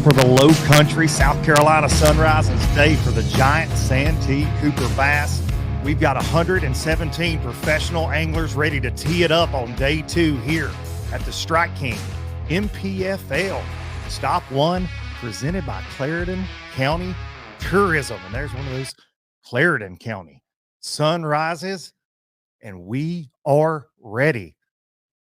for the Low Country, South Carolina Sunrises Day for the giant Santee Cooper bass. We've got 117 professional anglers ready to tee it up on day 2 here at the Strike King NPFL. Stop 1 presented by Clarendon County Tourism. And there's one of those Clarendon County Sunrises, and we are ready.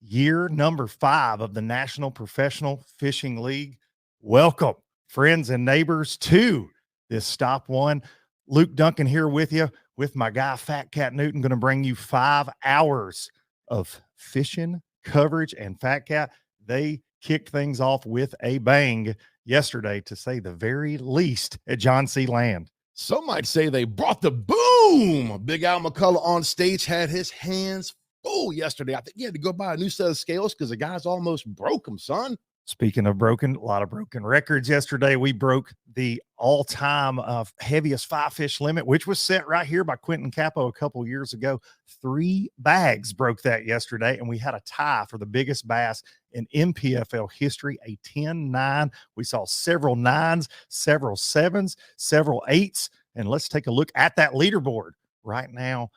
Year number 5 of the National Professional Fishing League. Welcome, friends and neighbors, to this Stop 1. Luke Duncan here with you, with my guy, Fat Cat Newton, going to bring you 5 hours of fishing coverage. And Fat Cat, they kicked things off with a bang yesterday, to say the very least, at John C. Land. Some might say they brought the boom. Big Al McCullough on stage had his hands full yesterday. I think he had to go buy a new set of scales because the guys almost broke them, son. Speaking of broken, a lot of broken records yesterday. We broke the all-time heaviest 5-fish limit, which was set right here by Quentin Capo a couple years ago. 3 bags broke that yesterday, and we had a tie for the biggest bass in NPFL history, a 10-9. We saw several 9s, several 7s, several 8s, and let's take a look at that leaderboard right now.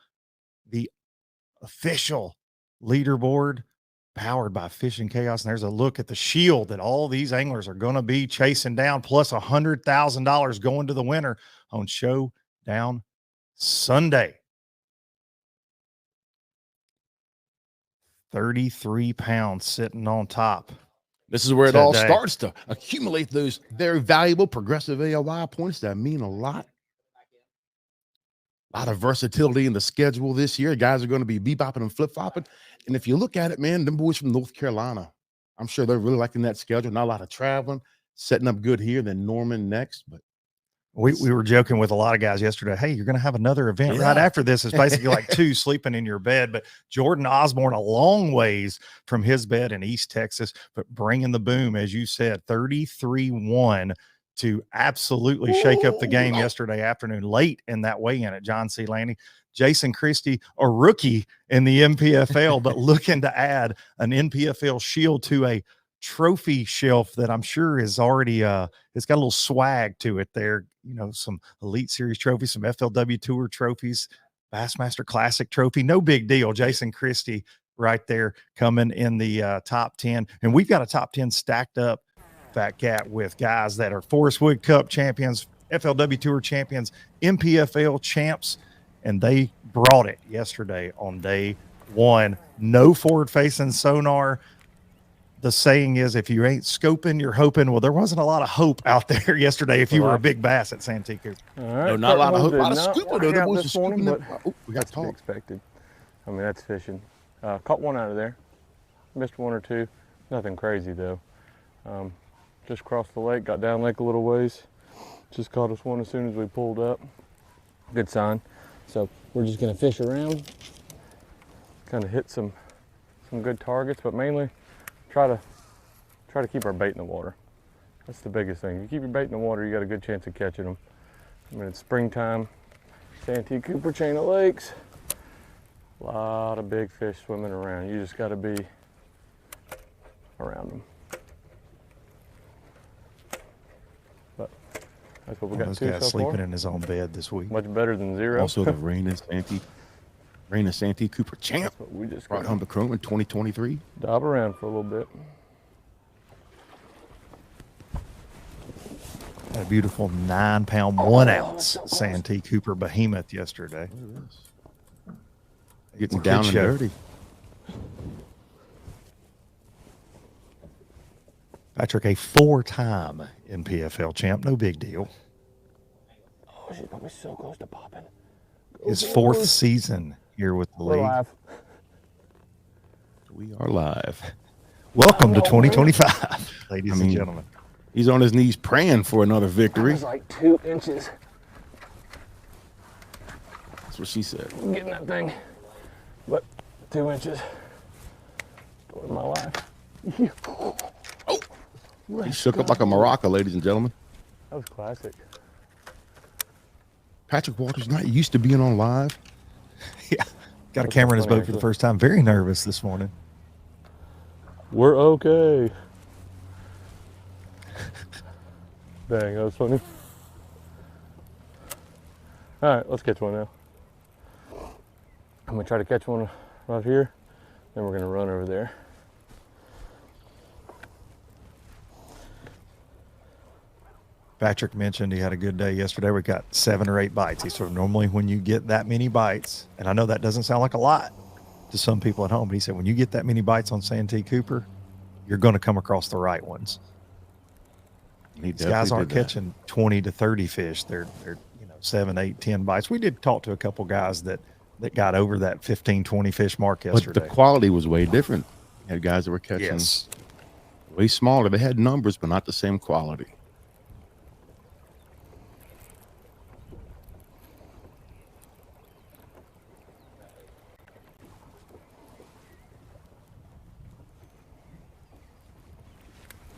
The official leaderboard, powered by Fishing Chaos. And there's a look at the shield that all these anglers are going to be chasing down, plus $100,000 going to the winner on Showdown Sunday. 33 pounds sitting on top. This is where it all starts to accumulate those very valuable progressive AOI points that mean a lot. A lot of versatility in the schedule this year. Guys are going to be bebopping and flip-flopping. And if you look at it, man, them boys from North Carolina, I'm sure they're really liking that schedule. Not a lot of traveling, setting up good here, then Norman next. But we were joking with a lot of guys yesterday. Hey, you're going to have another event right after this. It's basically like 2 sleeping in your bed. But Jordan Osborne, a long ways from his bed in East Texas, but bringing the boom, as you said, 33-1 to absolutely shake up the game yesterday afternoon, late in that weigh-in at John C. Landing. Jason Christie, a rookie in the NPFL, but looking to add an NPFL shield to a trophy shelf that I'm sure is already it's got a little swag to it there. You know, some Elite Series trophies, some FLW Tour trophies, Bassmaster Classic trophy. No big deal. Jason Christie right there coming in the top 10. And we've got a top 10 stacked up, Fat Cat, with guys that are Forest Wood Cup champions, FLW Tour champions, NPFL champs, and they brought it yesterday on day 1. No forward-facing sonar. The saying is, if you ain't scoping, you're hoping. Well, there wasn't a lot of hope out there yesterday if you were a big bass at Santee Cooper. All right, no, not a lot of hope. A lot of scooping. The boys this morning, but we got to talk. Expected. I mean, that's fishing. Caught one out of there. Missed 1 or 2. Nothing crazy, though. Just crossed the lake, got down lake a little ways. Just caught us one as soon as we pulled up. Good sign. So we're just gonna fish around, kind of hit some good targets, but mainly try to keep our bait in the water. That's the biggest thing. You keep your bait in the water, you got a good chance of catching them. I mean, it's springtime, Santee Cooper chain of lakes, a lot of big fish swimming around. You just got to be around them. That's what we got. Those guys sleeping in his own bed this week. Much better than 0. Also, the Reign of Santee Cooper champ. That's what we just brought home to Chrome in 2023. Dive around for a little bit. A beautiful 9-pound, 1-ounce Santee Cooper behemoth yesterday. Getting down and dirty. Patrick, a 4-time NPFL champ, no big deal. Oh, she's gonna be so close to popping. His 4th season here with the league. Live. We are live. Welcome to 2025, ladies and gentlemen. He's on his knees praying for another victory. That was like 2 inches. That's what she said. I'm getting that thing, but 2 inches. Story of my life. Oh! He shook up like a maraca, ladies and gentlemen. That was classic. Patrick Walters not used to being on live. Yeah, got a camera in his boat for the first time. Very nervous this morning. We're okay. Dang, that was funny. All right, let's catch one now. I'm gonna try to catch one right here, then we're gonna run over there. Patrick mentioned he had a good day yesterday. We got 7 or 8 bites. He said normally when you get that many bites, and I know that doesn't sound like a lot to some people at home, but he said when you get that many bites on Santee Cooper, you're going to come across the right ones. These guys aren't catching 20 to 30 fish. They're 7, 8, 10 bites. We did talk to a couple guys that got over that 15, 20 fish mark yesterday. But the quality was way different. You had guys that were catching way smaller. They had numbers, but not the same quality.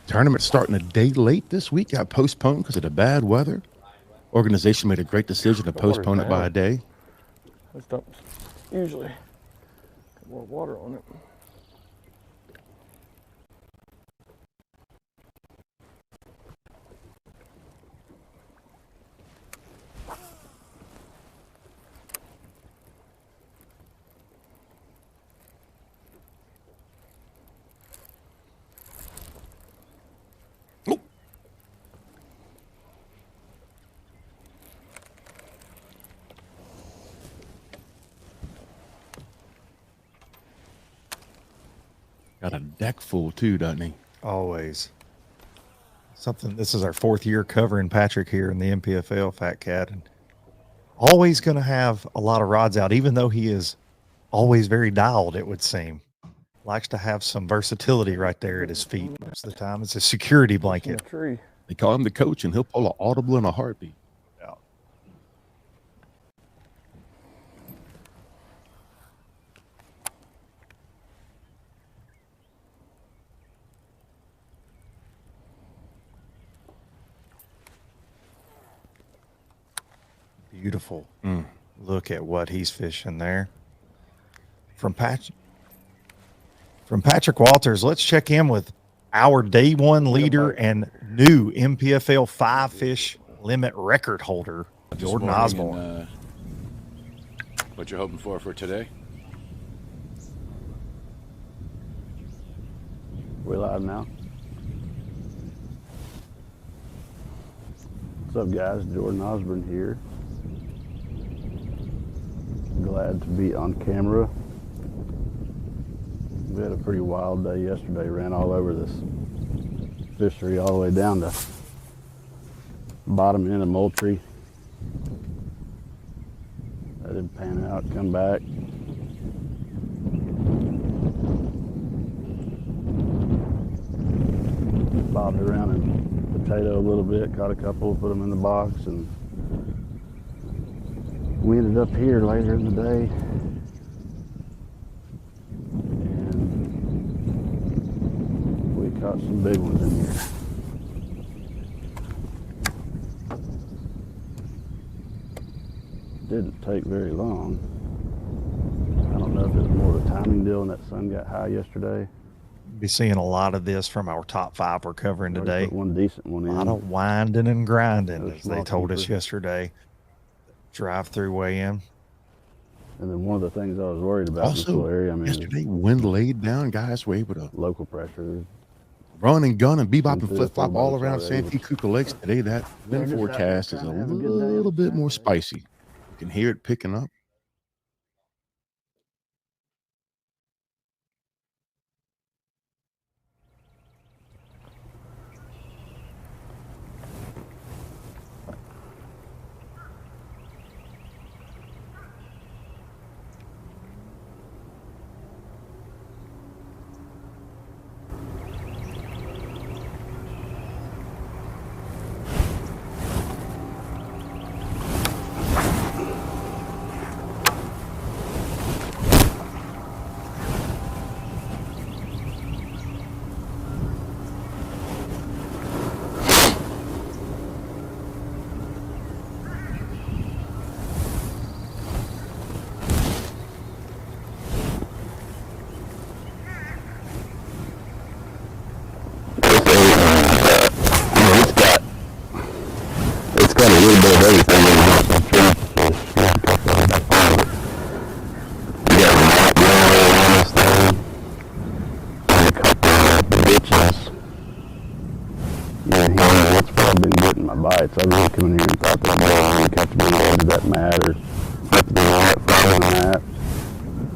Tournament starting a day late this week. Got postponed because of the bad weather. Organization made a great decision to postpone it by a day. This dump's usually got more water on it. Got a deck full too, doesn't he? Always. This is our 4th year covering Patrick here in the NPFL, Fat Cat, and always going to have a lot of rods out, even though he is always very dialed, it would seem. Likes to have some versatility right there at his feet most of the time. It's a security blanket. They call him the coach, and he'll pull an audible in a heartbeat. Yeah. Beautiful. Look at what he's fishing there. From Patrick Walters, let's check in with our day 1 leader and new NPFL 5 fish limit record holder, Jordan Osborne. What you hoping for today? We live now. What's up, guys? Jordan Osborne here. Glad to be on camera. We had a pretty wild day yesterday. Ran all over this fishery all the way down to bottom end of Moultrie. That didn't pan out. Come back. Bobbed around in potato a little bit. Caught a couple, put them in the box, and we ended up here later in the day. Got some big ones in here. Didn't take very long. I don't know if it was more of a timing deal and that sun got high yesterday. Be seeing a lot of this from our top 5 we're covering today. Put one decent one in. A lot of winding and grinding, as they told us yesterday. Drive-through weigh-in. And then one of the things I was worried about in this little area, I mean, yesterday, wind laid down, guys were able to local pressure. Run and gun and bebop and flip-flop all around Santee Cooper Lakes today. That wind forecast is a little bit more spicy. You can hear it picking up. bites. I really come in here and thought that I would catch a big one. Does that matter? Have to be right following that.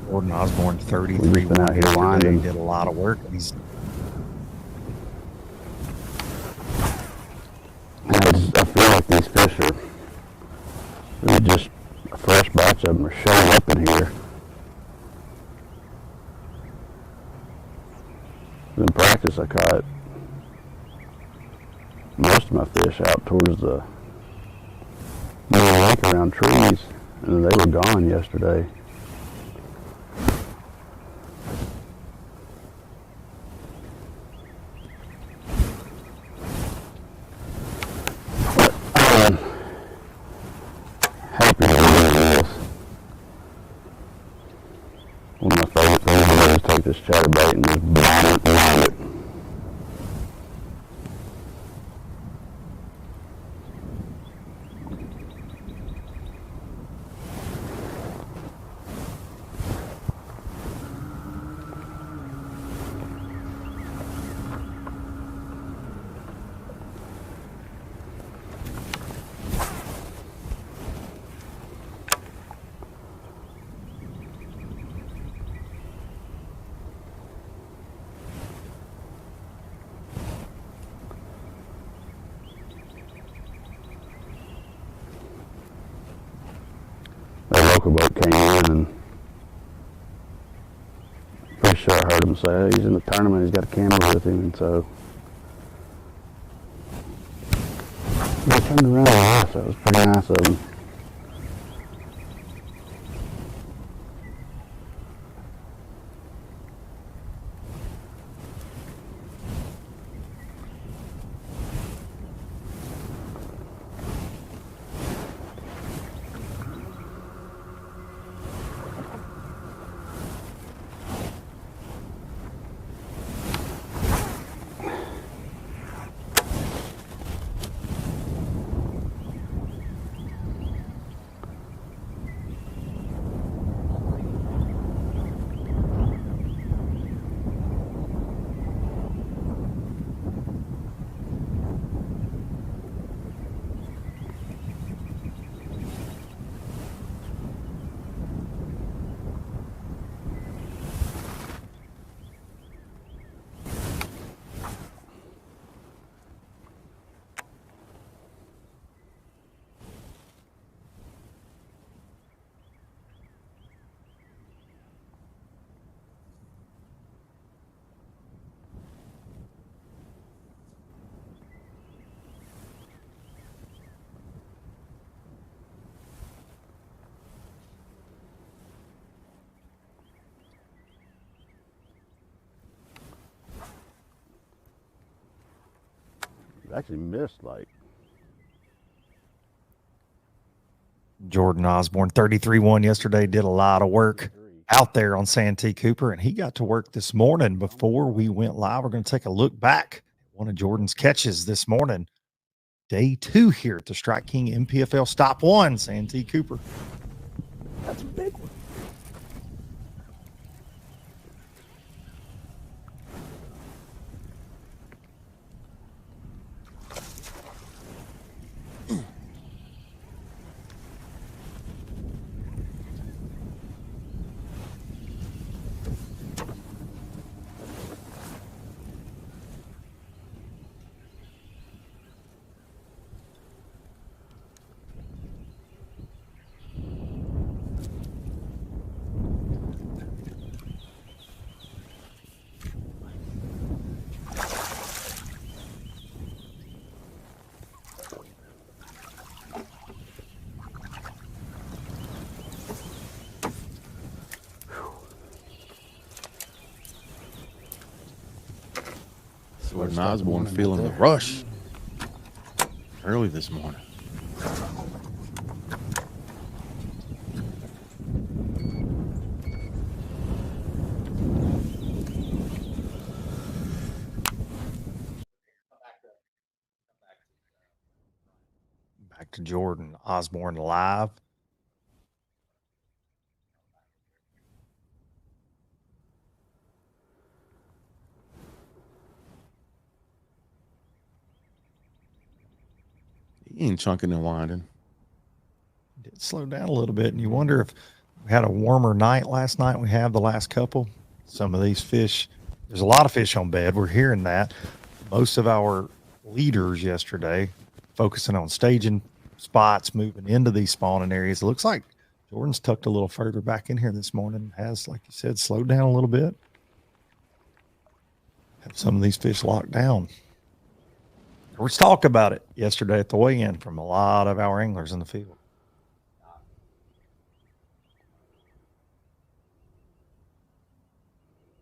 Jordan Osborne, We've 33 been out here yesterday, winding. did a lot of work. He's I feel like these fish are really just a fresh batch of them are showing up in here. In practice, I caught most of my fish out towards the lake around trees, and they were gone yesterday. Happy to do this. One of my favorite things to do is take this chatterbait and just blind it and land it. That local boat came in, and pretty sure I heard him say, "Hey, he's in the tournament, he's got a camera with him," and so they turned around and left. That was pretty nice of them. Actually missed like Jordan Osborne, 33-1 yesterday, did a lot of work out there on Santee Cooper, and he got to work this morning. Before we went live, we're going to take a look back at one of Jordan's catches this morning. Day 2 here at the Strike King NPFL Stop 1, Santee Cooper. that's a big one. Jordan Osborne feeling the rush early this morning. Back to Jordan Osborne live. He ain't chunking and winding. Did slow down a little bit, and you wonder if we had a warmer night last night. We have the last couple. Some of these fish, there's a lot of fish on bed. We're hearing that. Most of our leaders yesterday focusing on staging spots, moving into these spawning areas. It looks like Jordan's tucked a little further back in here this morning. Has, like you said, slowed down a little bit. Have some of these fish locked down. We talked about it yesterday at the weigh-in from a lot of our anglers in the field.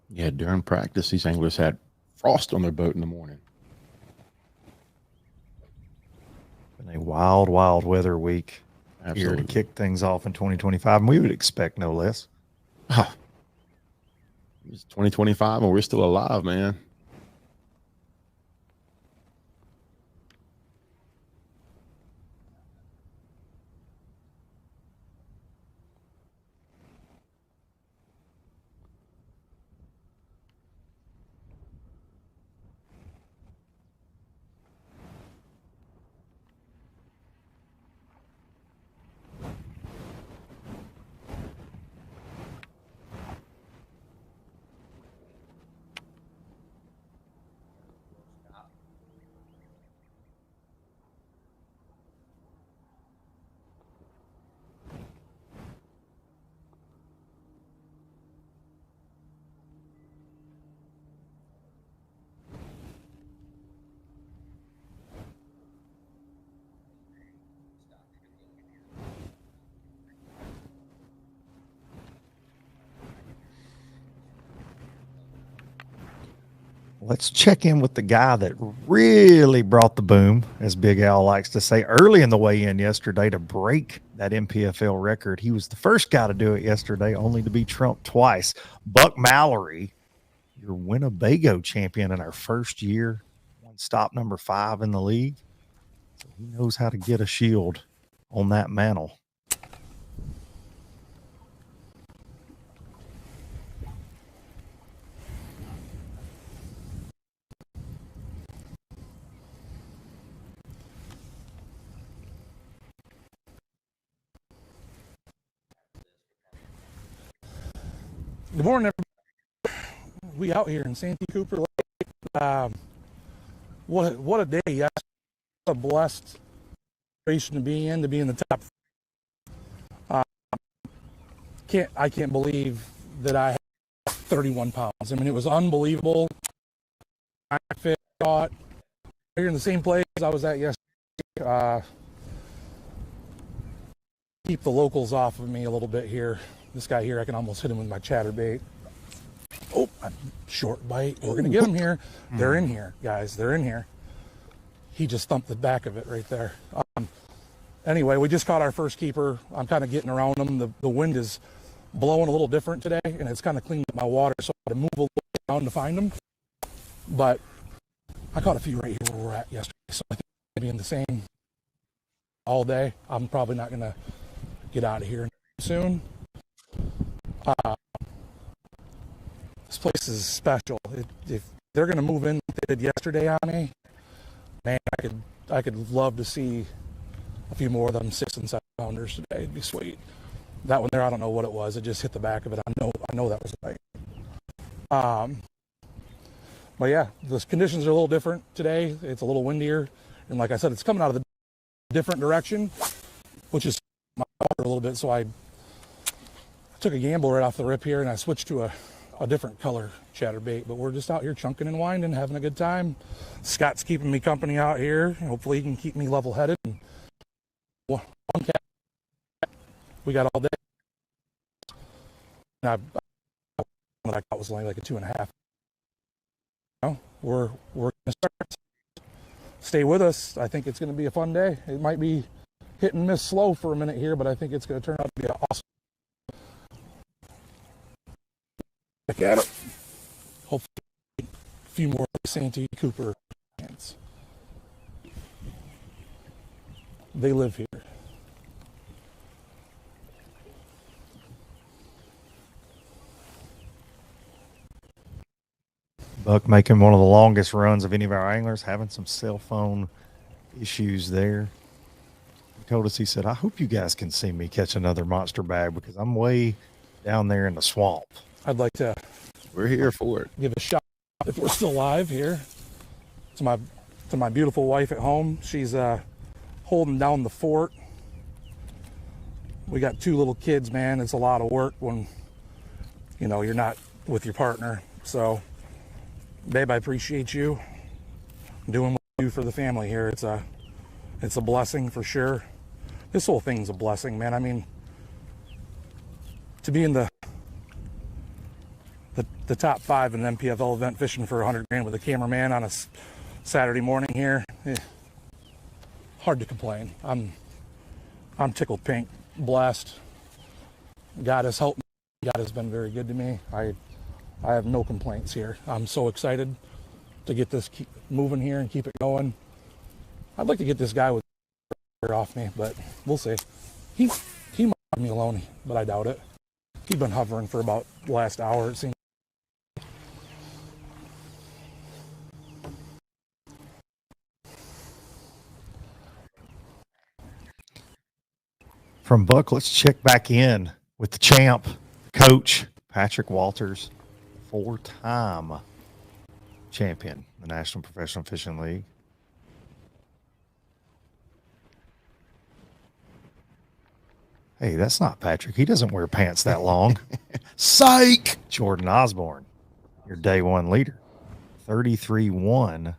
Yeah, during practice, these anglers had frost on their boat in the morning. Been a wild, wild weather week here Absolutely. to kick things off in 2025, and we would expect no less. It's 2025 and we're still alive, man. Let's check in with the guy that really brought the boom, as Big Al likes to say, early in the weigh-in yesterday to break that NPFL record. He was the first guy to do it yesterday, only to be trumped twice. Buck Mallory, your Winnebago champion in our first year, won stop number 5 in the league. So he knows how to get a shield on that mantle. Good morning, everybody. We out here in Santee Cooper Lake. What a day! Yes, what a blessed situation to be in the top. I can't believe that I had 31 pounds. I mean, it was unbelievable. I thought here in the same place I was at yesterday. Keep the locals off of me a little bit here. This guy here, I can almost hit him with my chatterbait. Oh, short bite. We're going to get him here. They're in here, guys. They're in here. He just thumped the back of it right there. Anyway, we just caught our first keeper. I'm kind of getting around them. The wind is blowing a little different today, and it's kind of cleaned up my water, so I had to move a little bit around to find them. But I caught a few right here where we're at yesterday, so I think I'm going to be in the same all day. I'm probably not going to get out of here soon. This place is special. If they're going to move in like they did yesterday on me, man, I could love to see a few more of them 6 and 7 pounders today. It'd be sweet. That one there, I don't know what it was. It just hit the back of it. I know that was right. But yeah, the conditions are a little different today. It's a little windier, and like I said, it's coming out of the different direction, which is my water a little bit. So I took a gamble right off the rip here, and I switched to a different color chatterbait. But we're just out here chunking and winding, having a good time. Scott's keeping me company out here. Hopefully he can keep me level-headed. One cat we got all day. And what I got was only like a 2.5. We're going to start. Stay with us. I think it's going to be a fun day. It might be hit and miss slow for a minute here, but I think it's going to turn out to be awesome. Look at it. Hopefully a few more Santee Cooper fans. They live here. Buck making one of the longest runs of any of our anglers, having some cell phone issues there. told us, he said, I hope you guys can see me catch another monster bag because I'm way down there in the swamp. I'd like to We're here for it. give a shout out, if we're still live here, to my beautiful wife at home. She's holding down the fort. We got 2 little kids, man. It's a lot of work when, you know, you're not with your partner. So, babe, I appreciate you doing what you do for the family here. It's a blessing for sure. This whole thing's a blessing, man. I mean, to be in the top 5 in an NPFL event, fishing for 100 grand with a cameraman on a Saturday morning here, hard to complain. I'm tickled pink, blessed. God has helped me. God has been very good to me. I have no complaints here. I'm so excited to get this keep moving here and keep it going. I'd like to get this guy with off me, but we'll see. He might leave me alone, but I doubt it. He's been hovering for about the last hour, it seems. From Buck, let's check back in with the champ, Coach Patrick Walters, 4-time champion, the National Professional Fishing League. Hey, that's not Patrick. He doesn't wear pants that long. Psych! Jordan Osborne, your day 1 leader, 33-1.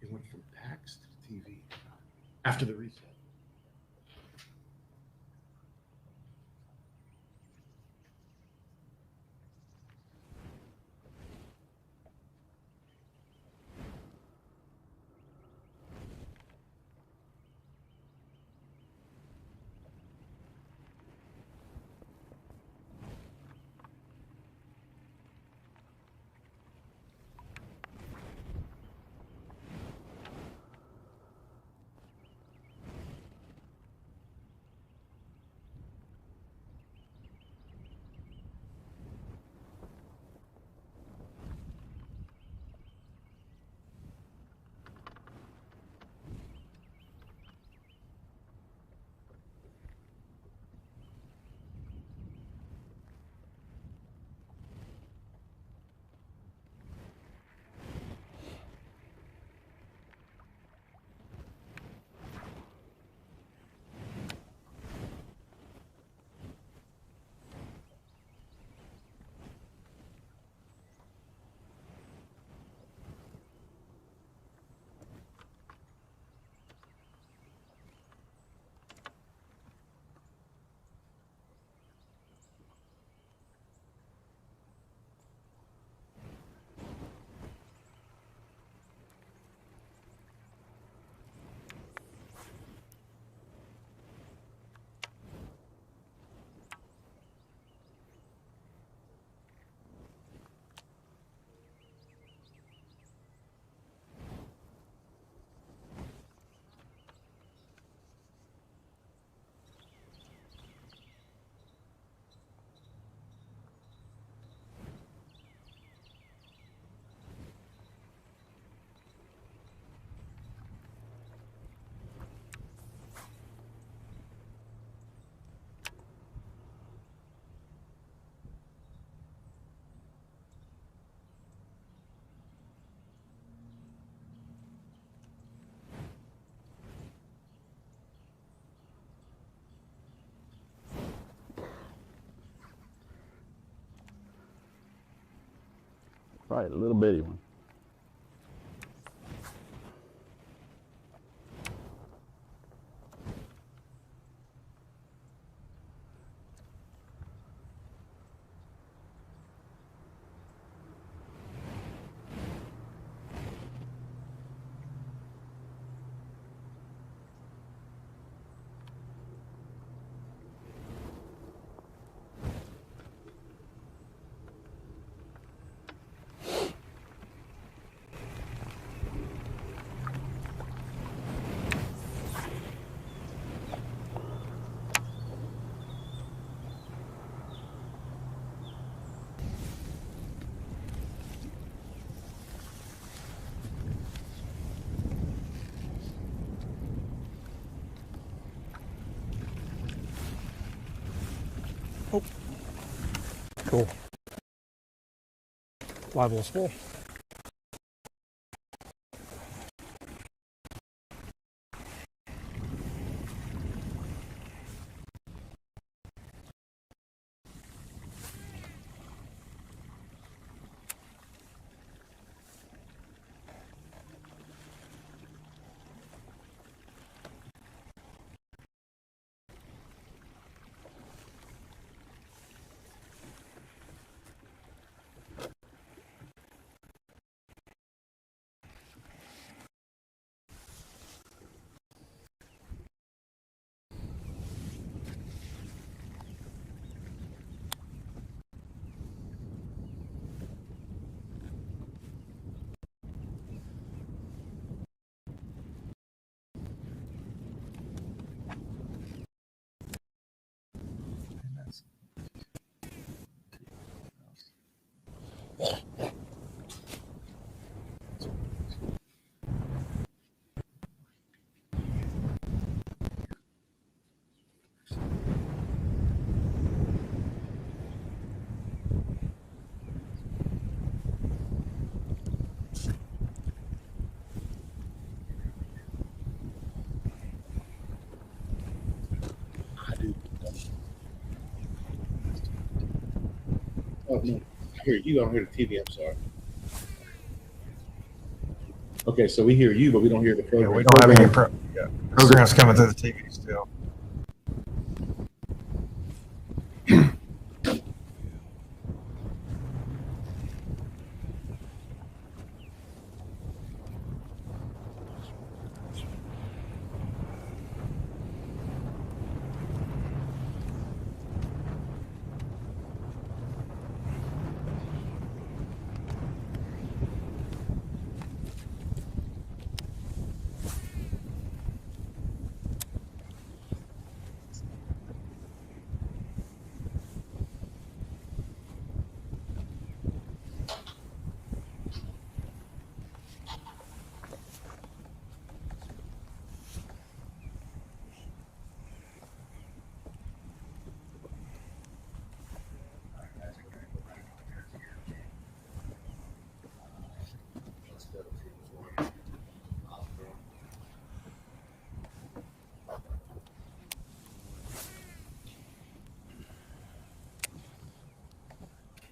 It went from PAX to TV after the reset. Probably a little bitty one. Oh, cool. Live well's full. Oh, no. I hear you. I don't hear the TV. I'm sorry. Okay, so we hear you, but we don't hear the Yeah, program. we don't have any programs coming through the TV still.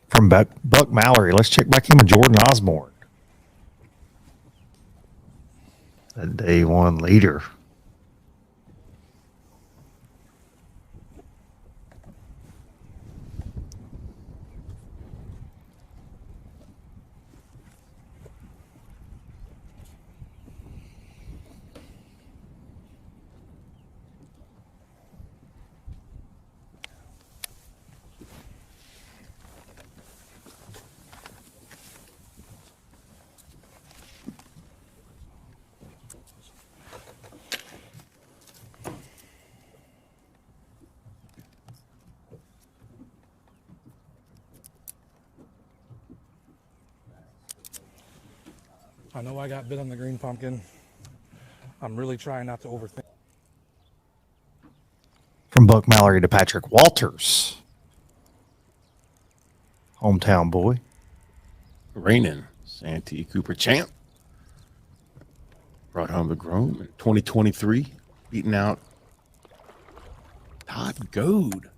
From Buck Mallory, let's check back in with Jordan Osborne, the day one leader. I know I got bit on the green pumpkin. I'm really trying not to overthink. From Buck Mallory to Patrick Walters, hometown boy. Reigning Santee Cooper champ. Brought home the Grove in 2023, beating out Todd Goad.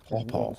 Paw.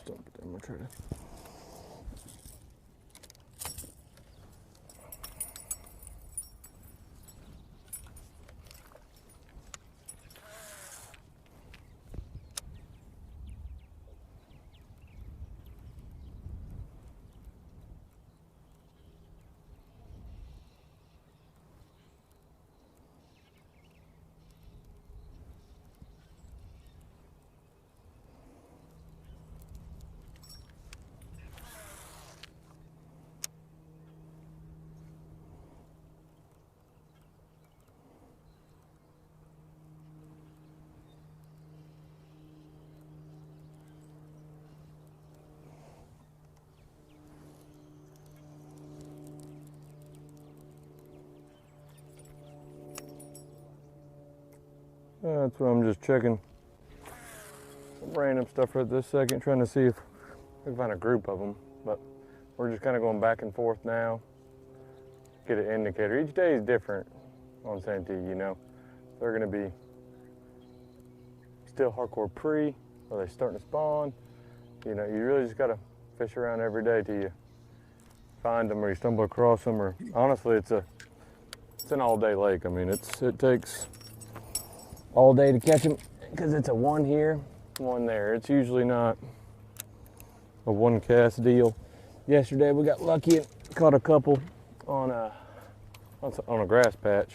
That's what I'm just checking. Some random stuff right this second, trying to see if we can find a group of them. But we're just kind of going back and forth now. Get an indicator. Each day is different on Santee, you know. They're going to be still hardcore pre, or they starting to spawn. You know, you really just got to fish around every day till you find them or you stumble across them. Or honestly, it's an all-day lake. I mean, it takes all day to catch them because it's a one here, one there. It's usually not a one cast deal. Yesterday we got lucky and caught a couple on a grass patch,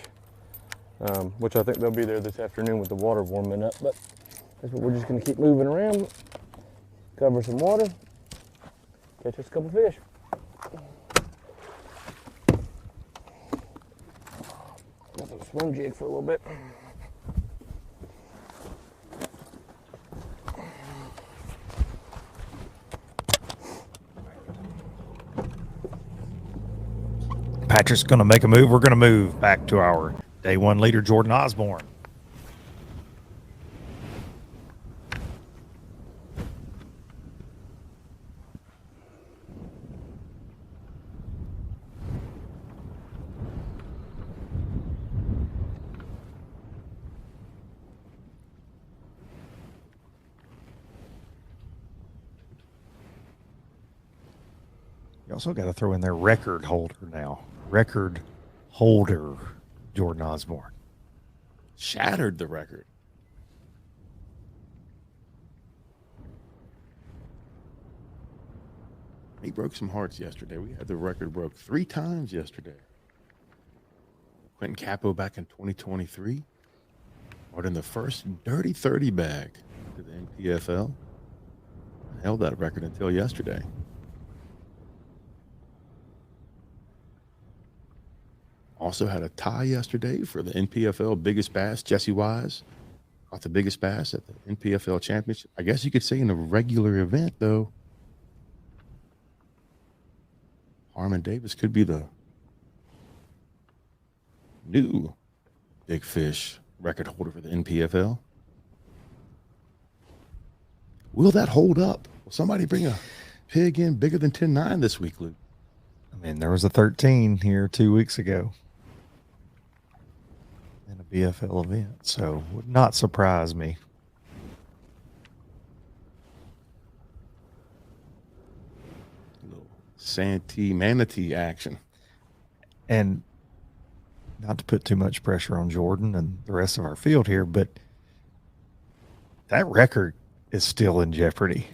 which I think they'll be there this afternoon with the water warming up. But that's what we're just gonna keep moving around, cover some water, catch us a couple fish. Got the swim jig for a little bit. Patrick's going to make a move. We're going to move back to our day one leader, Jordan Osborne. You also got to throw in their record holder now. Record holder, Jordan Osborne. Shattered the record. He broke some hearts yesterday. We had the record broke 3 times yesterday. Quentin Capo back in 2023. Brought in the first Dirty 30 bag to the NPFL. Held that record until yesterday. Also had a tie yesterday for the NPFL biggest bass. Jesse Wise caught the biggest bass at the NPFL championship. I guess you could say in a regular event, though. Harmon Davis could be the new big fish record holder for the NPFL. Will that hold up? Will somebody bring a pig in bigger than 10.9 this week, Luke? I mean, there was a 13 here 2 weeks ago in a BFL event, so would not surprise me. A little Santee manatee action. And not to put too much pressure on Jordan and the rest of our field here, but that record is still in jeopardy.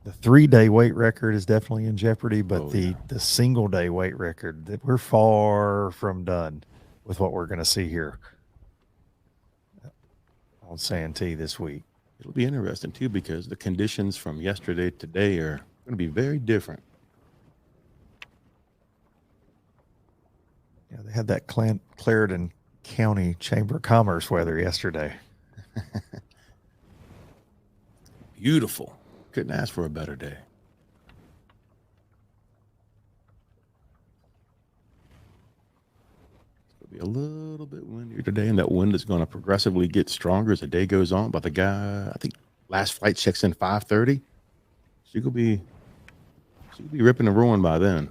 The 3-day weight record is definitely in jeopardy, but the single day weight record, that we're far from done with what we're going to see here on Santee this week. It'll be interesting too, because the conditions from yesterday to today are going to be very different. Yeah, they had that Clarendon County Chamber of Commerce weather yesterday. Beautiful. Couldn't ask for a better day. It's going to be a little bit windier today, and that wind is going to progressively get stronger as the day goes on. But the guy, I think last flight checks in 5:30. She could be ripping and roaring by then.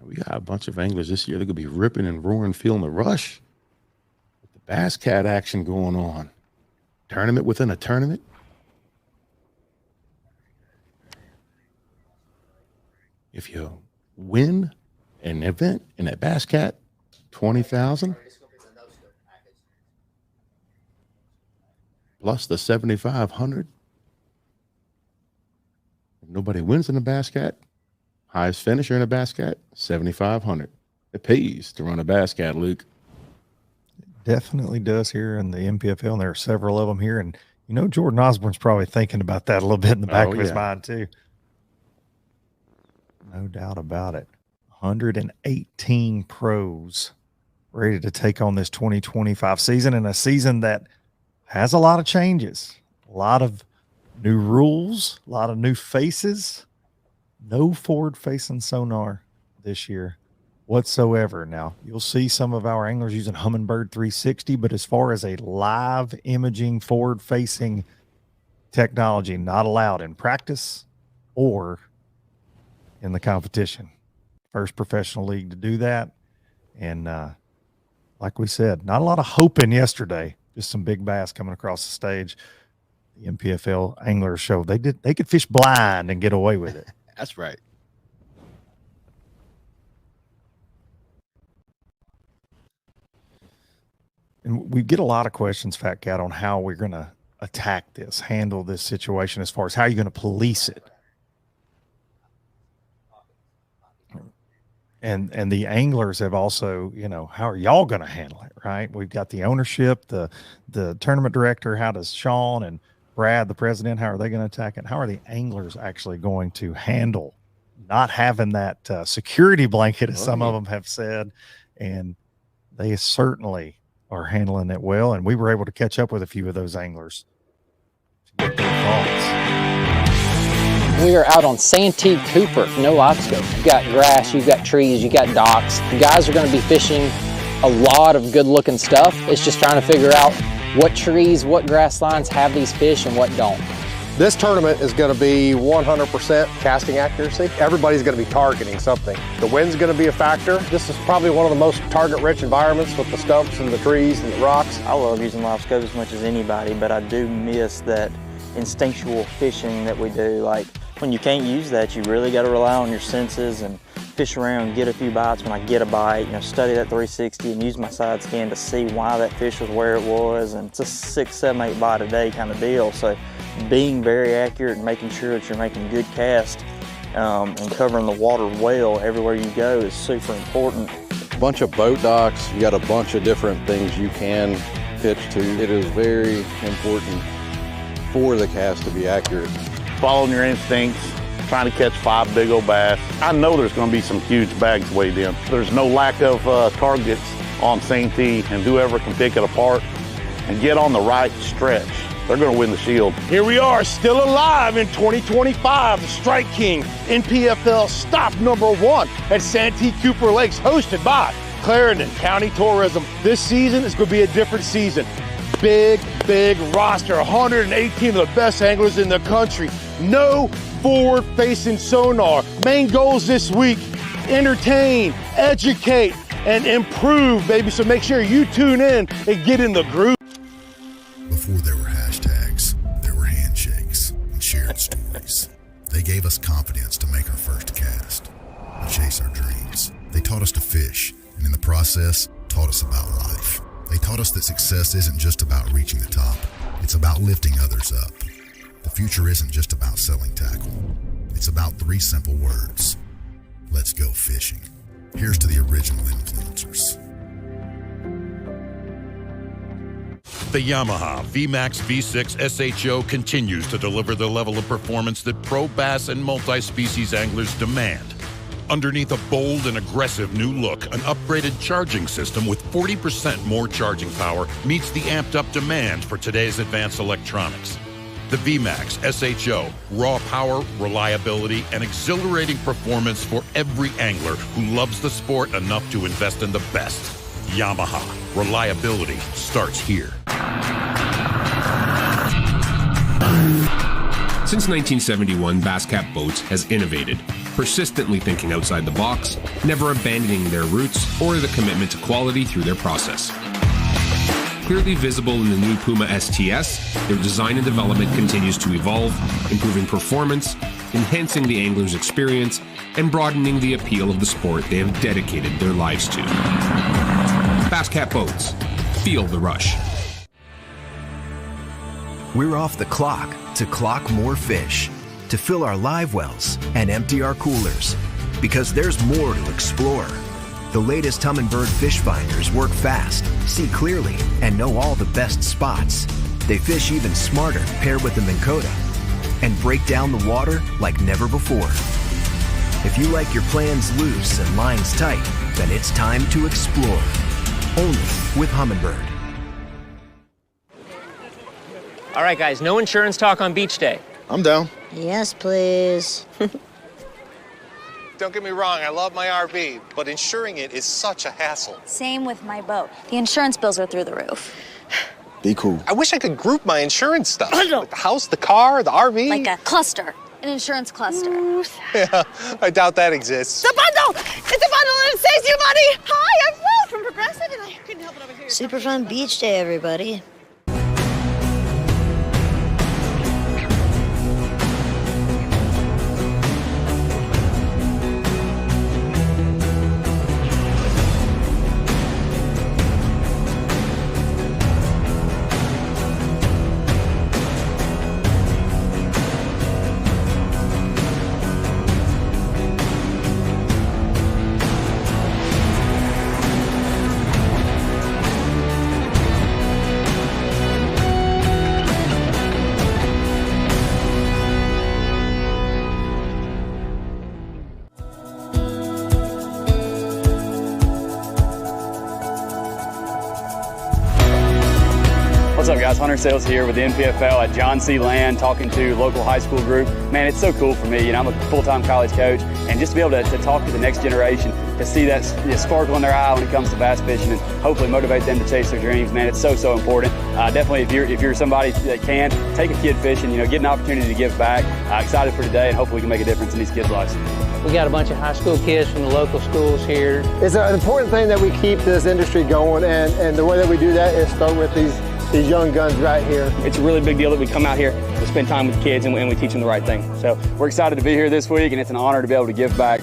We got a bunch of anglers this year. They're going to be ripping and roaring, feeling the rush. With the Bass Cat action going on. Tournament within a tournament. If you win an event in that Bass Cat, $20,000 plus the $7,500. If nobody wins in the Bass Cat, highest finisher in a Bass Cat, $7,500. It pays to run a Bass Cat, Luke. It definitely does here in the NPFL, and there are several of them here. And, you know, Jordan Osborne's probably thinking about that a little bit in the back of his mind, too. No doubt about it. 118 pros ready to take on this 2025 season, and a season that has a lot of changes, a lot of new rules, a lot of new faces. No forward-facing sonar this year whatsoever. Now, you'll see some of our anglers using Humminbird 360, but as far as a live imaging forward-facing technology, not allowed in practice or in the competition. First professional league to do that. And like we said, not a lot of hoping yesterday, just some big bass coming across the stage. The NPFL anglers showed they could fish blind and get away with it. That's right. And we get a lot of questions, Fat Cat, on how we're going to attack this, handle this situation, as far as how you're going to police it. And the anglers have also, how are y'all going to handle it, right? We've got the ownership, the tournament director. How does Sean and Brad, the president, how are they going to attack it? How are the anglers actually going to handle not having that security blanket, as some of them have said? And they certainly are handling it well. And we were able to catch up with a few of those anglers to get their thoughts. We are out on Santee Cooper, no obstacle. You've got grass, you've got trees, you've got docks. You guys are going to be fishing a lot of good looking stuff. It's just trying to figure out what trees, what grass lines have these fish and what don't. This tournament is going to be 100% casting accuracy. Everybody's going to be targeting something. The wind's going to be a factor. This is probably one of the most target-rich environments with the stumps and the trees and the rocks. I love using live scope as much as anybody, but I do miss that instinctual fishing that we do. Like, when you can't use that, you really got to rely on your senses and fish around, get a few bites. When I get a bite, study that 360 and use my side scan to see why that fish was where it was. And it's a 6, 7, 8 bite a day kind of deal. So being very accurate and making sure that you're making good casts and covering the water well everywhere you go is super important. A bunch of boat docks, you got a bunch of different things you can pitch to. It is very important for the cast to be accurate. Following your instincts, trying to catch 5 big old bass. I know there's going to be some huge bags weighed in. There's no lack of targets on Santee, and whoever can pick it apart and get on the right stretch, they're going to win the shield. Here we are, still alive in 2025. The Strike King NPFL stop #1 at Santee Cooper Lakes, hosted by Clarendon County Tourism. This season is going to be a different season. Big roster, 118 of the best anglers in the country. No forward-facing sonar. Main goals this week: entertain, educate, and improve, baby. So make sure you tune in and get in the groove. Before there were hashtags, there were handshakes and shared stories. They gave us confidence to make our first cast, and chase our dreams. They taught us to fish, and in the process, taught us about life. They taught us that success isn't just about reaching the top. It's about lifting others up. The future isn't just about selling tackle. It's about 3 simple words. Let's go fishing. Here's to the original influencers. The Yamaha VMAX V6 SHO continues to deliver the level of performance that pro bass and multi-species anglers demand. Underneath a bold and aggressive new look, an upgraded charging system with 40% more charging power meets the amped-up demand for today's advanced electronics. The VMAX SHO, raw power, reliability, and exhilarating performance for every angler who loves the sport enough to invest in the best. Yamaha, reliability starts here. Since 1971, Basscat Boats has innovated, persistently thinking outside the box, never abandoning their roots or the commitment to quality through their process. Clearly visible in the new Puma STS, their design and development continues to evolve, improving performance, enhancing the angler's experience, and broadening the appeal of the sport they have dedicated their lives to. Basscat Boats. Feel the rush. We're off the clock to clock more fish, to fill our live wells and empty our coolers, because there's more to explore. The latest Humminbird fish finders work fast, see clearly, and know all the best spots. They fish even smarter paired with the Minn Kota and break down the water like never before. If you like your plans loose and lines tight, then it's time to explore. Only with Humminbird. All right, guys, no insurance talk on beach day. I'm down. Yes, please. Don't get me wrong, I love my RV, but insuring it is such a hassle. Same with my boat. The insurance bills are through the roof. Be cool. I wish I could group my insurance stuff. Like the house, the car, the RV. Like a cluster, an insurance cluster. Yeah, I doubt that exists. It's a bundle! It's a bundle and it saves you money! Hi, I'm Will from Progressive and I couldn't help it over here. Super fun beach day, everybody. What's up, guys? Hunter Sales here with the NPFL at John C. Land, talking to local high school group. Man, it's so cool for me. You know, I'm a full-time college coach, and just to be able to talk to the next generation, to see that sparkle in their eye when it comes to bass fishing, and hopefully motivate them to chase their dreams. Man, it's so important. Definitely, if you're somebody that can take a kid fishing, you know, get an opportunity to give back. Excited for today, and hopefully we can make a difference in these kids' lives. We got a bunch of high school kids from the local schools here. It's an important thing that we keep this industry going, and the way that we do that is start with these young guns right here. It's a really big deal that we come out here to spend time with kids and we teach them the right thing. So we're excited to be here this week, and it's an honor to be able to give back.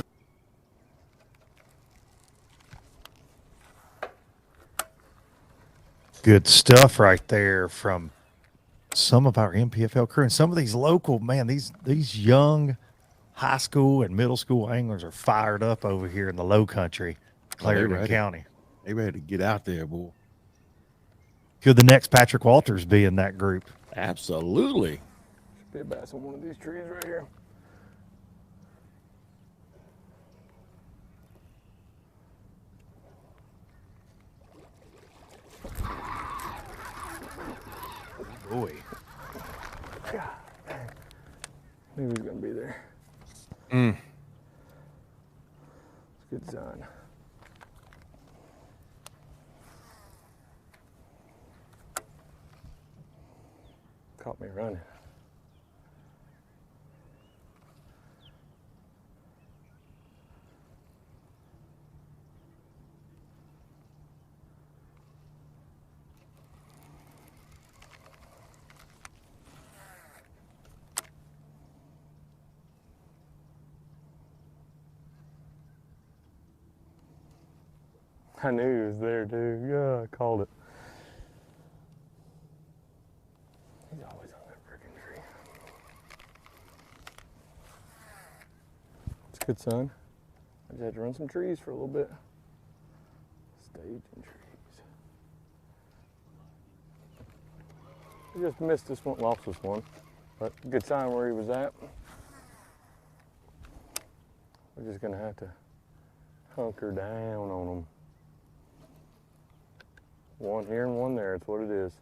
Good stuff right there from some of our NPFL crew and some of these local, man, these young high school and middle school anglers are fired up over here in the low country, Clarendon County. They ready to get out there, boy. Could the next Patrick Walters be in that group? Absolutely. Should be a bass on one of these trees right here. Boy. God, knew he was going to be there. Mm. It's a good sign. Caught me running. I knew he was there, dude. Yeah, I called it. He's always on that freaking tree. It's a good sign. I just had to run some trees for a little bit. Staging trees. I just missed this one, lost this one. But good sign where he was at. We're just gonna have to hunker down on him. One here and one there, it's what it is.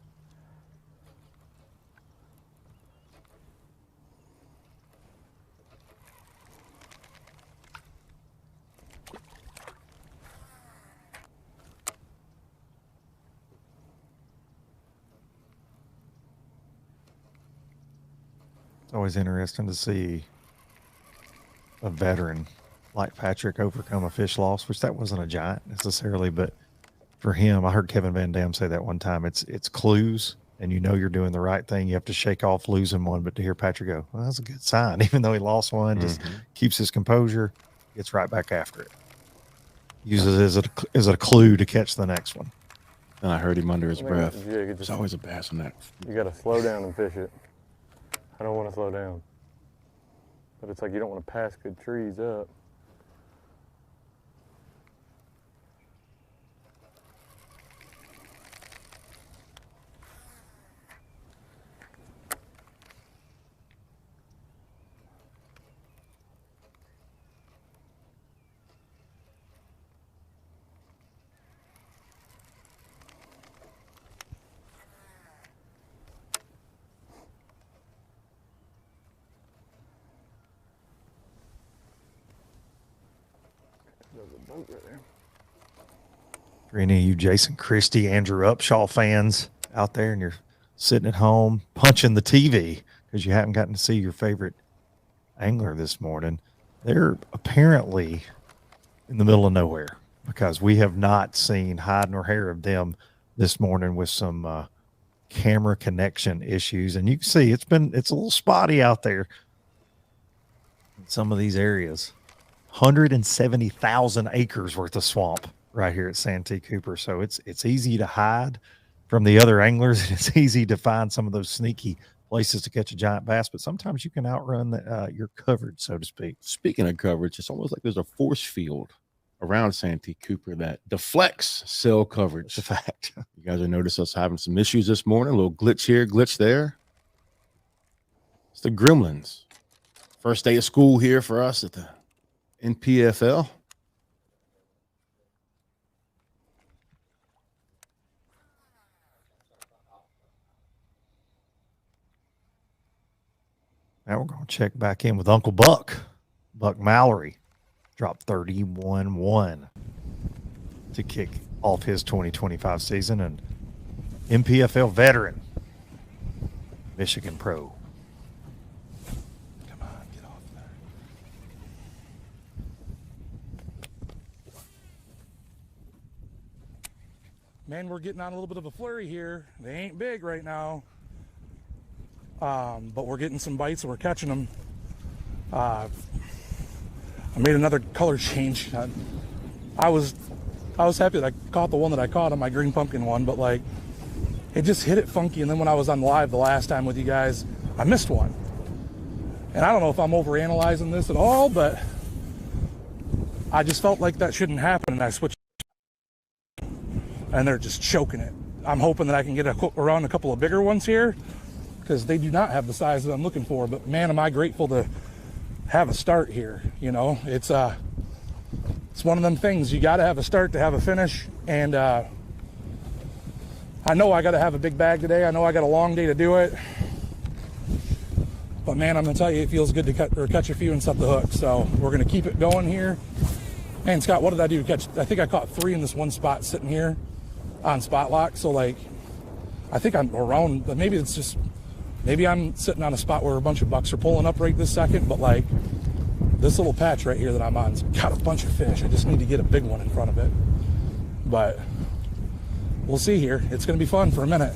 It's always interesting to see a veteran like Patrick overcome a fish loss, which that wasn't a giant necessarily, but for him, I heard Kevin Van Dam say that one time. It's clues, and you know you're doing the right thing. You have to shake off losing one, but to hear Patrick go, well, that's a good sign. Even though he lost one, just keeps his composure, gets right back after it. Uses it as a clue to catch the next one. And I heard him under his breath. Yeah, There's always a bass in that. You got to slow down and fish it. I don't want to slow down. But it's like you don't want to pass good trees up. For any of you Jason Christie, Andrew Upshaw fans out there and you're sitting at home punching the TV because you haven't gotten to see your favorite angler this morning, they're apparently in the middle of nowhere because we have not seen hide nor hair of them this morning with some camera connection issues. And you can see it's a little spotty out there in some of these areas. 170,000 acres worth of swamp right here at Santee Cooper. So it's easy to hide from the other anglers. And it's easy to find some of those sneaky places to catch a giant bass, but sometimes you can outrun your coverage, so to speak. Speaking of coverage, it's almost like there's a force field around Santee Cooper that deflects cell coverage. It's a fact. You guys will notice us having some issues this morning. A little glitch here, glitch there. It's the Gremlins. First day of school here for us at the NPFL. Now we're going to check back in with Uncle Buck. Buck Mallory dropped 31-1 to kick off his 2025 season. And NPFL veteran, Michigan Pro. Come on, get off there. Man, we're getting on a little bit of a flurry here. They ain't big right now. But we're getting some bites and we're catching them. I made another color change. I was happy that I caught the one that I caught on my green pumpkin one, but like it just hit it funky. And then when I was on live the last time with you guys, I missed one. And I don't know if I'm overanalyzing this at all, but I just felt like that shouldn't happen. And I switched and they're just choking it. I'm hoping that I can get around a couple of bigger ones here, because they do not have the size that I'm looking for. But man, am I grateful to have a start here. You know, it's one of them things. You got to have a start to have a finish. And I know I got to have a big bag today. I know I got a long day to do it. But man, I'm gonna tell you, it feels good to catch a few and set the hook. So we're gonna keep it going here. Man, Scott, what did I do to catch? I think I caught 3 in this one spot sitting here on spot lock. So like, I think I'm around, but maybe it's just, maybe I'm sitting on a spot where a bunch of bucks are pulling up right this second, but like this little patch right here that I'm on's got a bunch of fish. I just need to get a big one in front of it. But we'll see here. It's going to be fun for a minute.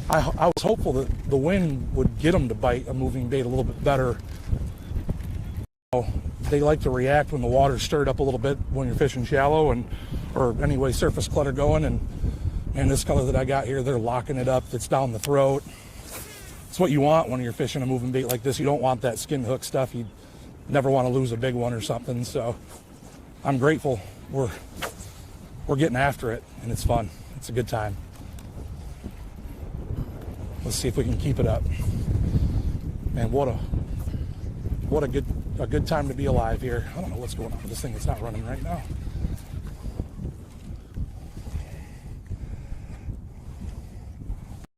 I was hopeful that the wind would get them to bite a moving bait a little bit better. They like to react when the water's stirred up a little bit when you're fishing shallow, and or anyway, surface clutter going. And this color that I got here, they're locking it up. It's down the throat. It's what you want when you're fishing a moving bait like this. You don't want that skin hook stuff. You never want to lose a big one or something. So I'm grateful we're getting after it, and it's fun. It's a good time. Let's see if we can keep it up. Man, what a good time to be alive here. I don't know what's going on with this thing. It's not running right now.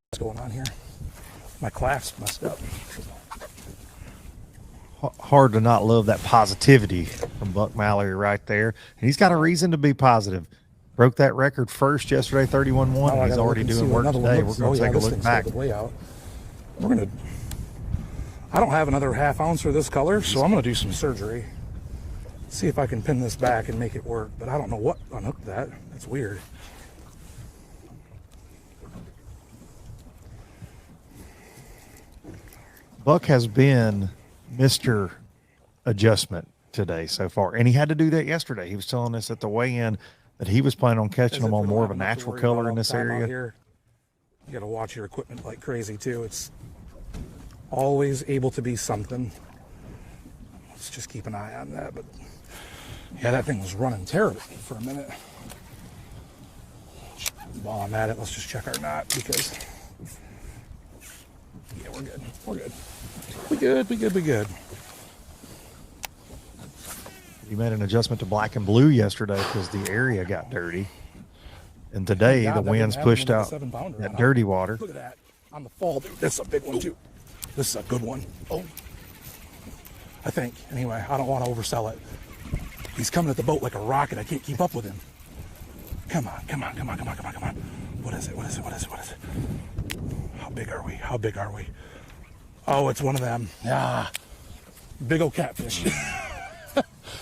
What's going on here? My clasp messed up. Hard to not love that positivity from Buck Mallory right there. And he's got a reason to be positive. Broke that record first yesterday, 31-1. He's already doing work today. We're going to take a look back. Way out. I don't have another half ounce for this color, so I'm going to do some surgery. See if I can pin this back and make it work. But I don't know what unhooked that. That's weird. Buck has been Mr. Adjustment today so far, and he had to do that yesterday. He was telling us at the weigh-in that he was planning on catching them on more of a natural color in this area. You got to watch your equipment like crazy too. It's always able to be something. Let's just keep an eye on that. But yeah, that thing was running terribly for a minute. While I'm at it, let's just check our knot, because yeah, we're good. We're good. We good. He made an adjustment to black and blue yesterday because the area got dirty. And today the winds pushed out that dirty water. Look at that on the fall, dude. This is a big one too. This is a good one. Oh, I think. Anyway, I don't want to oversell it. He's coming at the boat like a rocket. I can't keep up with him. Come on, come on, come on, come on, come on, come on. What is it? What is it? What is it? What is it? How big are we? How big are we? Oh, it's one of them. Yeah. Big old catfish.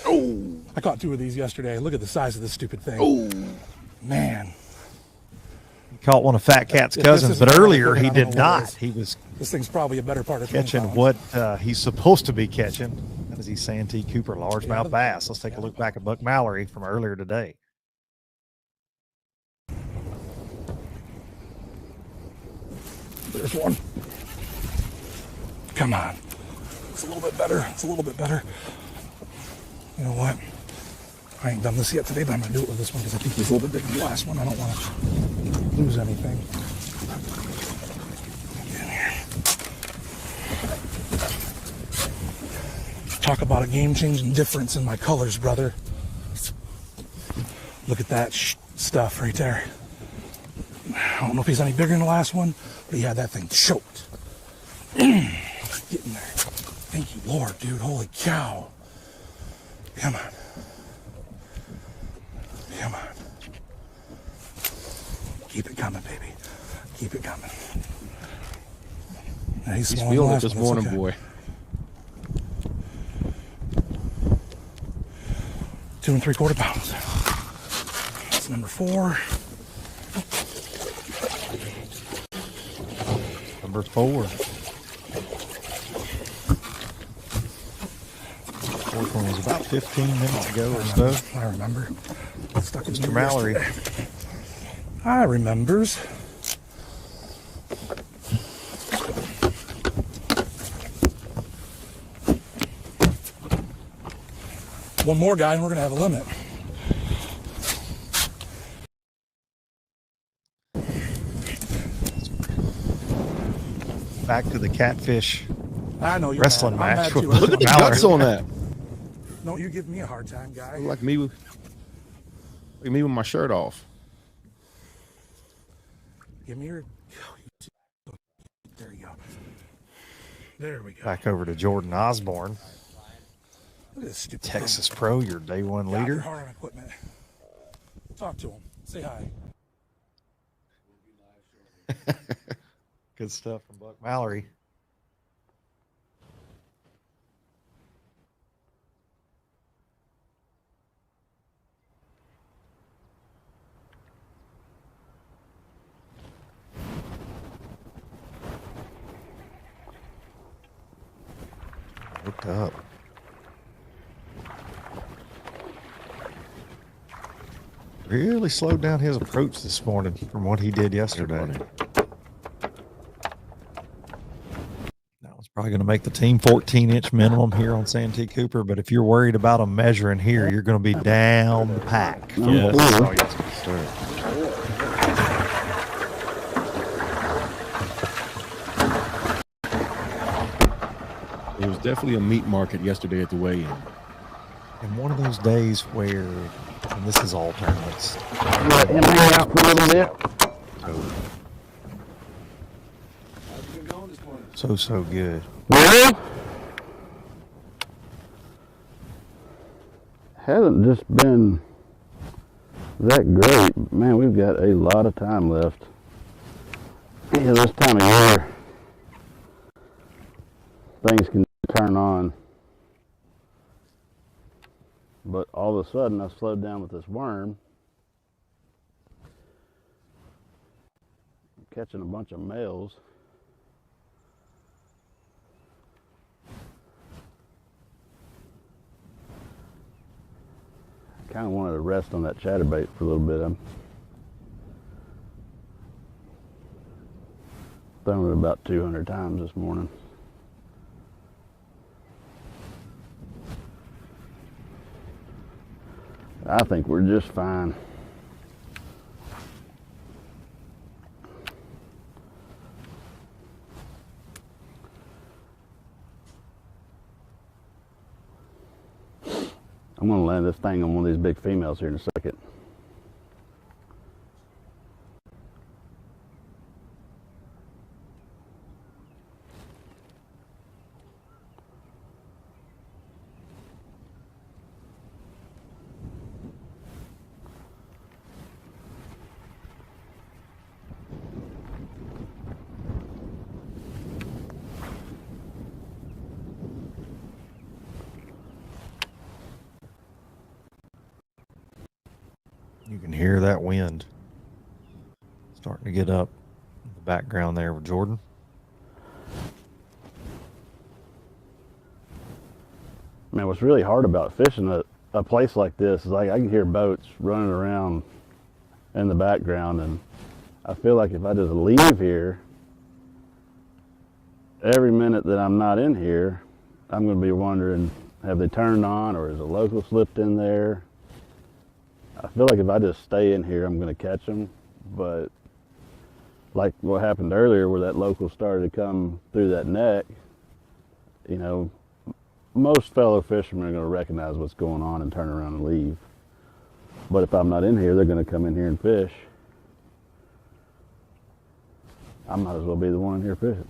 Oh. I caught 2 of these yesterday. Look at the size of this stupid thing. Oh. Man. He caught one of Fat Cat's cousins, but earlier he did not. He was This thing's probably a better part of catching 20 what he's supposed to be catching. That is the Santee Cooper largemouth bass. Let's take a look back at Buck Mallory from earlier today. There's one. Come on. It's a little bit better. It's a little bit better. You know what? I ain't done this yet today, but I'm going to do it with this one because I think he's a little bit bigger than the last one. I don't want to lose anything. Get in here. Talk about a game-changing difference in my colors, brother. Look at that stuff right there. I don't know if he's any bigger than the last one, but he had that thing choked. Get in there. Thank you, Lord, dude. Holy cow. Come on. Come on. Keep it coming, baby. Keep it coming. Now, he's feeling it this morning, boy. 2 3/4 pounds. That's number 4. Number 4. Fourth one was about 15 minutes ago or so. I remember. Stuck in Mr. Mallory. I remembers. One more guy and we're going to have a limit. Back to the catfish I know you're wrestling mad. I'm match. mad too. Look at the guts on that. No, you give me a hard time, guy. Like me with my shirt off. Give me your... There you go. There we go. Back over to Jordan Osborne. Look at this stupid Texas Pro, your day 1 leader. Hard on equipment. Talk to him. Say hi. Good stuff from Buck Mallory. Hooked up. Really slowed down his approach this morning from what he did yesterday. That was probably going to make the team 14-inch minimum here on Santee Cooper, but if you're worried about them measuring here, you're going to be down the pack. Yes. It was definitely a meat market yesterday at the weigh-in. And one of those days where, and this is all tournaments. Let him hang out for a little bit. So good. Well, hasn't just been that great. Man, we've got a lot of time left. Yeah, this time of year, things can turn on. But all of a sudden, I slowed down with this worm. I'm catching a bunch of males. I kind of wanted to rest on that chatterbait for a little bit. I'm throwing it about 200 times this morning. I think we're just fine. I'm going to land this thing on one of these big females here in a second. You can hear that wind starting to get up in the background there with Jordan. Man, what's really hard about fishing a place like this is like I can hear boats running around in the background, and I feel like if I just leave here, every minute that I'm not in here, I'm going to be wondering, have they turned on, or is a local slipped in there? I feel like if I just stay in here, I'm going to catch them. But like what happened earlier where that local started to come through that neck, you know, most fellow fishermen are going to recognize what's going on and turn around and leave. But if I'm not in here, they're going to come in here and fish. I might as well be the one in here fishing.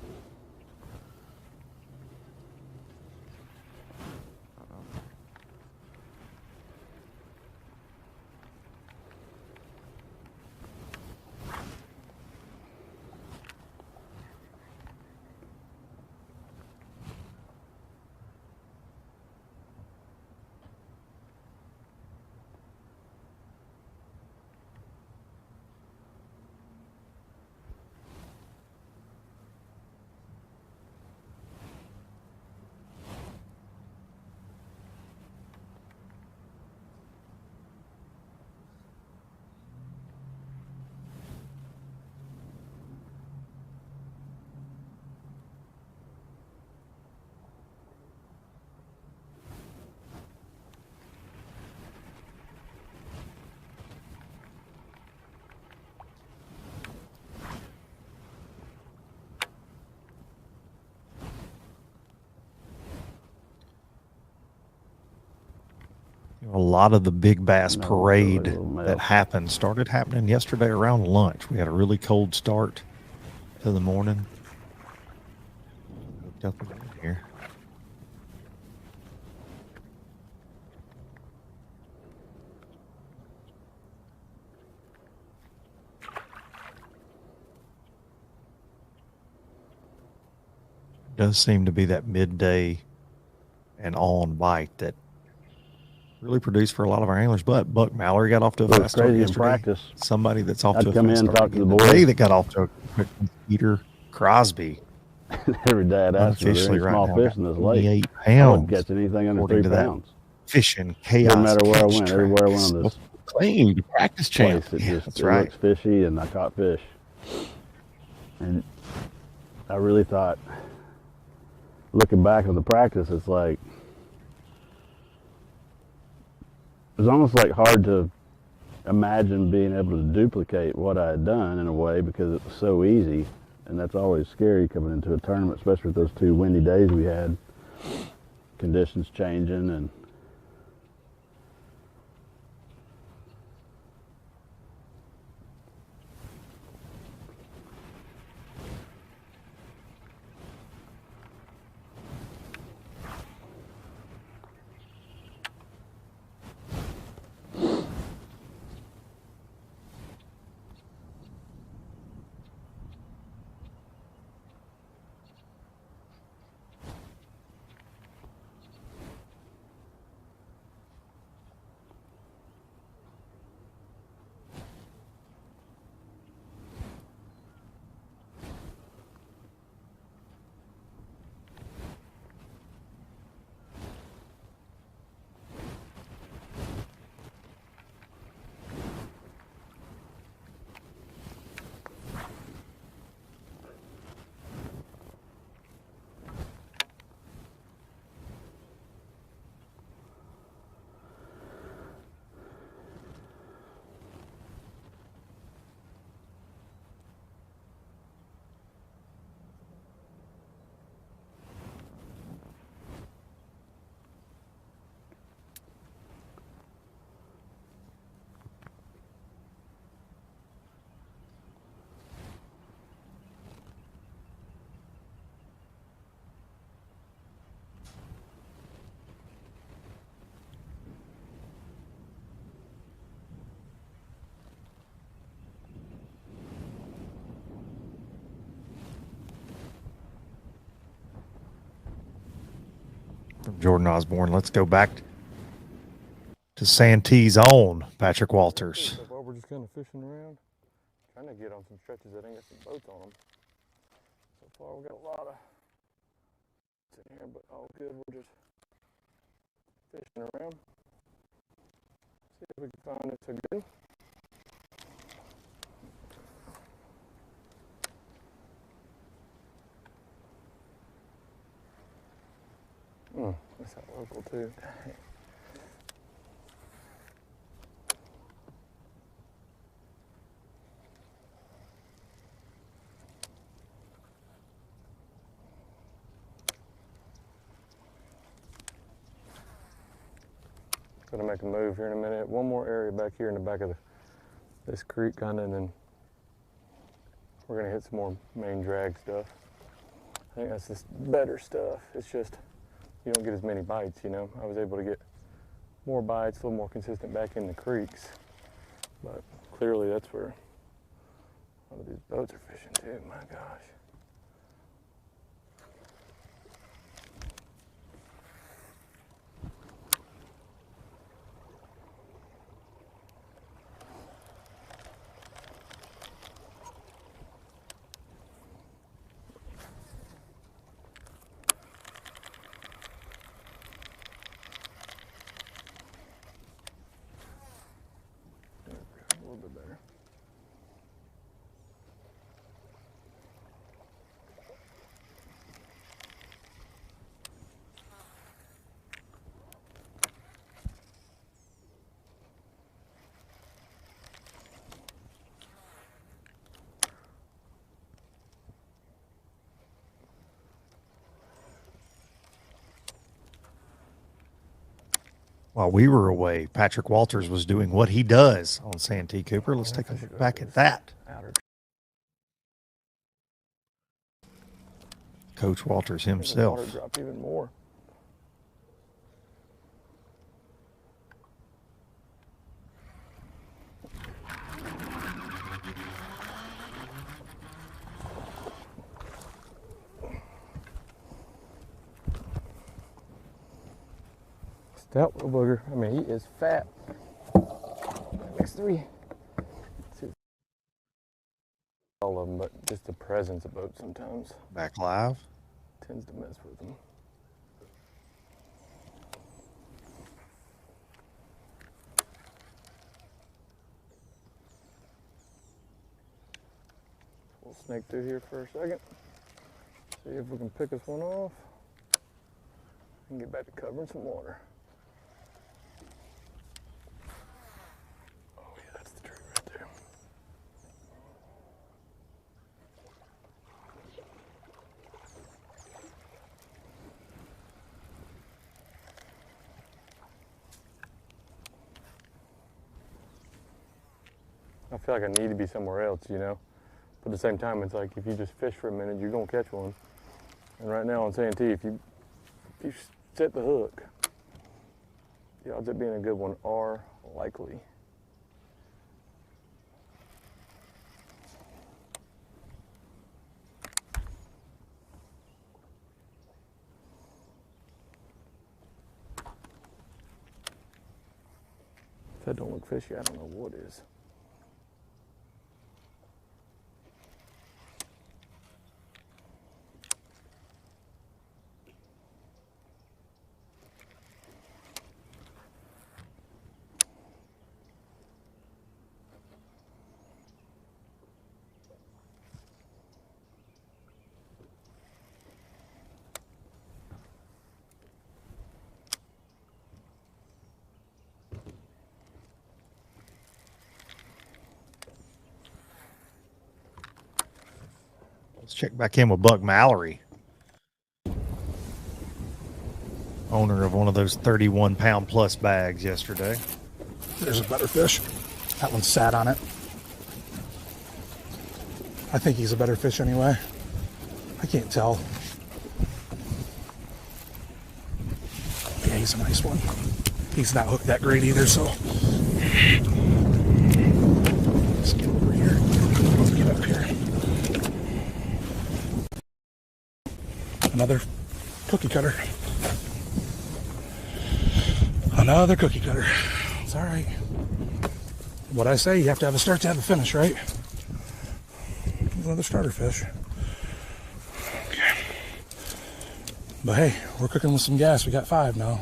A lot of the big bass parade that started happening yesterday around lunch. We had a really cold start to the morning. Hooked up again here. Does seem to be that midday and on bite that really produced for a lot of our anglers. But Buck Mallory got off to a fast start yesterday. Practice. Somebody that's off I'd to a come fast in and start talk to the today boys. that got off to a quick one, Peter Crosby. Every day I'd ask for Unofficially any right small now, fish got in this lake. 28 I wouldn't pounds, catch anything under according 3 to that pounds. Fishing chaos. Doesn't matter where I catch went. track. Everywhere I went on this Claimed practice champ. place, it That's it right. looks fishy, and I caught fish. And I really thought, looking back on the practice, it's like, it was almost like hard to imagine being able to duplicate what I had done in a way, because it was so easy. And that's always scary coming into a tournament, especially with those 2 windy days we had, conditions changing. And From Jordan Osborne, let's go back to Santee's own Patrick Walters. kind of fishing around, trying to get on some stretches that ain't got some boats on them. So far we got a lot of in here, but all good. We're just fishing around. See if we can find it so good. That's that local too. Gonna make a move here in a minute. One more area back here in the back of this creek kinda, and then we're gonna hit some more main drag stuff. I think that's just better stuff. It's just, you don't get as many bites, you know. I was able to get more bites, a little more consistent back in the creeks. But clearly that's where a lot of these boats are fishing too, my gosh. A little bit better. While we were away, Patrick Walters was doing what he does on Santee, Cooper. Let's take a look back at that. Coach Walters himself. Water drop even more. Stout little booger. I mean, he is fat. Next three. All of them, but just the presence of boats sometimes. Back live. Tends to mess with them. We'll snake through here for a second. See if we can pick this one off. And get back to covering some water. Oh yeah, that's the tree right there. I feel like I need to be somewhere else, you know? But at the same time, it's like if you just fish for a minute, you're gonna catch one. And right now on Santee, if you set the hook, the odds of being a good one are likely. If that don't look fishy, I don't know what is. Let's check back in with Buck Mallory, owner of one of those 31-pound plus bags yesterday. There's a better fish. That one sat on it. I think he's a better fish anyway. I can't tell. Yeah, he's a nice one. He's not hooked that great either, so. Let's get over here. Let's get up here. Another cookie cutter. Another cookie cutter. It's all right. what I say, you have to have a start to have a finish, right? Another starter fish. Okay. But hey, we're cooking with some gas. We got 5 now.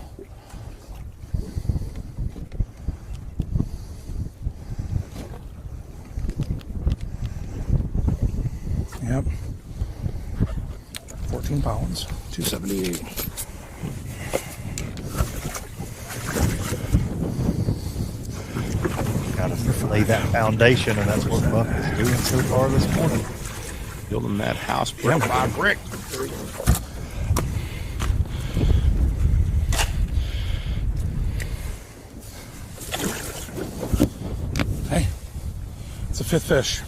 Yep. 14 pounds, 278. Got to lay that foundation, and that's what Buck is doing so far this morning. Building that house brick by brick. Hey, it's a 5th fish.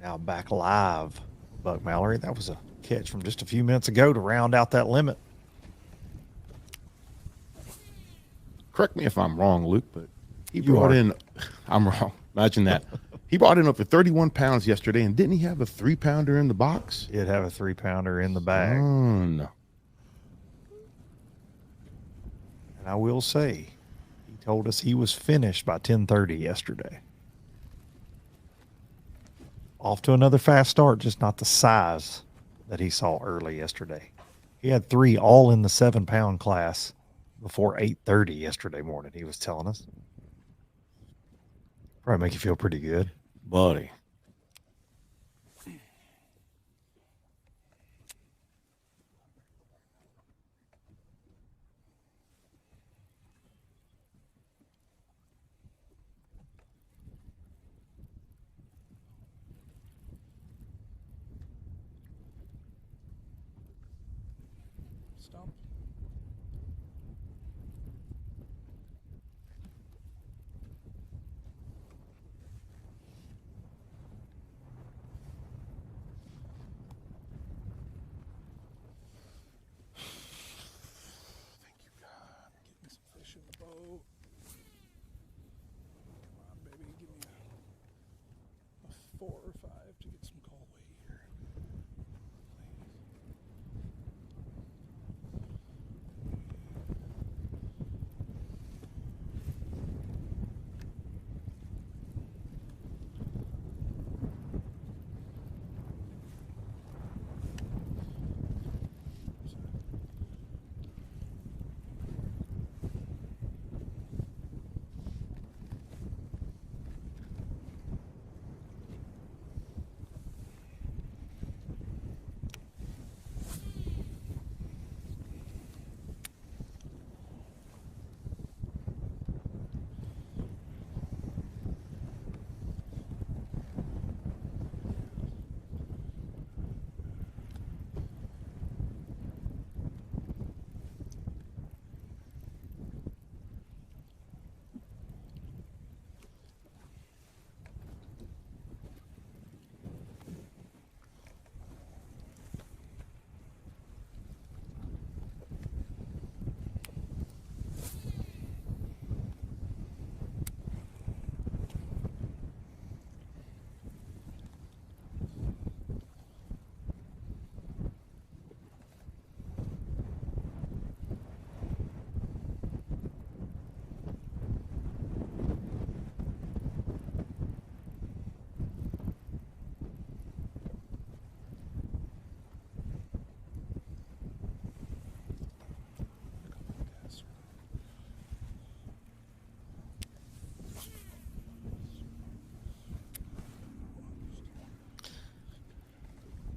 Now back live, Buck Mallory. That was a catch from just a few minutes ago to round out that limit. Correct me if I'm wrong, Luke, but he brought in, I'm wrong. Imagine that. He brought in up to 31 pounds yesterday, and didn't he have a 3-pounder in the box? Did have a 3-pounder in the bag. And I will say, he told us he was finished by 10:30 yesterday. Off to another fast start, just not the size that he saw early yesterday. He had 3 all in the 7-pound class before 8:30 yesterday morning, he was telling us. Probably make you feel pretty good, buddy. Stump.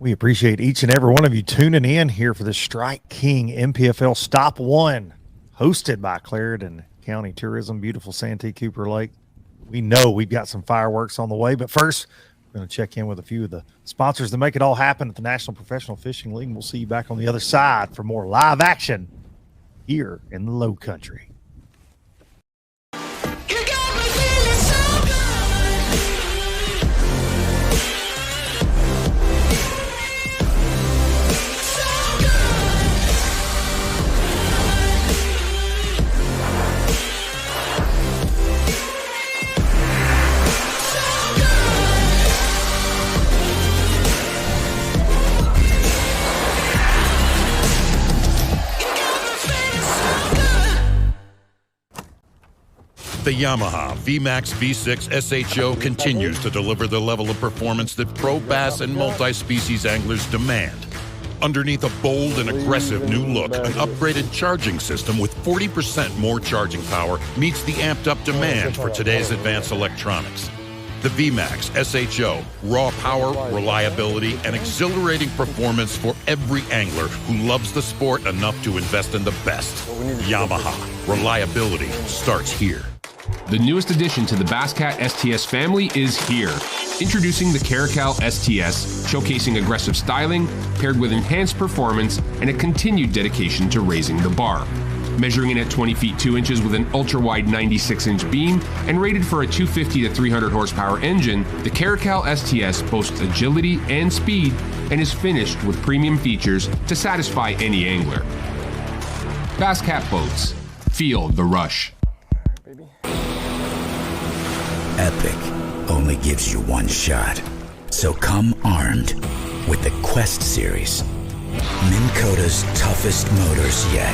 We appreciate each and every one of you tuning in here for the Strike King NPFL Stop 1, hosted by Clarendon County Tourism, beautiful Santee Cooper Lake. We know we've got some fireworks on the way, but first, we're going to check in with a few of the sponsors that make it all happen at the National Professional Fishing League, and we'll see you back on the other side for more live action here in the Low Country. Feel The Yamaha VMAX V6 SHO continues to deliver the level of performance that pro bass and multi-species anglers demand. Underneath a bold and aggressive new look, an upgraded charging system with 40% more charging power meets the amped-up demand for today's advanced electronics. The VMAX SHO, raw power, reliability, and exhilarating performance for every angler who loves the sport enough to invest in the best. Yamaha, reliability starts here. The newest addition to the Basscat STS family is here. Introducing the Caracal STS, showcasing aggressive styling, paired with enhanced performance and a continued dedication to raising the bar. Measuring in at 20 feet 2 inches with an ultra-wide 96-inch beam and rated for a 250 to 300 horsepower engine, the Caracal STS boasts agility and speed and is finished with premium features to satisfy any angler. Basscat Boats. Feel the rush. Epic only gives you one shot, so come armed with the Quest series, Minn Kota's toughest motors yet.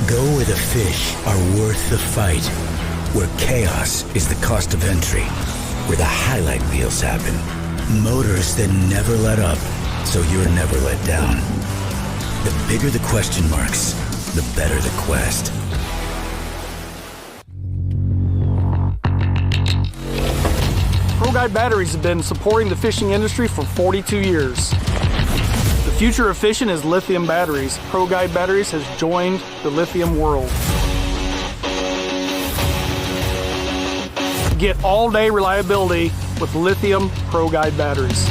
Go where the fish are worth the fight, where chaos is the cost of entry, where the highlight reels happen, motors that never let up, so you're never let down. The bigger the question marks, the better the quest. Pro Guide Batteries have been supporting the fishing industry for 42 years. The future of fishing is lithium batteries. Pro Guide Batteries has joined the lithium world. Get all-day reliability with lithium Pro Guide batteries.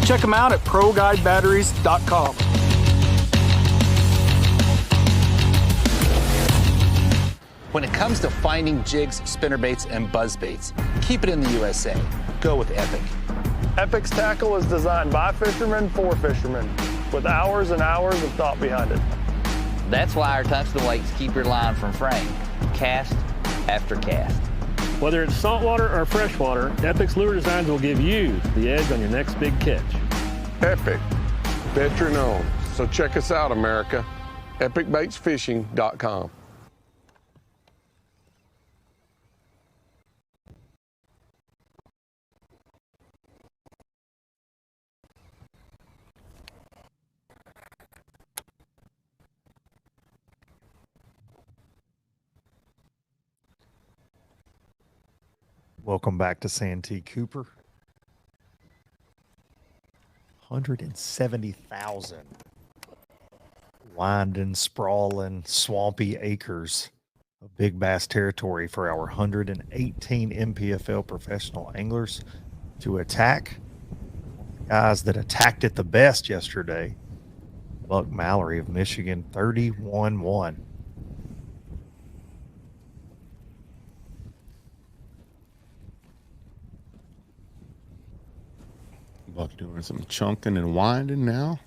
Check them out at ProGuideBatteries.com. When it comes to finding jigs, spinnerbaits, and buzzbaits, keep it in the USA. Go with Epic. Epic's tackle is designed by fishermen for fishermen, with hours and hours of thought behind it. That's why our tungsten weights keep your line from fraying, cast after cast. Whether it's saltwater or freshwater, Epic's lure designs will give you the edge on your next big catch. Epic, veteran owned. So check us out, America. EpicBaitsFishing.com. Welcome back to Santee Cooper. 170,000 winding, sprawling, swampy acres of big bass territory for our 118 NPFL professional anglers to attack. Guys that attacked it the best yesterday, Buck Mallory of Michigan, 31-1. Buck doing some chunking and winding now.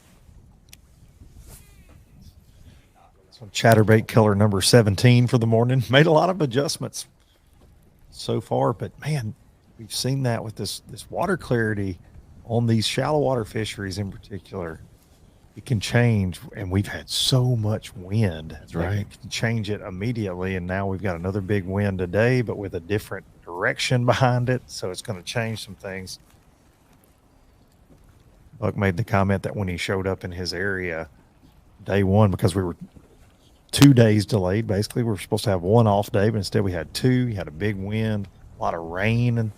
So chatterbait killer number 17 for the morning. Made a lot of adjustments so far, but man, we've seen that with this water clarity on these shallow water fisheries in particular. It can change, and we've had so much wind. That's right. It can change it immediately, and now we've got another big wind today, but with a different direction behind it, so it's going to change some things. Buck made the comment that when he showed up in his area day one, because we were 2 days delayed, basically we were supposed to have one off day, but instead we had two. You had a big wind, a lot of rain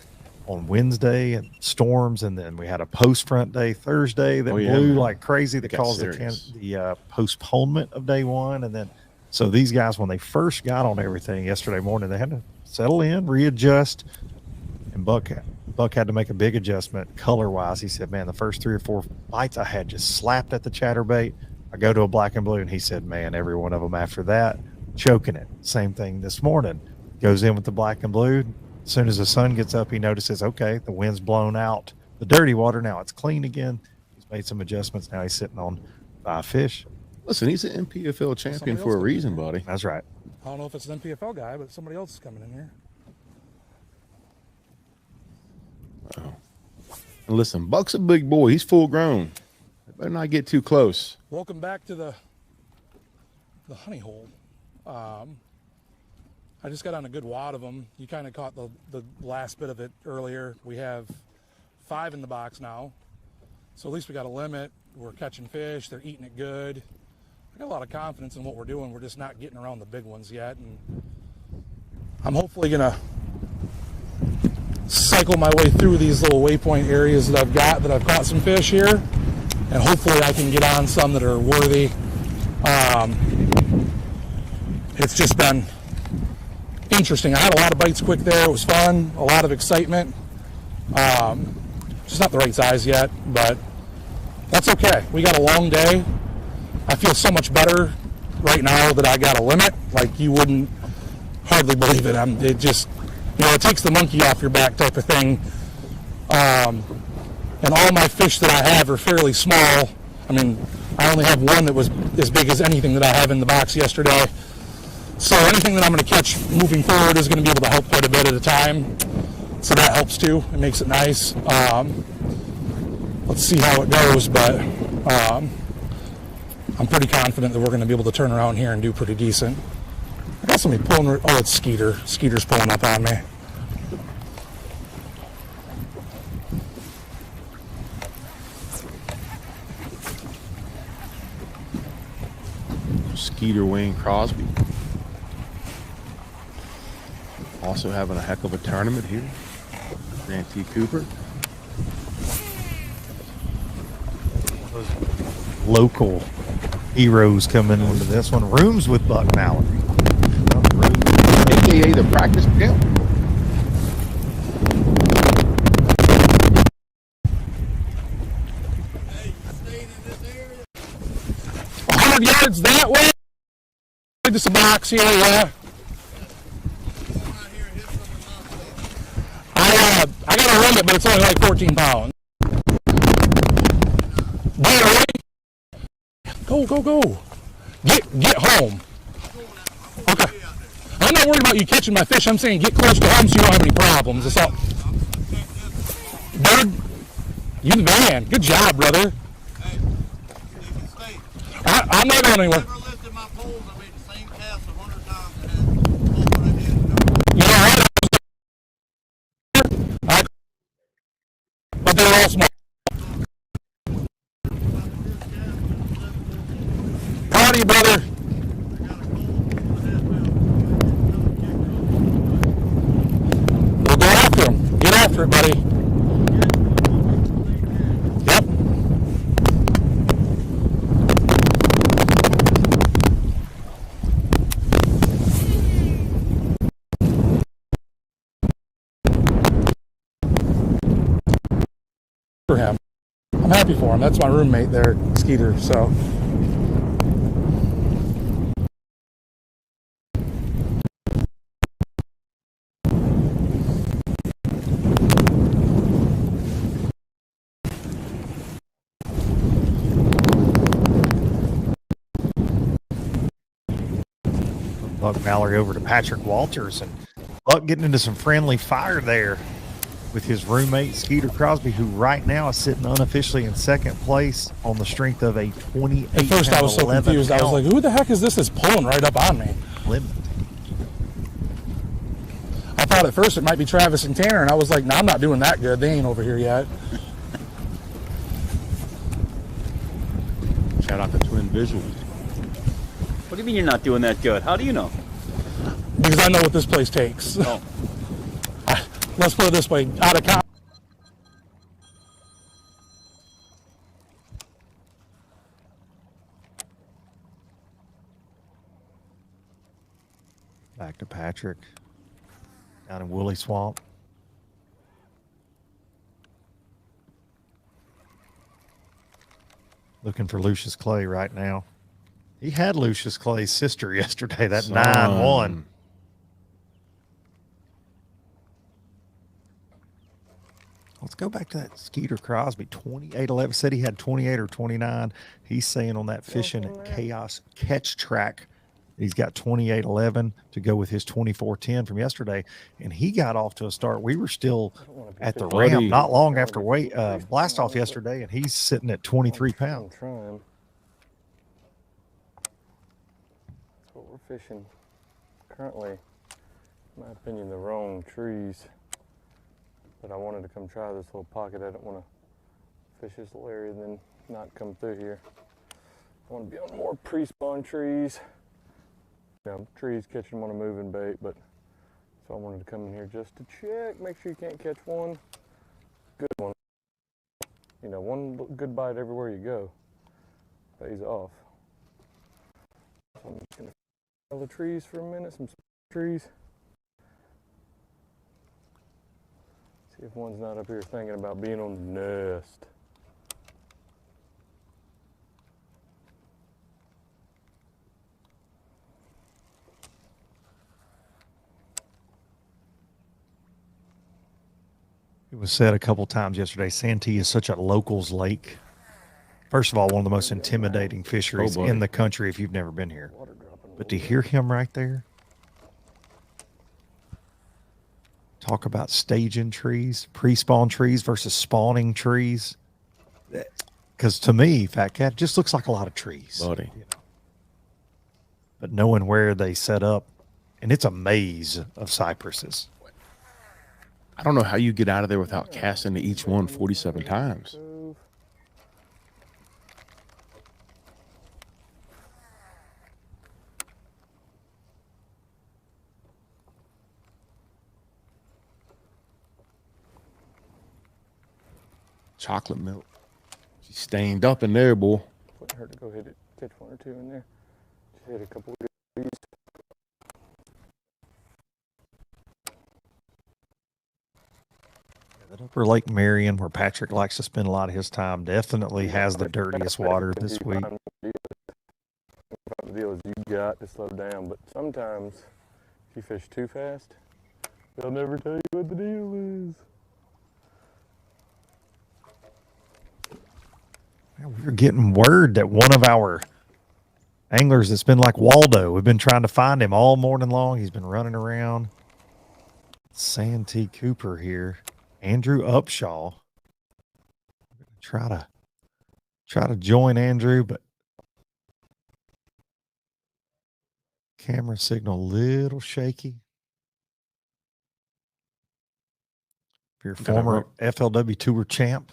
on Wednesday and storms, and then we had a post front day Thursday that blew like crazy that caused the postponement of day one. And then so these guys, when they first got on everything yesterday morning, they had to settle in, readjust, and Buck had to make a big adjustment color-wise. He said, man, the first 3 or 4 bites I had just slapped at the chatterbait. I go to a black and blue, and he said, man, every one of them after that, choking it. Same thing this morning. Goes in with the black and blue. As soon as the sun gets up, he notices, okay, the wind's blown out the dirty water. Now it's clean again. He's made some adjustments. Now he's sitting on 5 fish. Listen, he's an NPFL champion for a reason, buddy. That's right. I don't know if it's an NPFL guy, but somebody else is coming in here. And listen, Buck's a big boy. He's full grown. Better not get too close. Welcome back to the honey hole. I just got on a good wad of them. You kind of caught the last bit of it earlier. We have 5 in the box now. So at least we got a limit. We're catching fish. They're eating it good. I got a lot of confidence in what we're doing. We're just not getting around the big ones yet. And I'm hopefully going to cycle my way through these little waypoint areas that I've caught some fish here. And hopefully I can get on some that are worthy. It's just been interesting. I had a lot of bites quick there. It was fun. A lot of excitement. Just not the right size yet, but that's okay. We got a long day. I feel so much better right now that I got a limit. Like, you wouldn't hardly believe it. It just, it takes the monkey off your back type of thing. And all my fish that I have are fairly small. I mean, I only have one that was as big as anything that I have in the box yesterday. So anything that I'm going to catch moving forward is going to be able to help quite a bit at a time. So that helps too. It makes it nice. Let's see how it goes, but I'm pretty confident that we're going to be able to turn around here and do pretty decent. I got somebody pulling. Oh, it's Skeeter. Skeeter's pulling up on me. Skeeter Wayne Crosby. Also having a heck of a tournament here. Santee Cooper. Those local heroes coming into this one. Rooms with Buck Mallory. AKA the practice pimp. Yards that way. Just a box here, yeah. I got a limit, but it's only like 14 pounds. Go. Get home. Okay. I'm not worried about you catching my fish. I'm saying get close to home so you don't have any problems. That's all. Dude, you the man. Good job, brother. I'm not going anywhere. But they're all small. Proud of you, brother. We'll go after him. Get after it, buddy. Yep. For him. I'm happy for him. That's my roommate there, Skeeter, so. Buck Mallory over to Patrick Walters, and Buck getting into some friendly fire there with his roommate Skeeter Crosby, who right now is sitting unofficially in second place on the strength of a 28. At first I was so confused. I was like, who the heck is this that's pulling right up on me? Limit. I thought at first it might be Travis and Tanner, and I was like, no, I'm not doing that good. They ain't over here yet. Shout out to Twin Visuals. What do you mean you're not doing that good? How do you know? Because I know what this place takes. Oh. Let's put it this way, out of Back to Patrick down in Woolly Swamp. Looking for Lucius Clay right now. He had Lucius Clay's sister yesterday, that 9-1. Let's go back to that Skeeter Crosby, 28-11. Said he had 28 or 29. He's saying on that Fishing Chaos Catch Track He's got 28.11 to go with his 24.10 from yesterday, and he got off to a start. We were still at the ramp not long after blast off yesterday, and he's sitting at 23 pounds. That's what we're fishing. Currently, in my opinion, the wrong trees. But I wanted to come try this little pocket. I don't want to fish this little area and then not come through here. I want to be on more pre-spawn trees. You know, trees catching them on a moving bait, but so I wanted to come in here just to check, make sure you can't catch one good one. You know, one good bite everywhere you go pays off. So I'm just gonna follow the trees for a minute, some trees. See if one's not up here thinking about being on the nest. It was said a couple times yesterday, Santee is such a locals lake. First of all, one of the most intimidating fisheries in the country if you've never been here. But to hear him right there talk about staging trees, pre-spawn trees versus spawning trees, because to me, Fat Cat, it just looks like a lot of trees. Buddy. You know? But knowing where they set up, and it's a maze of cypresses. I don't know how you get out of there without casting to each one 47 times. Chocolate milk. She's stained up in there, boy. Wouldn't hurt to go hit it, catch one or two in there. Just hit a couple of trees. That upper Lake Marion, where Patrick likes to spend a lot of his time, definitely has the dirtiest water this week. The deal is you got to slow down, but sometimes if you fish too fast, they'll never tell you what the deal is. We're getting word that one of our anglers that's been like Waldo, we've been trying to find him all morning long. He's been running around. Santee Cooper here. Andrew Upshaw. Try to join Andrew, but camera signal a little shaky. If you're a former FLW Tour champ.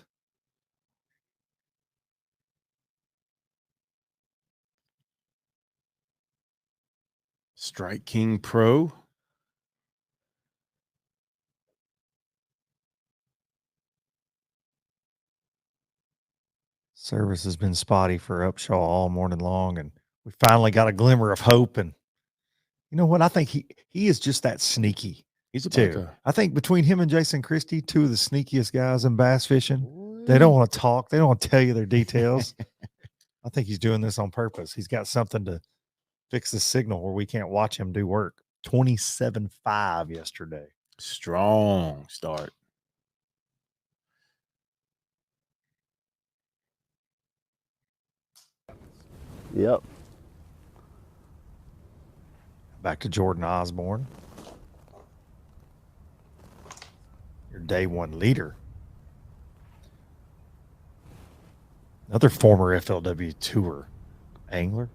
Strike King Pro. Service has been spotty for Upshaw all morning long, and we finally got a glimmer of hope. And you know what? I think he is just that sneaky. He's too. I think between him and Jason Christie, two of the sneakiest guys in bass fishing. They don't want to talk. They don't want to tell you their details. I think he's doing this on purpose. He's got something to fix the signal where we can't watch him do work. 27.5 yesterday. Strong start. Yep. Back to Jordan Osborne. Your day one leader. Another former FLW Tour angler.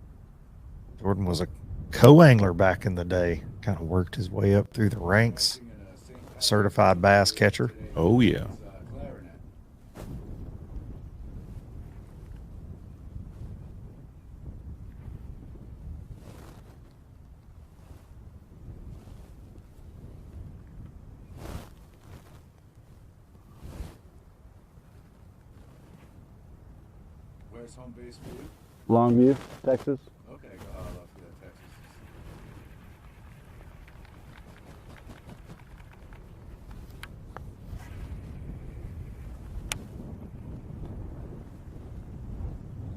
Jordan was a co-angler back in the day. Kind of worked his way up through the ranks. Certified bass catcher. Oh, yeah. Where's home base for you? Longview, Texas. Okay, I love Texas.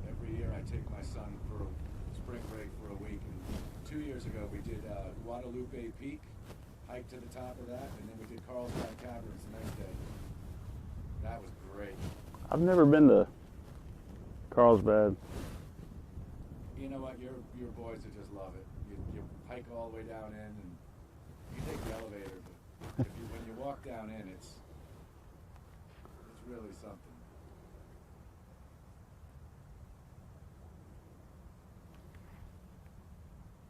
Every year I take my son for spring break for a week. And 2 years ago we did Guadalupe Peak, hiked to the top of that, and then we did Carlsbad Caverns the next day. That was great. I've never been to Carlsbad. You know what? Your boys would just love it. hike all the way down in, and you take the elevator, but when you walk down in, it's really something.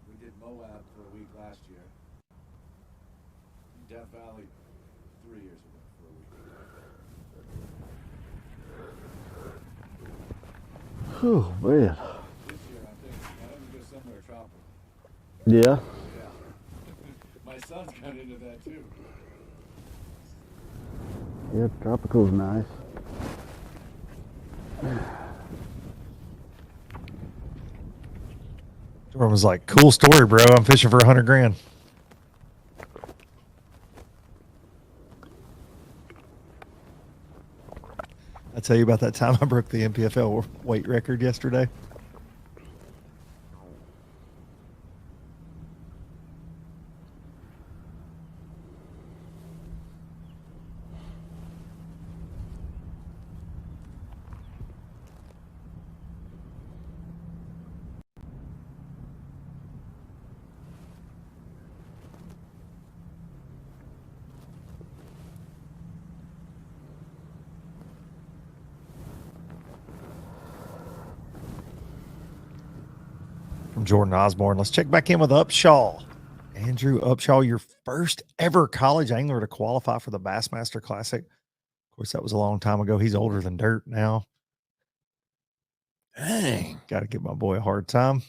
We did Moab for a week last year. Death Valley 3 years ago for a week. Oh, man. This year, I think I'm going to go somewhere tropical. Yeah. Yeah. My son's got into that too. Yeah, tropical's nice. Jordan was like, cool story, bro. I'm fishing for 100 grand. I tell you about that time I broke the NPFL weight record yesterday. From Jordan Osborne. Let's check back in with Upshaw. Andrew Upshaw, your first ever college angler to qualify for the Bassmaster Classic. Of course, that was a long time ago. He's older than dirt now. Dang, got to give my boy a hard time.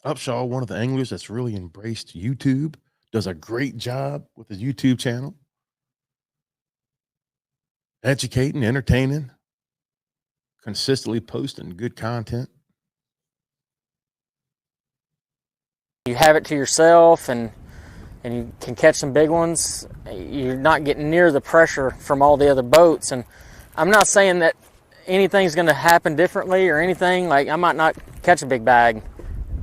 Upshaw, one of the anglers that's really embraced YouTube, does a great job with his YouTube channel. Educating, entertaining, consistently posting good content. You have it to yourself and you can catch some big ones. You're not getting near the pressure from all the other boats. And I'm not saying that anything's going to happen differently or anything. Like, I might not catch a big bag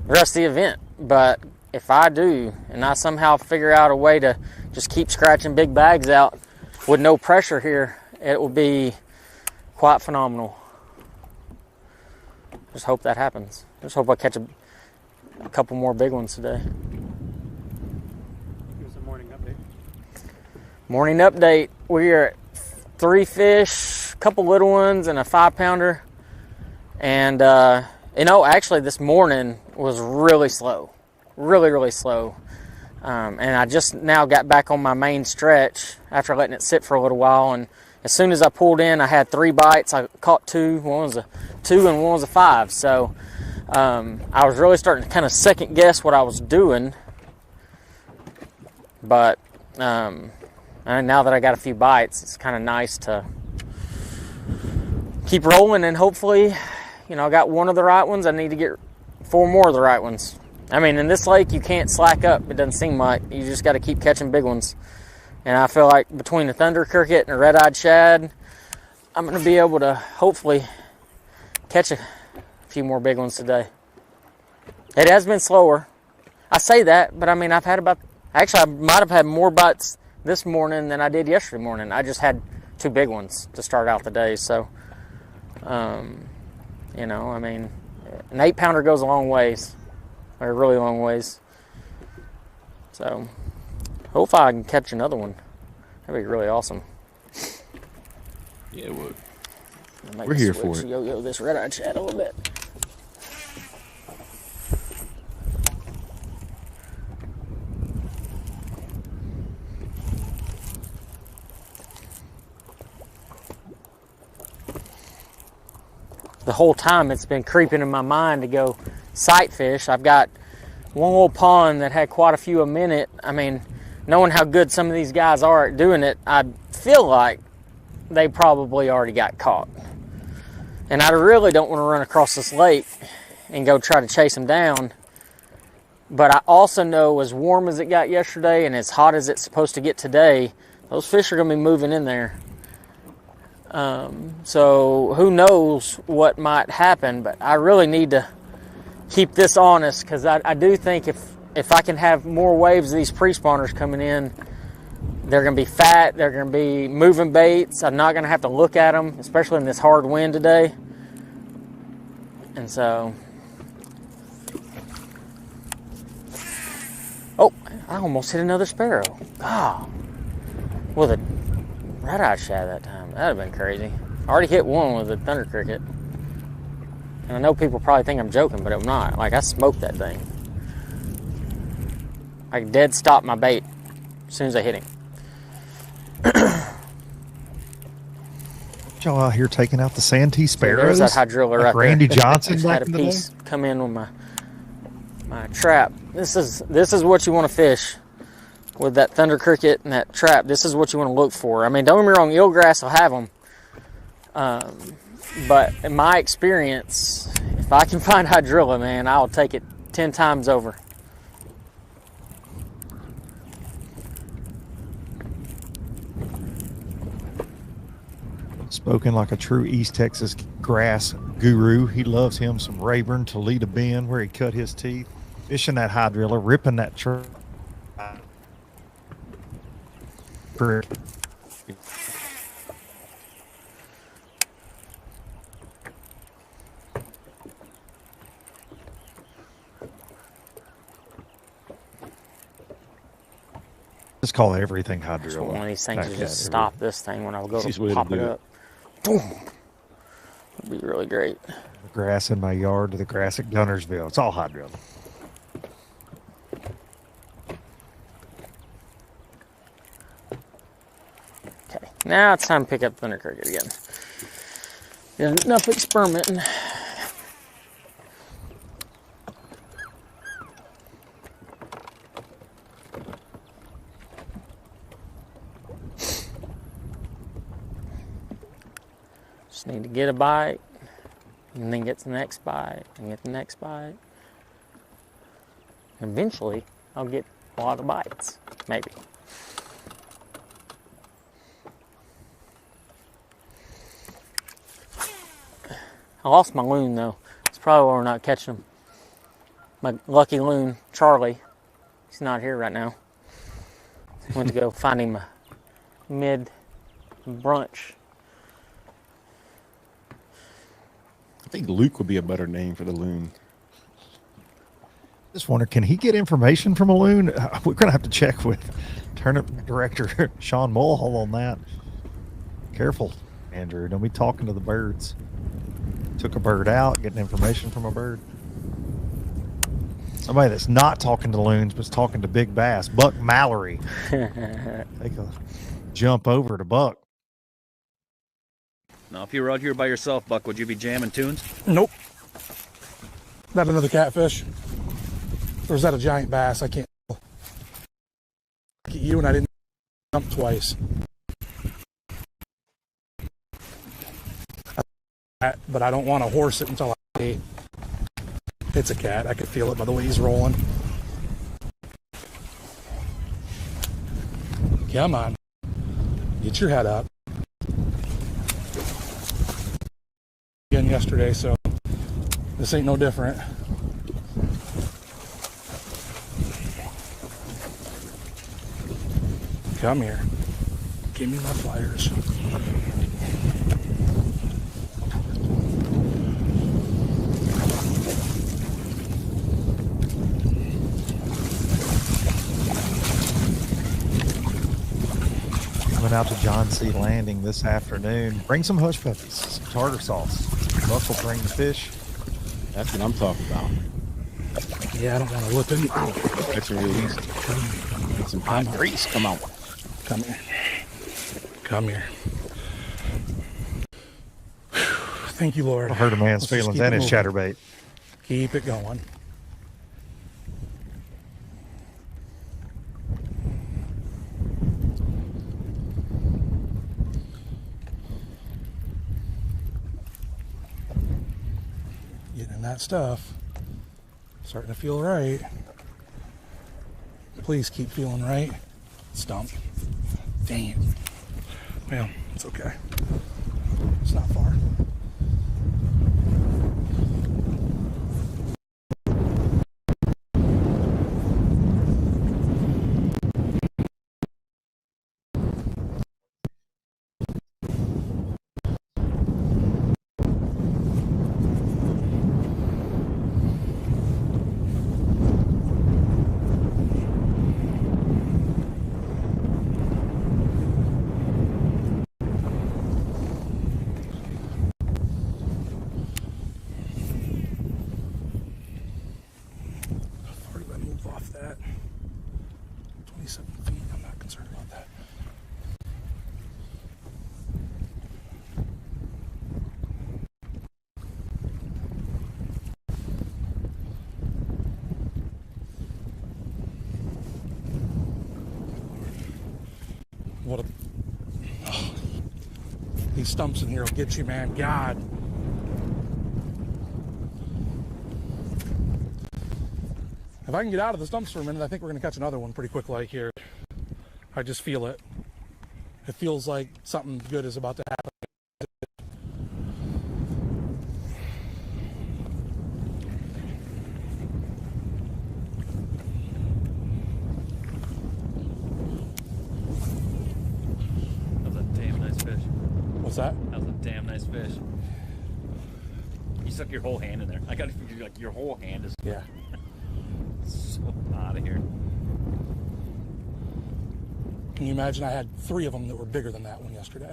the rest of the event, but if I do and I somehow figure out a way to just keep scratching big bags out with no pressure here, it will be quite phenomenal. Just hope that happens. Just hope I catch a couple more big ones today. Give us a morning update. Morning update. We are at 3 fish, a couple little ones, and a 5-pounder. And actually this morning was really slow, really slow. And I just now got back on my main stretch after letting it sit for a little while. And as soon as I pulled in, I had 3 bites. I caught 2. One was a 2 and one was a 5. So I was really starting to kind of second guess what I was doing. But and now that I got a few bites, it's kind of nice to keep rolling, and hopefully, I got one of the right ones. I need to get 4 more of the right ones. I mean, in this lake, you can't slack up. It doesn't seem like. You just got to keep catching big ones. And I feel like between the thunder cricket and a red-eyed shad, I'm going to be able to hopefully catch a few more big ones today. It has been slower. I say that, but I mean, I might have had more bites this morning than I did yesterday morning. I just had 2 big ones to start out the day. So, I mean, an 8-pounder goes a long ways, or a really long ways. So, hopefully I can catch another one. That'd be really awesome. Yeah, it would. We're here for it. Yo, this red-eyed shad a little bit. The whole time it's been creeping in my mind to go sight fish. I've got one little pond that had quite a few a minute. I mean, knowing how good some of these guys are at doing it, I feel like they probably already got caught. And I really don't want to run across this lake and go try to chase them down. But I also know, as warm as it got yesterday and as hot as it's supposed to get today, those fish are going to be moving in there. So who knows what might happen, but I really need to keep this honest, because I do think if I can have more waves of these pre-spawners coming in, they're going to be fat, they're going to be moving baits. I'm not going to have to look at them, especially in this hard wind today. And so, oh, I almost hit another sparrow. Oh, with a red-eye shad that time. That would have been crazy. I already hit one with a thunder cricket. And I know people probably think I'm joking, but I'm not. Like, I smoked that thing. I dead stopped my bait as soon as I hit him. Y'all out here taking out the Santee sparrows? There's that hydrilla right Randy there. Johnson Just back had in a the day? piece come in with my trap. This is what you want to fish with that thunder cricket and that trap. This is what you want to look for. I mean, don't get me wrong, eelgrass will have them. But in my experience, if I can find hydrilla, man, I'll take it 10 times over. Spoken like a true East Texas grass guru. He loves him some Rayburn, Toledo Bend, where he cut his teeth, fishing that hydrilla, ripping that trap. Just call everything hydrilla. One of these things to just stop this thing when I go to pop it up. Boom. It'd be really great. The grass in my yard to the grass at Gunnersville. It's all hydrilla. Okay, now it's time to pick up thunder cricket again. There's enough experimenting. Just need to get a bite, and then get the next bite, and get the next bite. Eventually, I'll get a lot of bites, maybe. I lost my loon, though. It's probably why we're not catching them. My lucky loon, Charlie, he's not here right now. Went to go find him a mid-brunch. I think Luke would be a better name for the loon. Just wonder, can he get information from a loon? We're going to have to check with turnip director Sean Mulhall on that. Careful, Andrew. Don't be talking to the birds. Took a bird out, getting information from a bird. Somebody that's not talking to loons, but talking to big bass. Buck Mallory. Take a jump over to Buck. Now, if you were out here by yourself, Buck, would you be jamming tunes? Nope. That another catfish? Or is that a giant bass? I can't tell. Look at you, and I didn't jump twice. But I don't want to horse it until I see it's a cat. I could feel it by the way he's rolling. Come on. Get your head up. Again yesterday, so this ain't no different. Come here. Give me my pliers. Coming out to John C. Landing this afternoon. Bring some hush puppies, some tartar sauce. Buck will bring the fish. That's what I'm talking about. Yeah, I don't want to whip in. That's really easy. Get some hot grease. Come on. Come here. Come here. Thank you, Lord. I hurt a man's feelings and his chatterbait. Keep it going. Getting that stuff. Starting to feel right. Please keep feeling right. Stump. Dang it. Well, it's okay. It's not far. 27 feet. I'm not concerned about that. What a... Oh, these stumps in here will get you, man. God. If I can get out of the stumps for a minute, I think we're going to catch another one pretty quick like here. I just feel it. It feels like something good is about to happen. That was a damn nice fish. What's that? That was a damn nice fish. You stuck your whole hand in there. I got to figure like your whole hand is. Yeah. So out of here. Can you imagine? I had 3 of them that were bigger than that one yesterday.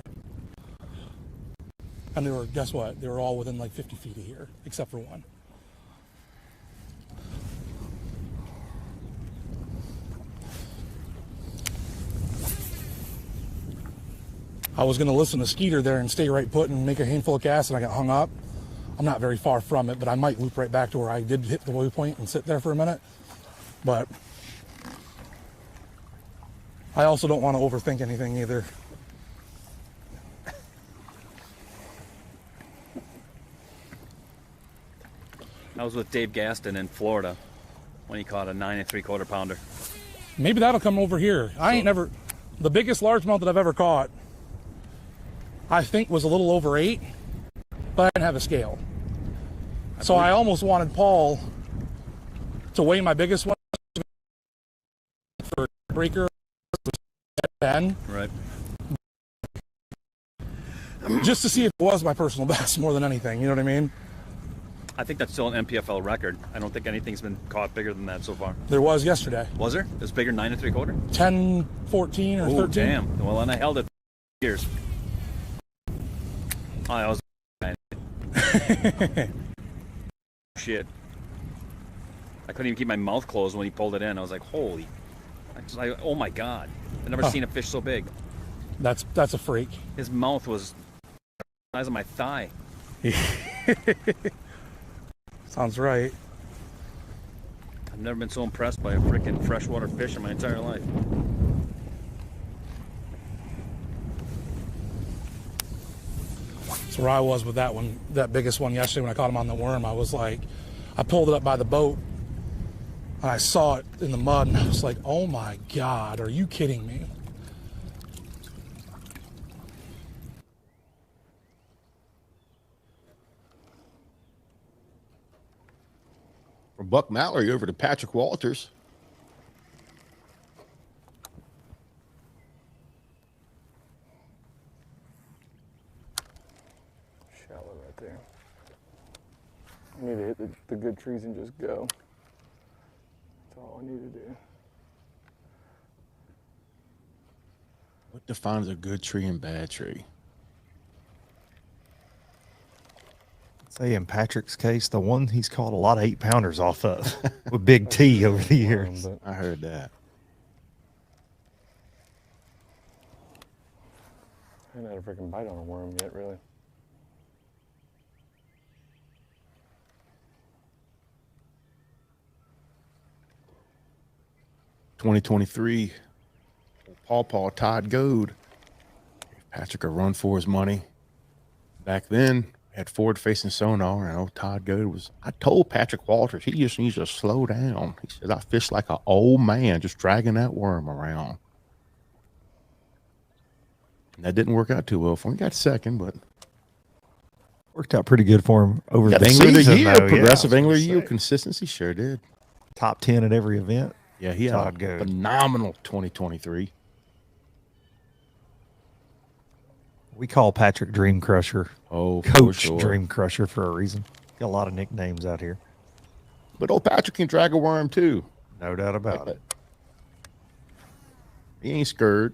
And they were, guess what? They were all within like 50 feet of here, except for one. I was going to listen to Skeeter there and stay right put and make a handful of casts, and I got hung up. I'm not very far from it, but I might loop right back to where I did hit the waypoint and sit there for a minute. But I also don't want to overthink anything either. I was with Dave Gaston in Florida when he caught a 9 3/4 pounder. Maybe that'll come over here. I ain't never, the biggest largemouth that I've ever caught, I think was a little over 8, but I didn't have a scale. So I almost wanted Paul to weigh my biggest one for breaker 10. Right. Just to see if it was my personal best more than anything, you know what I mean? I think that's still an NPFL record. I don't think anything's been caught bigger than that so far. There was yesterday. Was there? It was bigger, 9 3/4? 10, 14, or 13. Damn. Well, and I held it for years. Oh, I was. Shit. I couldn't even keep my mouth closed when he pulled it in. I was like, holy. Oh my God. I've never seen a fish so big. That's a freak. His mouth was the size of my thigh. Sounds right. I've never been so impressed by a freaking freshwater fish in my entire life. So where I was with that one, that biggest one yesterday when I caught him on the worm, I was like, I pulled it up by the boat and I saw it in the mud and I was like, oh my God, are you kidding me? From Buck Mallory over to Patrick Walters. Shallow right there. I need to hit the good trees and just go. That's all I need to do. What defines a good tree and bad tree? Say in Patrick's case, the one he's caught a lot of 8-pounders off of with Big T over the years. I heard that. I haven't had a freaking bite on a worm yet, really. '23, Paw Todd Goad gave Patrick a run for his money. Back then, had forward-facing sonar, and old Todd Goad was. I told Patrick Walters he just needs to slow down. He said I fished like an old man, just dragging that worm around. And that didn't work out too well for him. He got second, but worked out pretty good for him over the Angler of the season. Year, Though, progressive yeah, Angler of the Year consistency, sure did. Top 10 at every event. Yeah, he had Todd a Goad. phenomenal 2023. We call Patrick Dream Crusher. Oh, Coach sure. Dream Crusher for a reason. Got a lot of nicknames out here. But old Patrick can drag a worm too. No doubt about it. He ain't scared.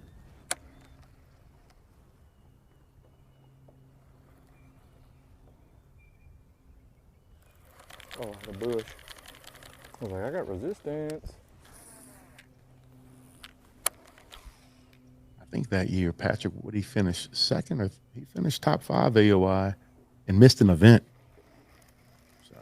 Oh, the bush. I was like, I got resistance. think that year, Patrick, would he finish second or he finished top 5 AOI and missed an event. So.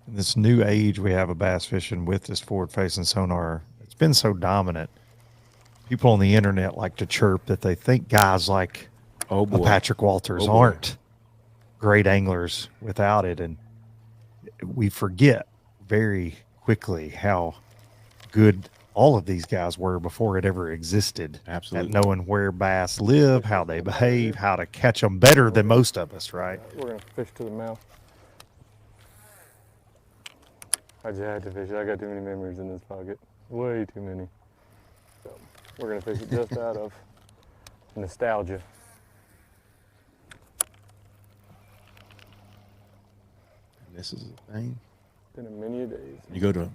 In this new age we have of bass fishing with this forward-facing sonar, it's been so dominant. People on the internet like to chirp that they think guys like Patrick Walters aren't great anglers without it, and we forget very quickly how good all of these guys were before it ever existed. Absolutely. At knowing where bass live, how they behave, how to catch them better than most of us, right? We're gonna fish to the mouth. I just had to fish it. I got too many memories in this pocket. Way too many. So we're gonna fish it just out of nostalgia. And this is the thing. Been a many a days. You go to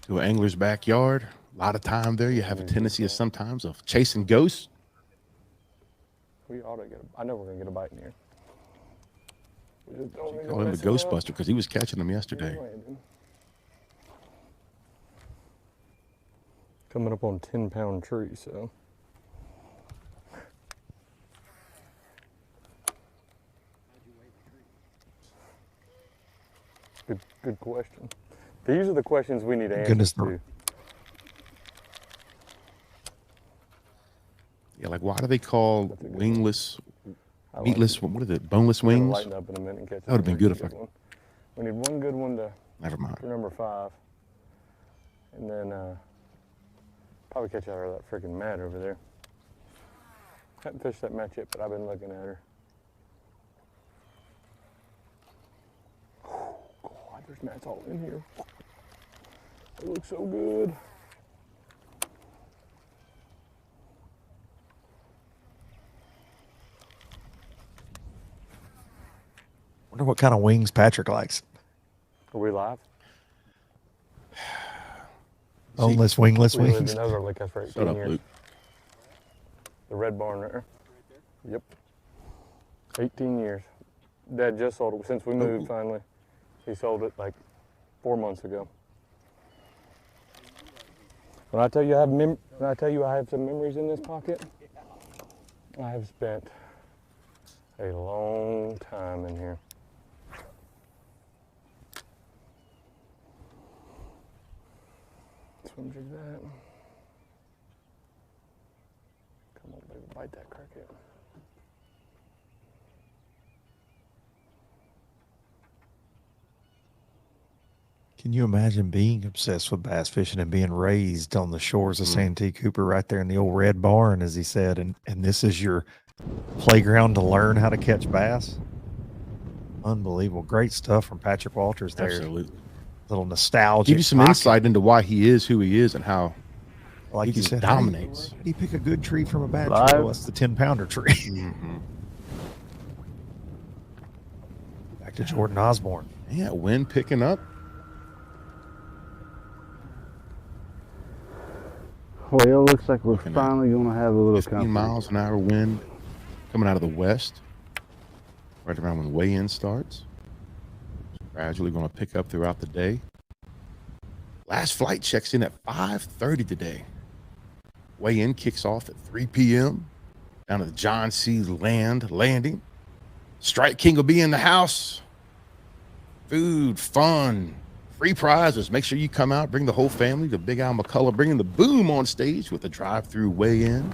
an angler's backyard, a lot of time there. You have a tendency sometimes of chasing ghosts. We ought to get I know we're gonna get a bite in here. We just don't need to Call him the mess it up. Ghostbuster because he was catching them yesterday. Coming up on 10-pound tree, so. Good question. These are the questions we need answers to. Yeah, like why do they call wingless, meatless, what is it, boneless wings? Lighten up in a minute and catch That would have been good if I. We need one good one to. Never mind. For number 5, and then probably catch out of that freaking mat over there. Haven't fished that mat yet, but I've been looking at her. Oh, God, there's mats all in here. They look so good. Wonder what kind of wings Patrick likes. Are we live? Boneless, wingless We lived wings. in Overlook for 18 Shut up, years. Luke. The red barn there. Yep. 18 years. Dad just sold it since we moved finally. He sold it like 4 months ago. When I tell you I have some memories in this pocket, I have spent a long time in here. Swim jig that. Come on, baby, bite that cricket. Can you imagine being obsessed with bass fishing and being raised on the shores of Santee Cooper right there in the old red barn, as he said, and this is your playground to learn how to catch bass? Unbelievable. Great stuff from Patrick Walters there. Absolutely. Little nostalgia. Give you some insight into why he is who he is and how like he you just said, dominates. How did he pick a good tree from a bad Live. tree? Well, it's the 10-pounder tree. Back to Jordan Osborne. Yeah, wind picking up. Well, it looks like we're finally going to have a little 15 miles an hour wind coming out of the west, right around when the weigh-in starts. Gradually going to pick up throughout the day. Last flight checks in at 5:30 today. Weigh-in kicks off at 3 p.m. down at the John C. landing. Strike King will be in the house. Food, fun, free prizes. Make sure you come out, bring the whole family to Big Al McCullough, bringing the boom on stage with the drive-through weigh-in.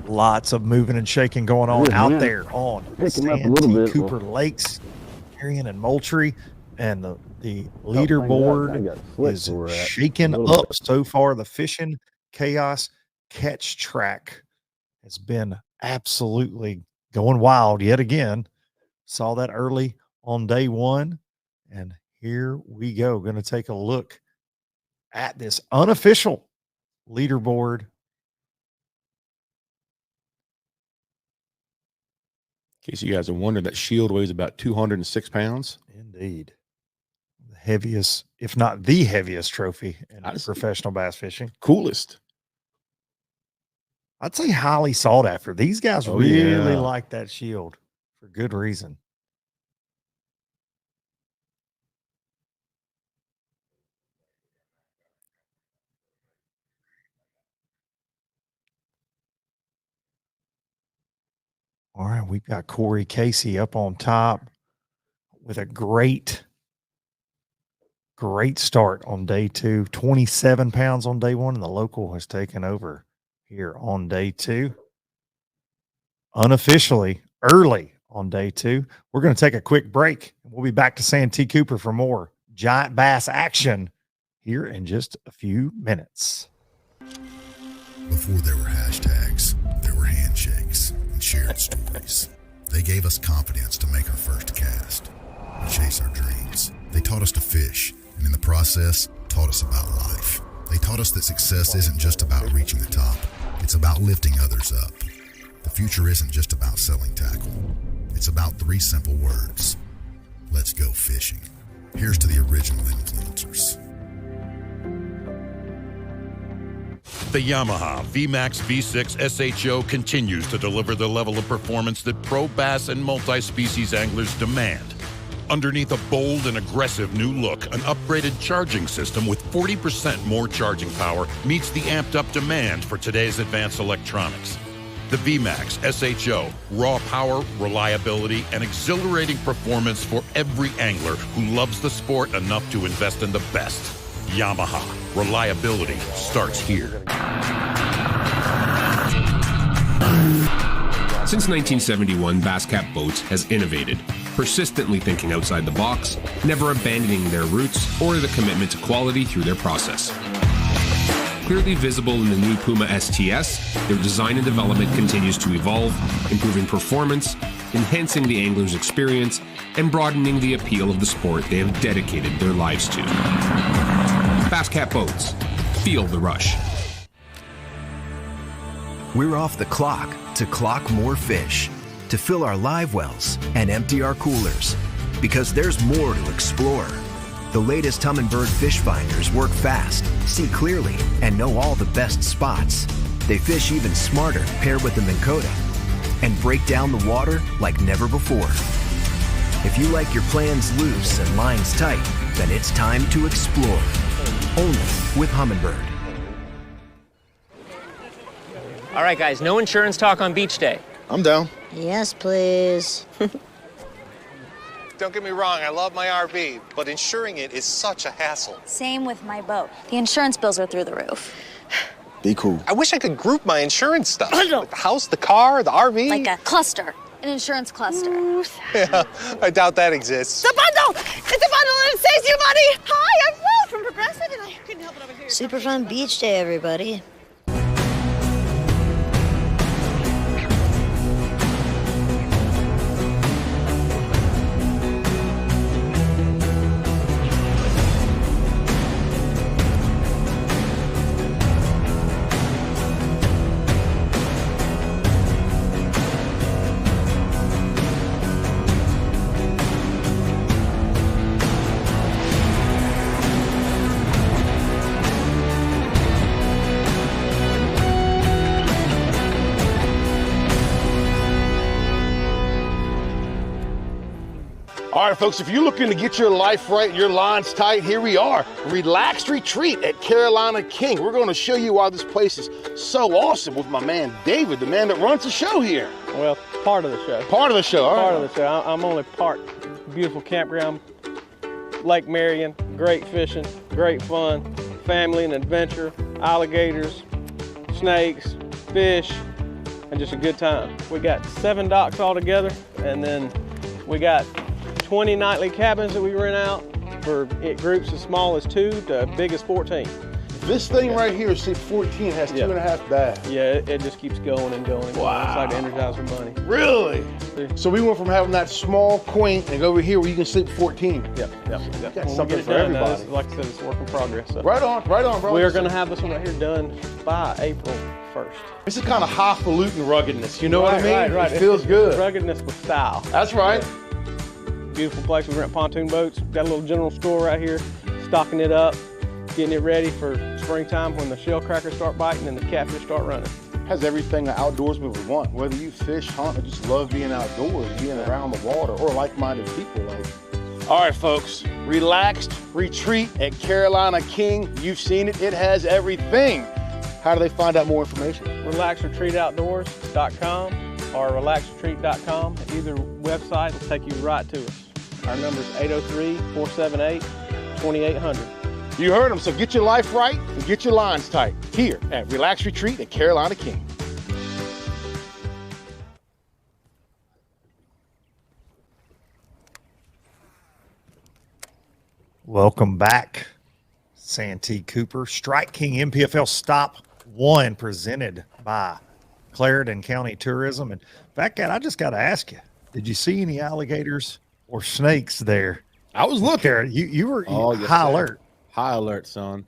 Lots of moving and shaking going on out there on Santee, Cooper Lakes, Marion, and Moultrie. And the leaderboard is shaking up so far. The fishing chaos catch track has been absolutely going wild yet again. Saw that early on day one. And here we go. Going to take a look at this unofficial leaderboard. In case you guys are wondering, that shield weighs about 206 pounds. Indeed. The heaviest, if not the heaviest trophy in professional bass fishing. Coolest. I'd say highly sought after. These guys really like that shield for good reason. All right, we've got Corey Casey up on top with a great start on day two. 27 pounds on day one, and the local has taken over here on day two. Unofficially, early on day two. We're going to take a quick break. We'll be back to Santee Cooper for more giant bass action here in just a few minutes. Before there were hashtags, there were handshakes and shared stories. They gave us confidence to make our first cast, chase our dreams. They taught us to fish, and in the process, taught us about life. They taught us that success isn't just about reaching the top. It's about lifting others up. The future isn't just about selling tackle. It's about 3 simple words. Let's go fishing. Here's to the original influencers. The Yamaha VMAX V6 SHO continues to deliver the level of performance that pro bass and multi-species anglers demand. Underneath a bold and aggressive new look, an upgraded charging system with 40% more charging power meets the amped-up demand for today's advanced electronics. The VMAX SHO, raw power, reliability, and exhilarating performance for every angler who loves the sport enough to invest in the best. Yamaha, reliability starts here. Since 1971, Basscat Boats has innovated, persistently thinking outside the box, never abandoning their roots or the commitment to quality through their process. Clearly visible in the new Puma STS, their design and development continues to evolve, improving performance, enhancing the angler's experience, and broadening the appeal of the sport they have dedicated their lives to. Basscat Boats. Feel the rush. We're off the clock to clock more fish, to fill our live wells and empty our coolers, because there's more to explore. The latest Humminbird fish finders work fast, see clearly, and know all the best spots. They fish even smarter paired with the Minn Kota and break down the water like never before. If you like your plans loose and lines tight, then it's time to explore. Only with Humminbird. All right, guys, no insurance talk on beach day. I'm down. Yes, please. Don't get me wrong, I love my RV, but insuring it is such a hassle. Same with my boat. The insurance bills are through the roof. Be cool. I wish I could group my insurance stuff. Like the house, the car, the RV. Like a cluster, an insurance cluster. Yeah, I doubt that exists. The bundle! It's a bundle and it saves you money! Hi, I'm Will from Progressive and I couldn't help it over here. Super fun beach day, everybody. All right, folks, if you're looking to get your life right, your lines tight, here we are. Relaxed Retreat at Carolina King. We're going to show you why this place is so awesome with my man, David, the man that runs the show here. Well, part of the show. Part of the show, all right. Part of the show. I'm only part. Beautiful campground, Lake Marion, great fishing, great fun, family and adventure, alligators, snakes, fish, and just a good time. We got 7 docks altogether, and then we got 20 nightly cabins that we rent out for groups as small as 2 to big as 14. This thing right here, see 14, has 2.5 baths. Yeah, it just keeps going and going. Wow. It's like the Energizer Bunny. Really? So we went from having that small, quaint, and over here where you can sleep 14. Yep. Got something for everybody. Like I said, it's a work in progress. So Right on, bro. We are going to have this one right here done by April 1st. This is kind of highfalutin ruggedness, you know what I mean? Right. It feels good. Ruggedness with style. That's right. Beautiful place. We rent pontoon boats. Got a little general store right here, stocking it up, getting it ready for springtime when the shell crackers start biting and the catfish start running. Has everything the outdoorsman would want, whether you fish, hunt, or just love being outdoors, being around the water, or like-minded people. All right, folks, relaxed retreat at Carolina King. You've seen it. It has everything. How do they find out more information? RelaxRetreatOutdoors.com or RelaxRetreat.com. Either website will take you right to us. Our number is 803-478-2800. You heard them, so get your life right and get your lines tight here at Relax Retreat at Carolina King. Welcome back, Santee Cooper. Strike King NPFL Stop 1 presented by Clarendon County Tourism. And Fat Cat, I just got to ask you, did you see any alligators or snakes there? I was looking. You were high alert. High alert, son.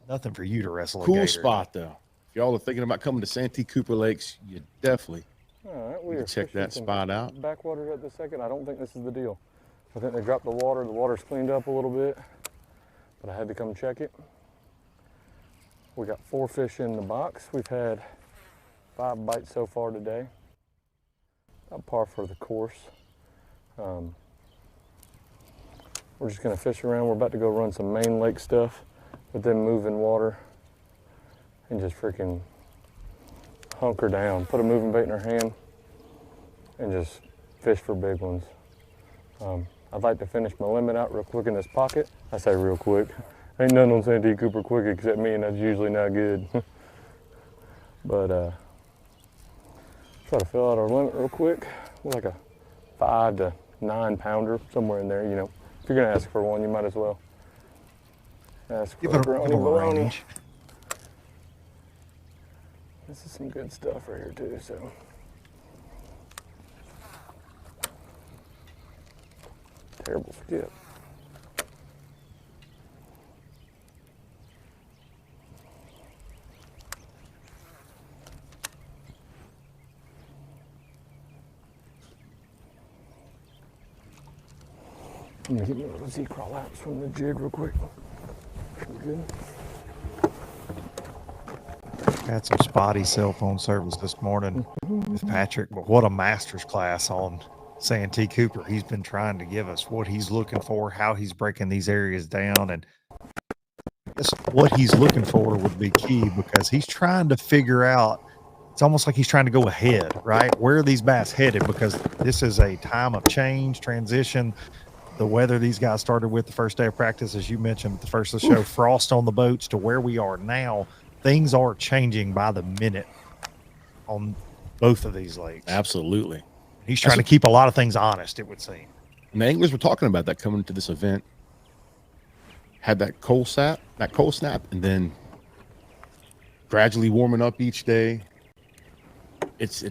Nothing for you to wrestle a Cool gator. spot, though. If y'all are thinking about coming to Santee Cooper Lakes, you definitely All right, we are check that spot out. Backwaters at the second. I don't think this is the deal. I think they dropped the water. The water's cleaned up a little bit, but I had to come check it. We got 4 fish in the box. We've had 5 bites so far today. About par for the course. We're just gonna fish around. We're about to go run some main lake stuff, but then move in water and just freaking hunker down. Put a moving bait in our hand and just fish for big ones. I'd like to finish my limit out real quick in this pocket. I say real quick. Ain't nothing on Santee Cooper quick except me, and that's usually not good. But try to fill out our limit real quick. We're like a 5 to 9 pounder, somewhere in there, you know. If you're gonna ask for one, you might as well ask for a bologna. This is some good stuff right here too, so. Terrible skip. I'm gonna get me a little Z-crawl laps from the jig real quick. Good. Had some spotty cell phone service this morning with Patrick, but what a master's class on Santee Cooper. He's been trying to give us what he's looking for, how he's breaking these areas down, and what he's looking for would be key because he's trying to figure out, it's almost like he's trying to go ahead, right? Where are these bass headed? Because this is a time of change, transition. The weather these guys started with the first day of practice, as you mentioned at the first of the show, frost on the boats to where we are now. Things are changing by the minute on both of these lakes. Absolutely. He's trying to keep a lot of things honest, it would seem. And the anglers were talking about that coming to this event. Had that cold snap, and then gradually warming up each day. It's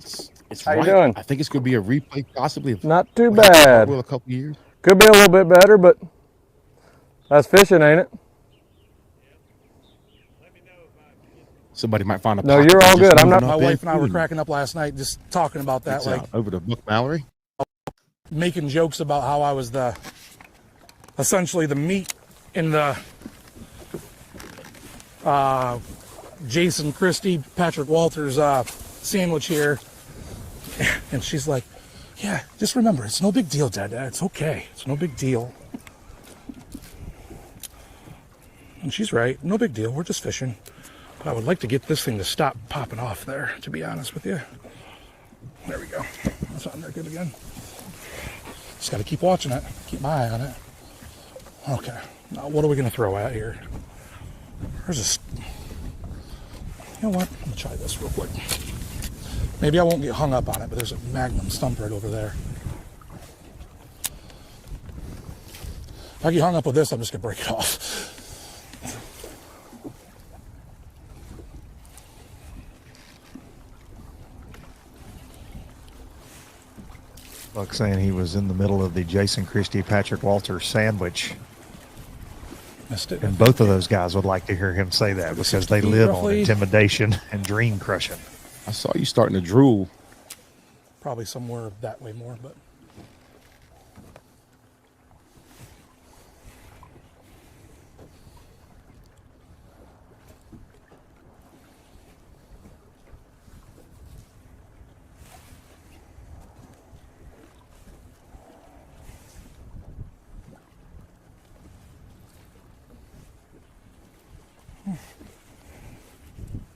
How you doing? I think it's going to be a replay, possibly. Of Not too bad. A couple years. Could be a little bit better, but that's fishing, ain't it? Somebody might find a. No, you're all good. I'm not. My wife and I were cracking up last night just talking about that, like over to Book Mallory, making jokes about how I was essentially the meat in the Jason Christie, Patrick Walters sandwich here, and she's like, "Yeah, just remember, it's no big deal, Dad. It's okay. It's no big deal." And she's right. No big deal. We're just fishing. But I would like to get this thing to stop popping off there, to be honest with you. There we go. That's on there good again. Just got to keep watching it. Keep my eye on it. Okay. Now, what are we going to throw at here? There's a... You know what? I'm going to try this real quick. Maybe I won't get hung up on it, but there's a magnum stump right over there. If I get hung up with this, I'm just gonna break it off. Buck saying he was in the middle of the Jason Christie, Patrick Walter sandwich. Missed it. And both of those guys would like to hear him say that because they live on intimidation and dream crushing. I saw you starting to drool. Probably somewhere that way more, but.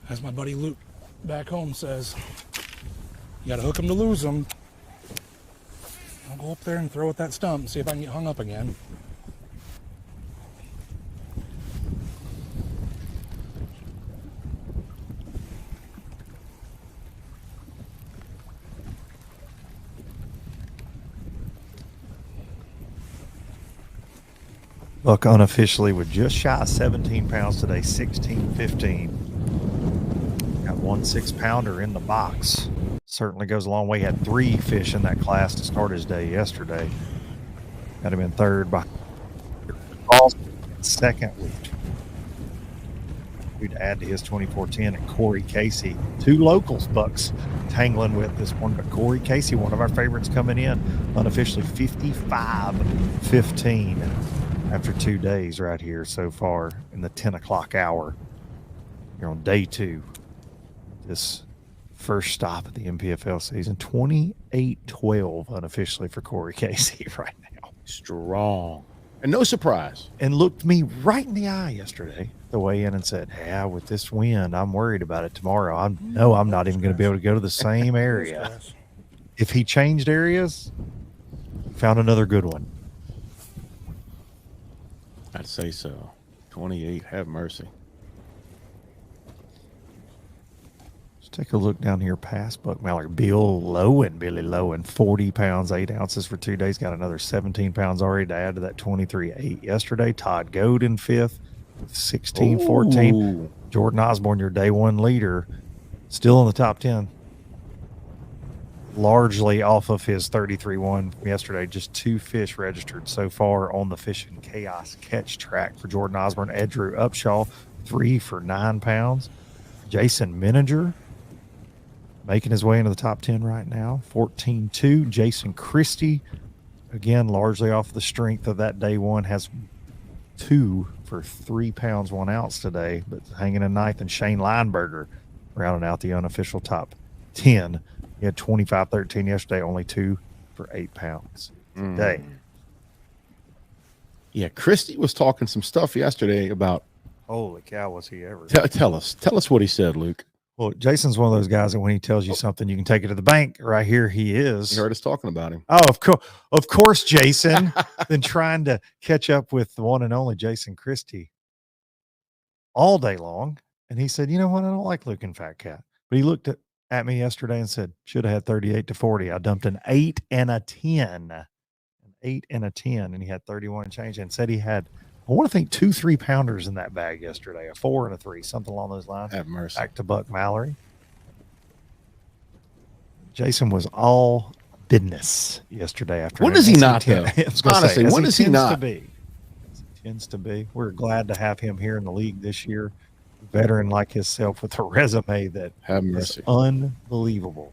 As my buddy Luke back home says, you got to hook them to lose them. I'll go up there and throw at that stump and see if I can get hung up again. Buck unofficially with just shy of 17 pounds today, 16-15. Got 1 6-pounder in the box. Certainly goes a long way. Had 3 fish in that class to start his day yesterday. Got him in third by second week. We'd add to his 24-10 and Corey Casey. 2 locals Bucks tangling with this one, but Corey Casey, one of our favorites coming in, unofficially 55-15 after 2 days right here so far in the 10 o'clock hour. You're on day 2. This first stop of the NPFL season, 28-12 unofficially for Corey Casey right now. Strong. And no surprise. And looked me right in the eye yesterday, the way in, and said, yeah, with this wind, I'm worried about it tomorrow. I'm not even going to be able to go to the same area. If he changed areas, found another good one. I'd say so. 28, have mercy. Take a look down here past Buck Mallory. Billy Lowen, 40 pounds, 8 ounces for 2 days. Got another 17 pounds already to add to that 23-8 yesterday. Todd Goad in 5th with 16-14. Jordan Osborne, your day 1 leader, still in the top 10. Largely off of his 33-1 yesterday. Just 2 fish registered so far on the Fishing Chaos catch track for Jordan Osborne. Ed Drew Upshaw, 3 for 9 pounds. Jason Mininger, making his way into the top 10 right now, 14-2. Jason Christie, again, largely off the strength of that day 1, has 2 for 3 pounds, 1 ounce today, but hanging in 9th. And Shane Lineberger rounding out the unofficial top 10. He had 25-13 yesterday, only 2 for 8 pounds today. Yeah, Christie was talking some stuff yesterday about. Holy cow, was he ever. Tell us what he said, Luke. Well, Jason's one of those guys that when he tells you something, you can take it to the bank. Right here he is. You heard us talking about him. Oh, of course, Jason. Been trying to catch up with the one and only Jason Christie all day long. And he said, you know what? I don't like Luke and Fat Cat. But he looked at me yesterday and said, should have had 38-40. I dumped an 8 and a 10. An 8 and a 10. And he had 31 and change, and said he had, I want to think, 2 3-pounders in that bag yesterday, a 4 and a 3, something along those lines. Have mercy. Back to Buck Mallory. Jason was all business yesterday after. When does he not, though? Honestly, when does he not? Tends to be. We're glad to have him here in the league this year. Veteran like himself with a resume that have mercy. Is unbelievable.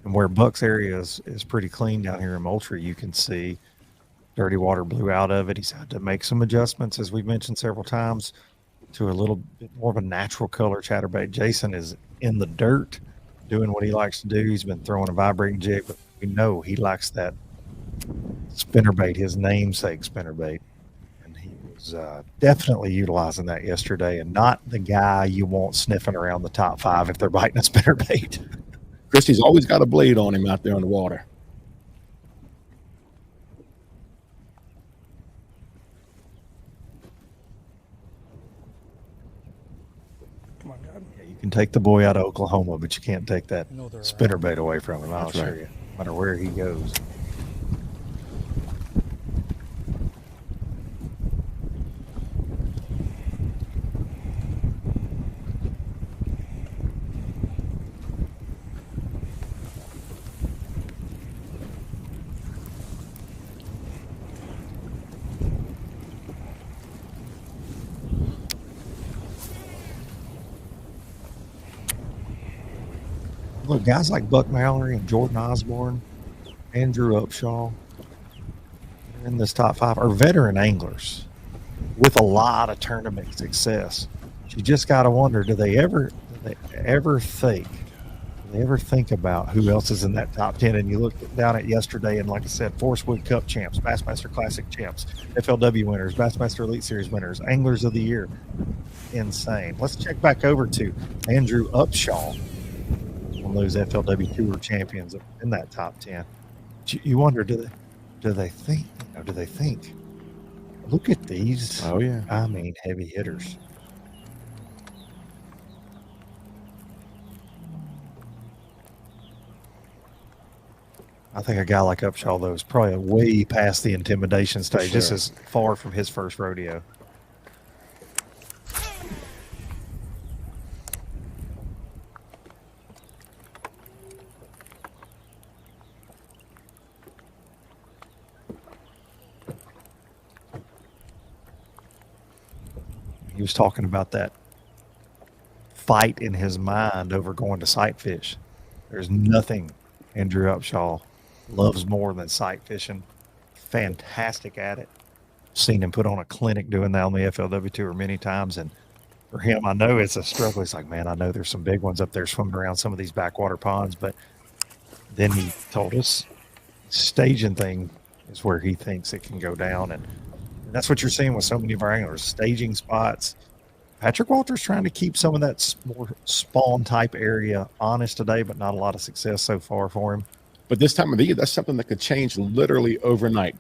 And where Buck's area is pretty clean down here in Moultrie, you can see dirty water blew out of it. He's had to make some adjustments, as we've mentioned several times, to a little bit more of a natural color chatterbait. Jason is in the dirt doing what he likes to do. He's been throwing a vibrating jig, but we know he likes that spinnerbait, his namesake spinnerbait. And he was definitely utilizing that yesterday, and not the guy you want sniffing around the top 5 if they're biting a spinnerbait. Christie's always got a blade on him out there on the water. Come on, God. Yeah, you can take the boy out of Oklahoma, but you can't take that I know they're spinnerbait away from him. I'll That's show right. you, no matter where he goes. Look, guys like Buck Mallory and Jordan Osborne, Andrew Upshaw, in this top 5 are veteran anglers with a lot of tournament success. You just got to wonder, do they ever think about who else is in that top 10? And you look down at yesterday, and like I said, Forest Wood Cup champs, Bassmaster Classic champs, FLW winners, Bassmaster Elite Series winners, Anglers of the Year. Insane. Let's check back over to Andrew Upshaw, one of those FLW Tour champions in that top 10. You wonder, do they think? Do they think? Look at these. Oh yeah. I mean, heavy hitters. I think a guy like Upshaw, though, is probably way past the intimidation stage. Sure. This is far from his first rodeo. He was talking about that fight in his mind over going to sight fish. There's nothing Andrew Upshaw loves more than sight fishing. Fantastic at it. Seen him put on a clinic doing that on the FLW Tour many times. And for him, I know it's a struggle. He's like, man, I know there's some big ones up there swimming around some of these backwater ponds. But then he told us staging thing is where he thinks it can go down. And that's what you're seeing with so many of our anglers, staging spots. Patrick Walter's trying to keep some of that more spawn type area honest today, but not a lot of success so far for him. But this time of the year, that's something that could change literally overnight.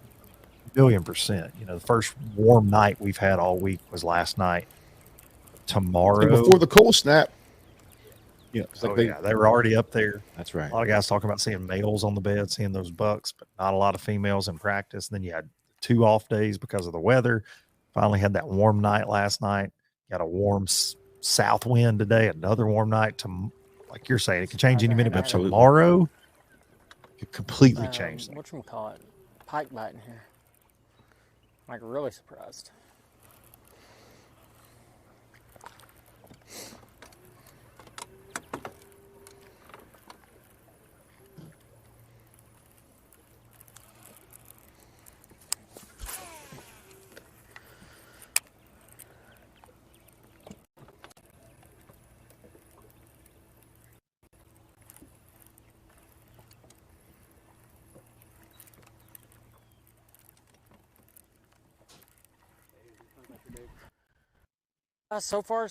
1,000,000%. The first warm night we've had all week was last night. Tomorrow, And before the cold snap, it's like they were already up there. That's right. A lot of guys talking about seeing males on the bed, seeing those bucks, but not a lot of females in practice. And then you had 2 off days because of the weather. Finally had that warm night last night. Got a warm south wind today. Another warm night. Like you're saying, it could change any minute, but tomorrow could completely change things. Whatchamacallit? Pike biting here. Like, really surprised. So far,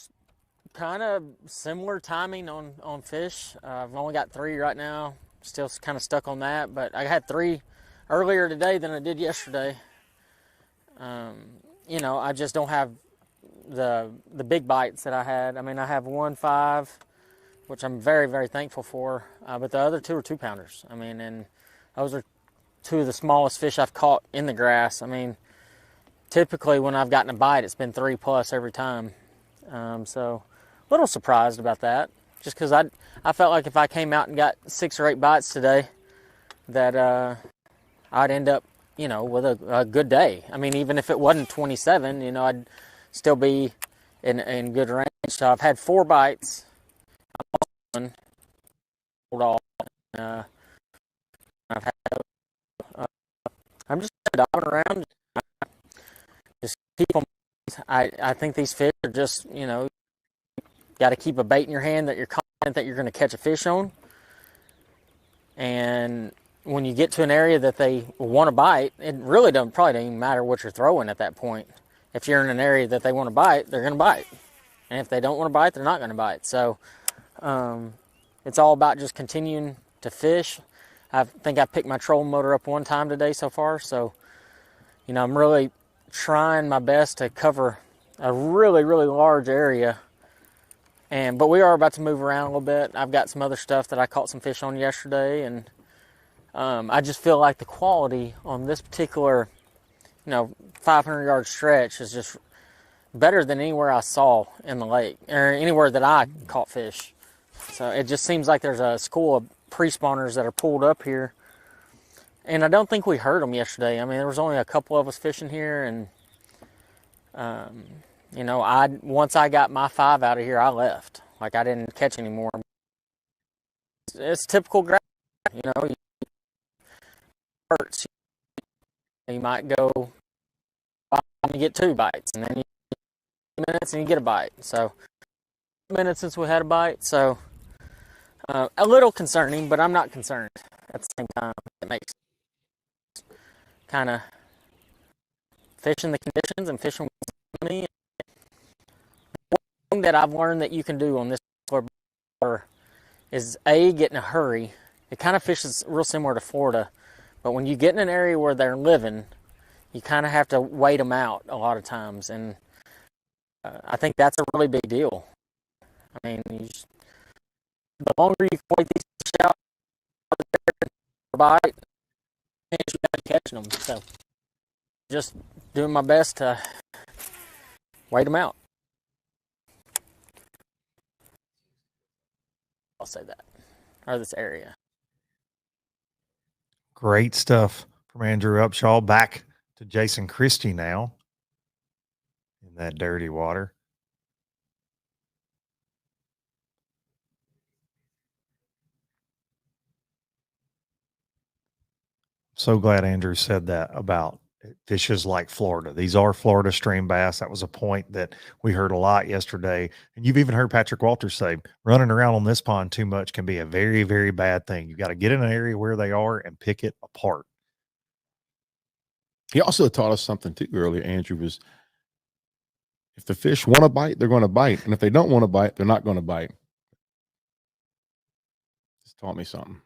kind of similar timing on fish. I've only got 3 right now. Still kind of stuck on that, but I had 3 earlier today than I did yesterday. I just don't have the big bites that I had. I mean, I have 1.5, which I'm very, very thankful for, but the other 2 are 2-pounders. I mean, and those are 2 of the smallest fish I've caught in the grass. I mean, typically when I've gotten a bite, it's been 3+ every time. So a little surprised about that, just because I felt like if I came out and got 6 or 8 bites today, that I'd end up, with a good day. I mean, even if it wasn't 27, I'd still be in good range. So I've had 4 bites. I've had, I'm just diving around, just keep them. I think these fish are just, got to keep a bait in your hand that you're confident that you're going to catch a fish on. And when you get to an area that they want to bite, it really probably doesn't even matter what you're throwing at that point. If you're in an area that they want to bite, they're going to bite. And if they don't want to bite, they're not going to bite. So it's all about just continuing to fish. I think I picked my trolling motor up 1 time today so far. So, I'm really trying my best to cover a really, really large area But we are about to move around a little bit. I've got some other stuff that I caught some fish on yesterday, and I just feel like the quality on this particular, 500-yard stretch is just better than anywhere I saw in the lake, or anywhere that I caught fish. So it just seems like there's a school of pre-spawners that are pulled up here. And I don't think we heard them yesterday. I mean, there was only a couple of us fishing here, and once I got my 5 out of here, I left. Like, I didn't catch any more. It's typical grass, hurts. You might go and get 2 bites, and then you 2 minutes and you get a bite. So 2 minutes since we had a bite, so a little concerning, but I'm not concerned at the same time. It makes kind of fishing the conditions and fishing with money. One thing that I've learned that you can do on this water is get in a hurry. It kind of fishes real similar to Florida, but when you get in an area where they're living, you kind of have to wait them out a lot of times, and I think that's a really big deal. I mean, the longer you wait these fish out, bite, you got to catch them. So, just doing my best to wait them out. I'll say that, or this area. Great stuff from Andrew Upshaw. Back to Jason Christie now in that dirty water. So glad Andrew said that about fishes like Florida. These are Florida stream bass. That was a point that we heard a lot yesterday. And you've even heard Patrick Walters say, running around on this pond too much can be a very, very bad thing. You've got to get in an area where they are and pick it apart. He also taught us something too earlier, Andrew, was if the fish want to bite, they're going to bite. And if they don't want to bite, they're not going to bite. Just taught me something.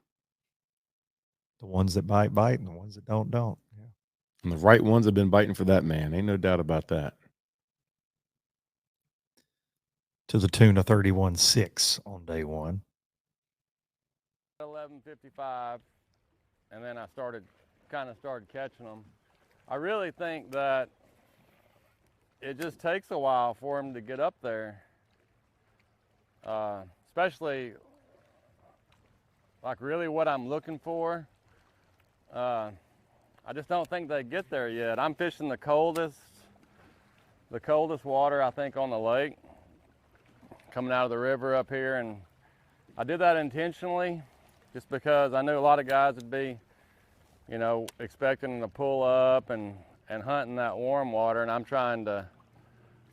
The ones that bite, bite, and the ones that don't. Yeah. And the right ones have been biting for that man. Ain't no doubt about that. To the tune of 31-6 on day one. 11:55, and then I started catching them. I really think that it just takes a while for them to get up there, especially like really what I'm looking for. I just don't think they get there yet. I'm fishing the coldest water I think on the lake, coming out of the river up here, and I did that intentionally just because I knew a lot of guys would be, expecting to pull up and hunting that warm water, and I'm trying to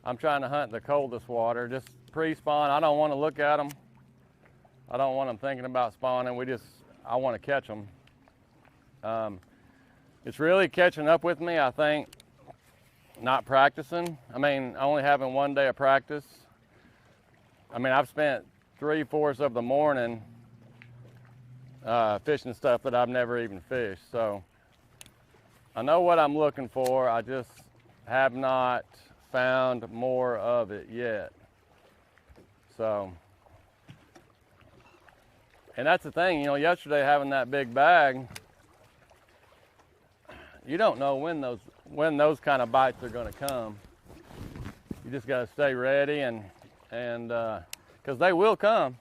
hunt the coldest water, just pre-spawn. I don't want to look at them. I don't want them thinking about spawning. I want to catch them. It's really catching up with me, I think, not practicing. I mean, only having one day of practice. I mean, I've spent 3/4 of the morning fishing stuff that I've never even fished. So I know what I'm looking for. I just have not found more of it yet. So, and that's the thing, yesterday having that big bag, you don't know when those kind of bites are going to come. You just got to stay ready, and because they will come.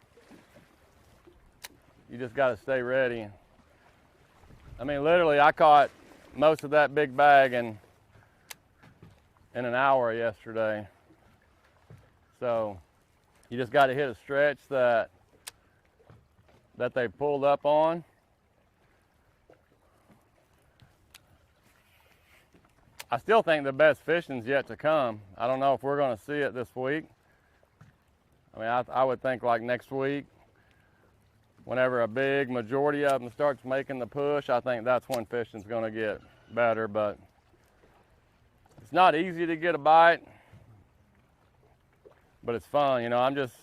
You just got to stay ready. I mean, literally, I caught most of that big bag in an hour yesterday. So you just got to hit a stretch that they pulled up on. I still think the best fishing's yet to come. I don't know if we're going to see it this week. I mean, I would think like next week, whenever a big majority of them starts making the push, I think that's when fishing's going to get better. But it's not easy to get a bite, but it's fun. I'm just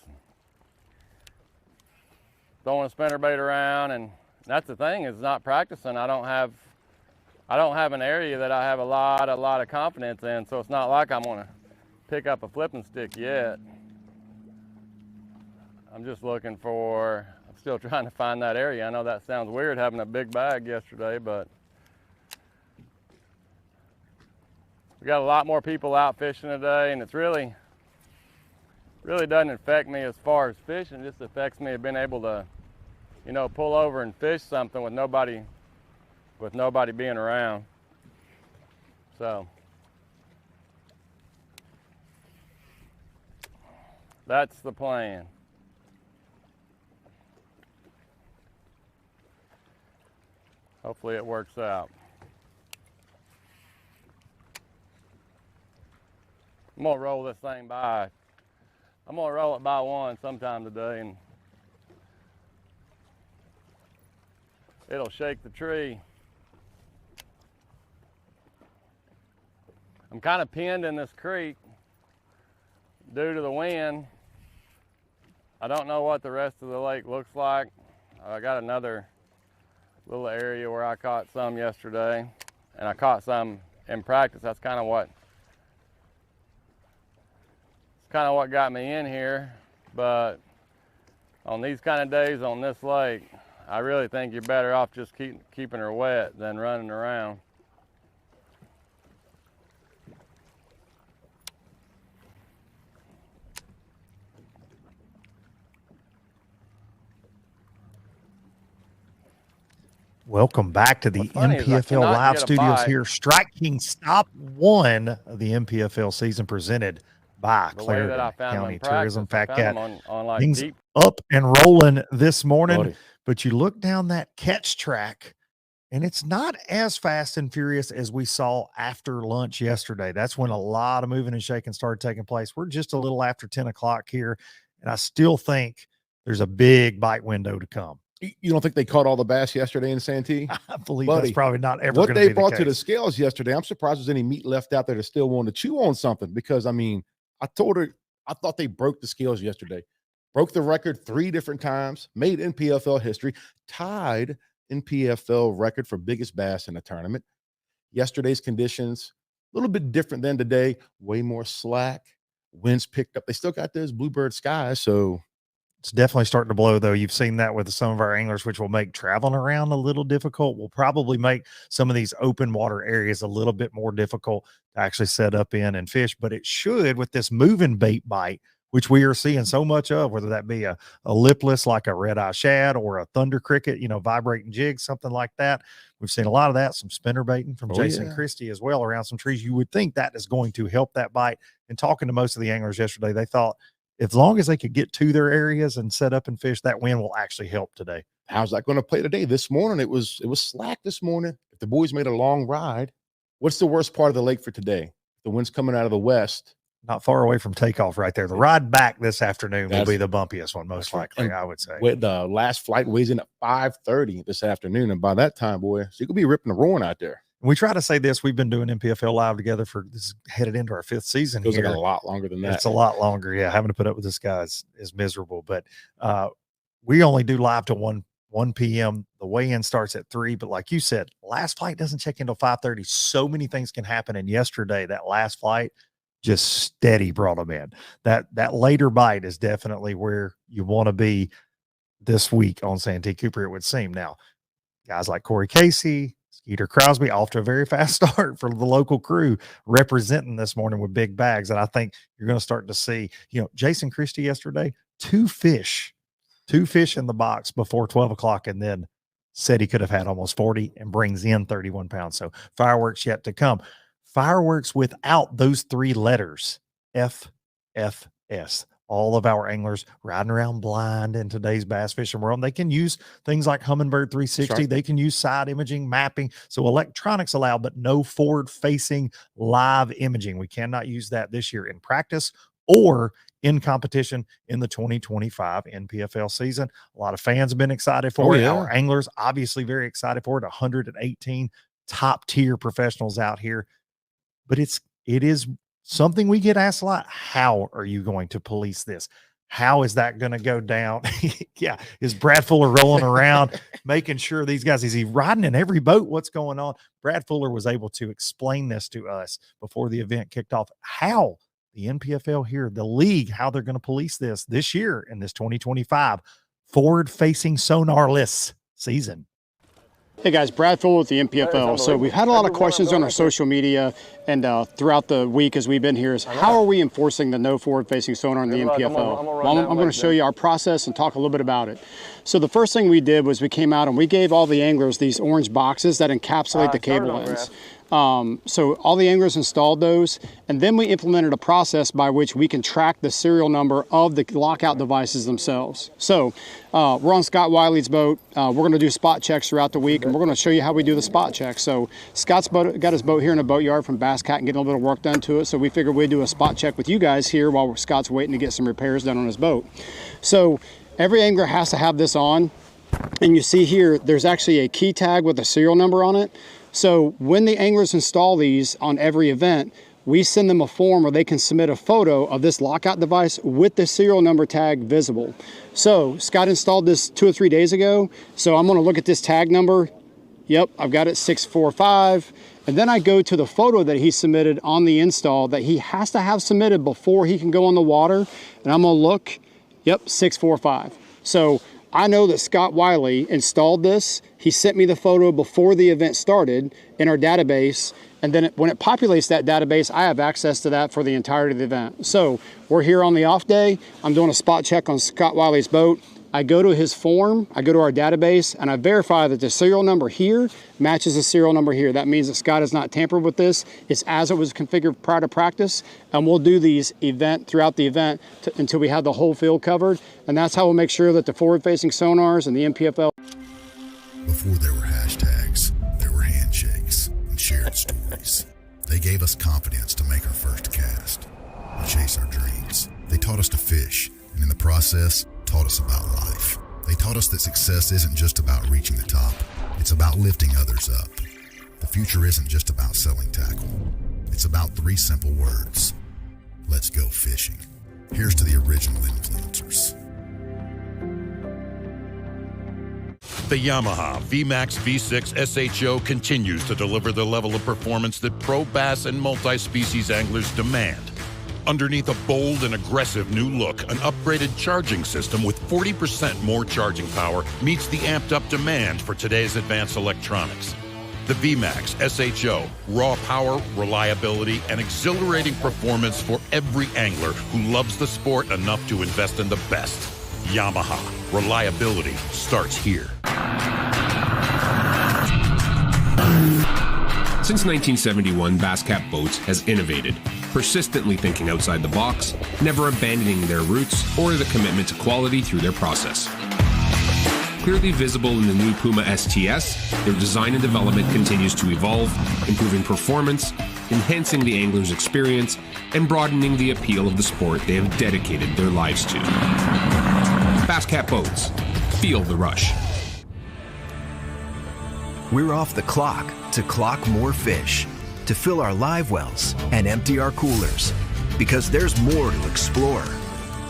throwing a spinnerbait around, and that's the thing, is not practicing. I don't have an area that I have a lot of confidence in, so it's not like I'm gonna pick up a flipping stick yet. I'm just looking for, I'm still trying to find that area. I know that sounds weird having a big bag yesterday, but we got a lot more people out fishing today, and it's really doesn't affect me as far as fishing. It just affects me of being able to, you know, pull over and fish something with nobody being around. So that's the plan. Hopefully it works out. I'm gonna roll this thing by. I'm gonna roll it by one sometime today, and it'll shake the tree. I'm kind of pinned in this creek due to the wind. I don't know what the rest of the lake looks like. I got another little area where I caught some yesterday, and I caught some in practice. That's kind of what got me in here. But on these kind of days on this lake, I really think you're better off just keeping her wet than running around. Welcome back to the NPFL Live Studios here. Strike King Stop 1 of the NPFL season presented by Clarendon County Tourism. In fact, got things up and rolling this morning, but you look down that catch track, and it's not as fast and furious as we saw after lunch yesterday. That's when a lot of moving and shaking started taking place. We're just a little after 10 o'clock here, and I still think there's a big bite window to come. You don't think they caught all the bass yesterday in Santee? I believe that's probably not ever what going to they be brought the to the case. scales yesterday. I'm surprised there's any meat left out there to still want to chew on something, because I mean, I told her I thought they broke the scales yesterday, broke the record 3 different times, made NPFL history, tied NPFL record for biggest bass in the tournament. Yesterday's conditions a little bit different than today, way more slack, winds picked up. They still got those bluebird skies, so it's definitely starting to blow, though. You've seen that with some of our anglers, which will make traveling around a little difficult. Will probably make some of these open water areas a little bit more difficult to actually set up in and fish. But it should, with this moving bait bite, which we are seeing so much of, whether that be a lipless like a red-eye shad or a thunder cricket, you know, vibrating jigs, something like that. We've seen a lot of that, some spinner baiting from Jason Christie as well around some trees. You would think that is going to help that bite. And talking to most of the anglers yesterday, they thought, as long as they could get to their areas and set up and fish, that wind will actually help today. How's that going to play today? This morning, it was slack this morning. If the boys made a long ride, what's the worst part of the lake for today? The wind's coming out of the west. Not far away from takeoff right there. The ride back this afternoon will be the bumpiest one, most likely, I would say. The last flight weighs in at 5:30 this afternoon. And by that time, boy, you could be ripping and roaring out there. We try to say this. We've been doing NPFL Live together for this, headed into our 5th season. Feels like a lot longer than that. It's a lot longer. Yeah. Having to put up with this guy is miserable, but we only do live to 1 p.m. The weigh-in starts at 3. But like you said, last flight doesn't check until 5:30. So many things can happen. And yesterday, that last flight just steady brought them in. That later bite is definitely where you want to be this week on Santee Cooper, it would seem. Now, guys like Corey Casey, Skeeter Crosby off to a very fast start for the local crew representing this morning with big bags. And I think you're going to start to see, you know, Jason Christie yesterday, 2 fish in the box before 12 o'clock, and then said he could have had almost 40 and brings in 31 pounds. So fireworks yet to come. Fireworks without those 3 letters, FFS. All of our anglers riding around blind in today's bass fishing world. They can use things like Humminbird 360. Sure. They can use side imaging, mapping. So electronics allowed, but no forward-facing live imaging. We cannot use that this year in practice or in competition in the 2025 NPFL season. A lot of fans have been excited for it. Our anglers obviously very excited for it. 118 top-tier professionals out here. But it is something we get asked a lot. How are you going to police this? How is that going to go down? Yeah. Is Brad Fuller rolling around making sure these guys, is he riding in every boat? What's going on? Brad Fuller was able to explain this to us before the event kicked off. How the NPFL here, the league, how they're going to police this year in this 2025 forward-facing sonarless season. Hey guys, Brad Fuller with the NPFL. So we've had a lot of questions on our social media and throughout the week as we've been here is how are we enforcing the no forward-facing sonar in the NPFL? Well, I'm going to show you our process and talk a little bit about it. So the first thing we did was we came out and we gave all the anglers these orange boxes that encapsulate the cable ends. So all the anglers installed those, and then we implemented a process by which we can track the serial number of the lockout devices themselves. So we're on Scott Wiley's boat. We're going to do spot checks throughout the week, and we're going to show you how we do the spot checks. So Scott's got his boat here in a boatyard from Bass Cat and getting a little bit of work done to it. So we figured we'd do a spot check with you guys here while Scott's waiting to get some repairs done on his boat. So every angler has to have this on, and you see here there's actually a key tag with a serial number on it. So when the anglers install these on every event, we send them a form where they can submit a photo of this lockout device with the serial number tag visible. So Scott installed this 2 or 3 days ago. So I'm going to look at this tag number. Yep, I've got it 645. And then I go to the photo that he submitted on the install that he has to have submitted before he can go on the water. And I'm going to look, yep, 645. So I know that Scott Wiley installed this. He sent me the photo before the event started in our database. And then when it populates that database, I have access to that for the entirety of the event. So we're here on the off day. I'm doing a spot check on Scott Wiley's boat. I go to his form, I go to our database, and I verify that the serial number here matches the serial number here. That means that Scott has not tampered with this. It's as it was configured prior to practice, and we'll do these throughout the event until we have the whole field covered. And that's how we'll make sure that the forward-facing sonars and the NPFL. Before there were hashtags, there were handshakes and shared stories. They gave us confidence to make our first cast and chase our dreams. They taught us to fish, and in the process, taught us about life. They taught us that success isn't just about reaching the top. It's about lifting others up. The future isn't just about selling tackle. It's about 3 simple words. Let's go fishing. Here's to the original influencers. The Yamaha VMAX V6 SHO continues to deliver the level of performance that pro bass and multi-species anglers demand. Underneath a bold and aggressive new look, an upgraded charging system with 40% more charging power meets the amped-up demand for today's advanced electronics. The VMAX SHO, raw power, reliability, and exhilarating performance for every angler who loves the sport enough to invest in the best. Yamaha, reliability starts here. Since 1971, Bass Cat Boats has innovated, persistently thinking outside the box, never abandoning their roots or the commitment to quality through their process. Clearly visible in the new Puma STS, their design and development continues to evolve, improving performance, enhancing the angler's experience, and broadening the appeal of the sport they have dedicated their lives to. Bass Cat Boats. Feel the rush. We're off the clock to clock more fish, to fill our live wells and empty our coolers, because there's more to explore.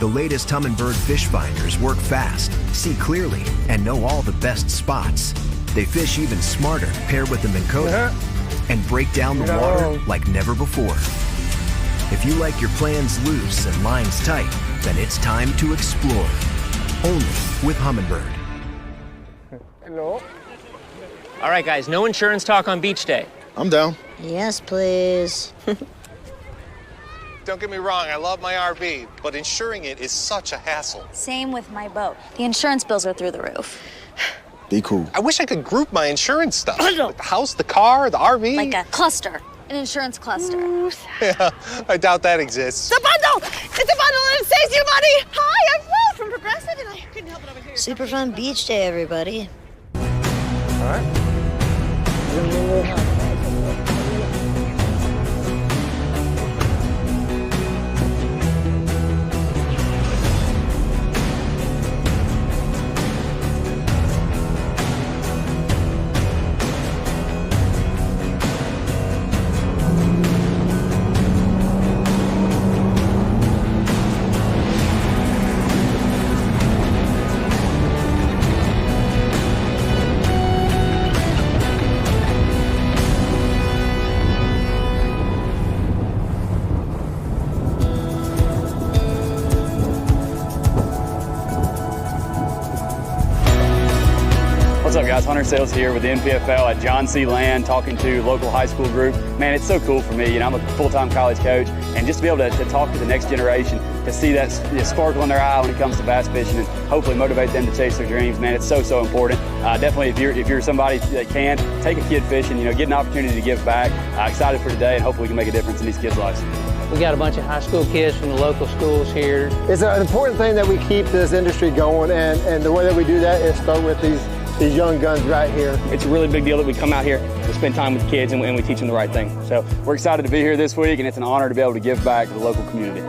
The latest Humminbird fish finders work fast, see clearly, and know all the best spots. They fish even smarter paired with the Minn Kota and break down the water like never before. If you like your plans loose and lines tight, then it's time to explore. Only with Humminbird. Hello. All right, guys, no insurance talk on beach day. I'm down. Yes, please. Don't get me wrong, I love my RV, but insuring it is such a hassle. Same with my boat. The insurance bills are through the roof. Be cool. I wish I could group my insurance stuff. Like the house, the car, the RV. Like a cluster. An insurance cluster. Yeah, I doubt that exists. The bundle! It's a bundle and it saves you money! Hi, I'm Will from Progressive and I couldn't help it over here. Super fun beach day, everybody. All right. What's up, guys? Hunter Sales here with the NPFL at John C. Land, talking to local high school group. Man, it's so cool for me. You know, I'm a full-time college coach, and just to be able to talk to the next generation, to see that sparkle in their eye when it comes to bass fishing, and hopefully motivate them to chase their dreams. Man, it's so important. Definitely, if you're somebody that can take a kid fishing, you know, get an opportunity to give back. Excited for today, and hopefully we can make a difference in these kids' lives. We got a bunch of high school kids from the local schools here. It's an important thing that we keep this industry going, and the way that we do that is start with these young guns right here. It's a really big deal that we come out here to spend time with kids and we teach them the right thing. So we're excited to be here this week, and it's an honor to be able to give back to the local community.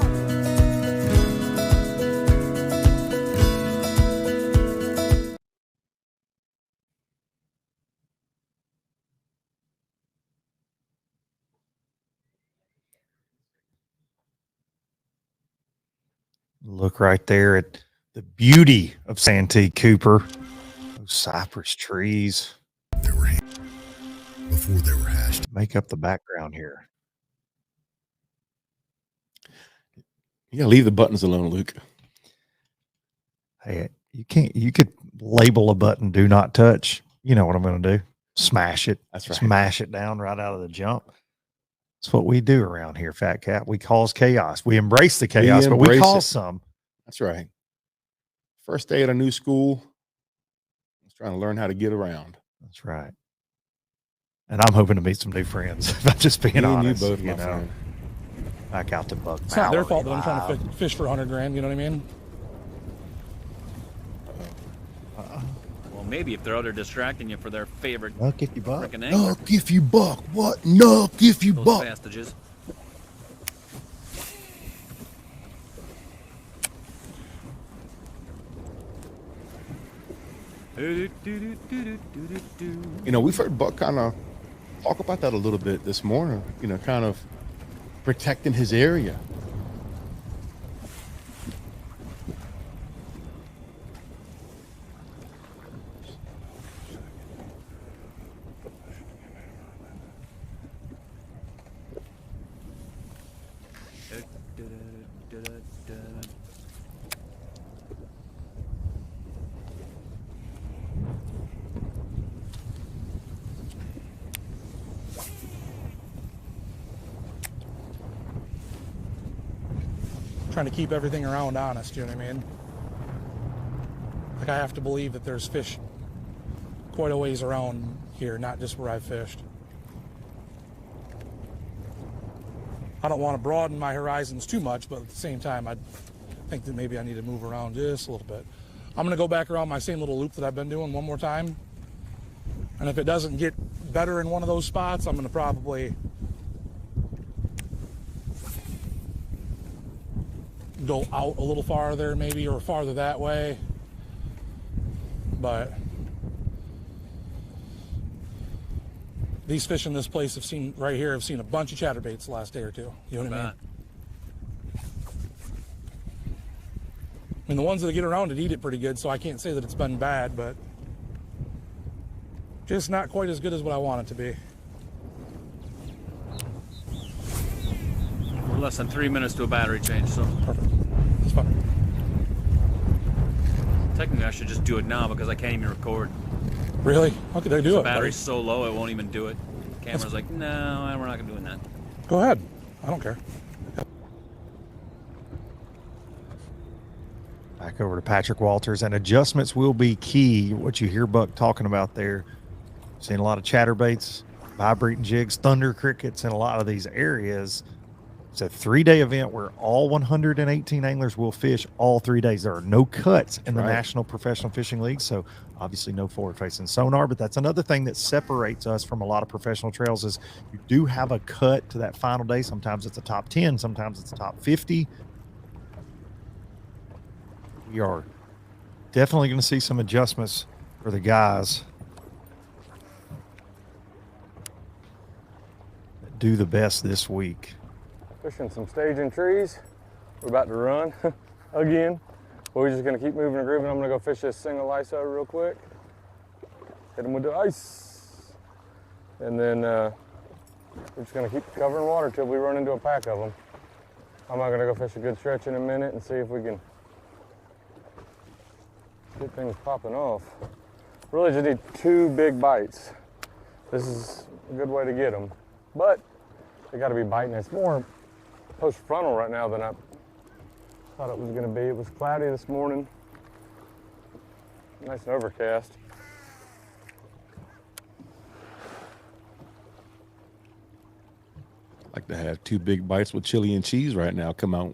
Look right there at the beauty of Santee, Cooper. Those cypress trees. Before they were hashed. Make up the background here. You gotta leave the buttons alone, Luke. Hey, you could label a button "Do Not Touch." You know what I'm going to do? Smash it. That's right. Smash it down right out of the jump. That's what we do around here, Fat Cat. We cause chaos. We embrace the chaos, but we cause some. That's right. First day at a new school. I was trying to learn how to get around. That's right. And I'm hoping to meet some new friends. If I'm just being honest, you both, you my know, friend. back out to Buck. It's not their fault that I'm trying to fish for 100 grand. You know what I mean? Well, maybe if they're out there distracting you for their favorite Nuck if you buck. frickin' angler. Nuck if you buck. What? Nuck if you Those buck. fastages. You know, we've heard Buck kind of talk about that a little bit this morning, you know, kind of protecting his area. Trying to keep everything around honest, you know what I mean? Like, I have to believe that there's fish quite a ways around here, not just where I've fished. I don't want to broaden my horizons too much, but at the same time, I think that maybe I need to move around just a little bit. I'm going to go back around my same little loop that I've been doing one more time. And if it doesn't get better in one of those spots, I'm going to probably go out a little farther maybe, or farther that way. But these fish in this place have seen a bunch of chatterbaits the last day or two. You know what I mean? I mean, the ones that get around it eat it pretty good, so I can't say that it's been bad, but just not quite as good as what I want it to be. We're less than 3 minutes to a battery change, so. Perfect. That's fine. Technically, I should just do it now because I can't even record. Really? How could I do The it? battery's so low, it won't even do it. Camera's like, no, we're not gonna do that. Go ahead. I don't care. Back over to Patrick Walters, and adjustments will be key. What you hear Buck talking about there, seeing a lot of chatterbaits, vibrating jigs, thunder crickets in a lot of these areas. It's a 3-day event where all 118 anglers will fish all 3 days. There are no cuts in the National Professional Fishing League, so obviously no forward-facing sonar, but that's another thing that separates us from a lot of professional trails is you do have a cut to that final day. Sometimes it's a top 10, sometimes it's a top 50. We are definitely going to see some adjustments for the guys that do the best this week. Fishing some staging trees. We're about to run again. But we're just gonna keep moving and grooving. I'm gonna go fish this single ISO real quick. Hit them with the ice. And then we're just gonna keep covering water till we run into a pack of them. I'm not gonna go fish a good stretch in a minute and see if we can get things popping off. Really just need 2 big bites. This is a good way to get them, but they got to be biting. It's more post frontal right now than I thought it was going to be. It was cloudy this morning, nice and overcast. Like to have 2 big bites with chili and cheese right now. Come out.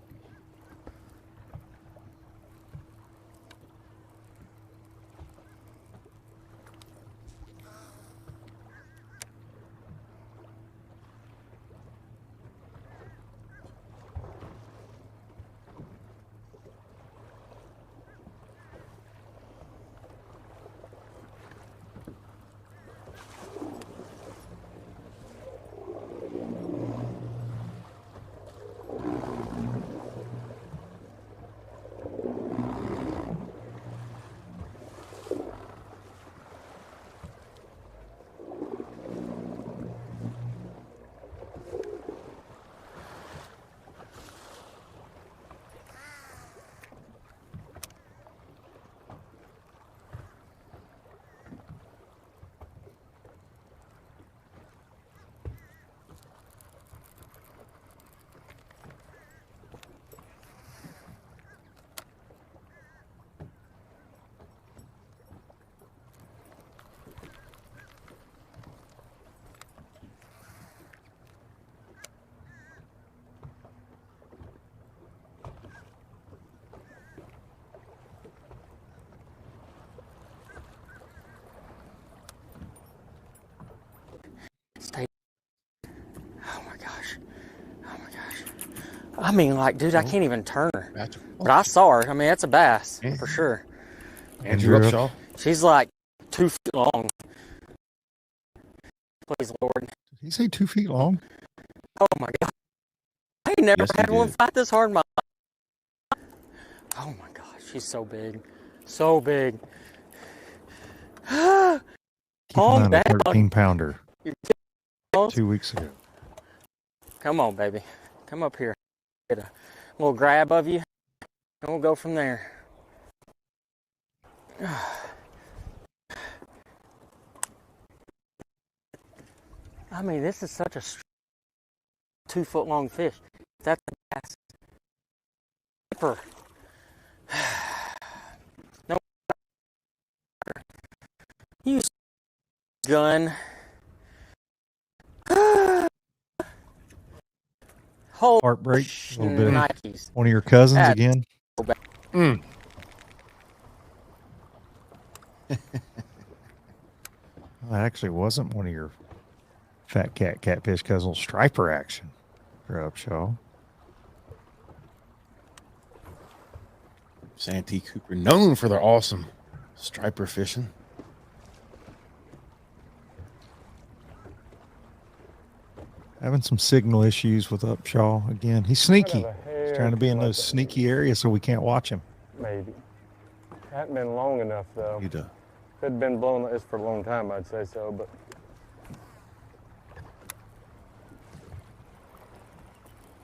I mean, like, dude, I can't even turn her. But I saw her. I mean, that's a bass for sure. Andrew Upshaw. She's like 2 feet long. Please, Lord. Did he say 2 feet long? Oh my God. I ain't never had one fight this hard in my life. Oh my gosh, she's so big. So big. Keep an eye on a 13-pounder. 2 weeks ago. Come on, baby. Come up here. Get a little grab of you, and we'll go from there. I mean, this is such a 2-foot-long fish. That's a bass. Skipper. No. You gun. Heartbreak. A little bit of Nikes. one of your cousins again. Mm. That actually wasn't one of your fat catfish cousins. Striper action for Upshaw. Santee Cooper, known for their awesome striper fishing. Having some signal issues with Upshaw again. He's sneaky. He's trying to be in those sneaky areas so we can't watch him. Maybe. Hadn't been long enough though. You do. If it had been blowing like this for a long time, I'd say so, but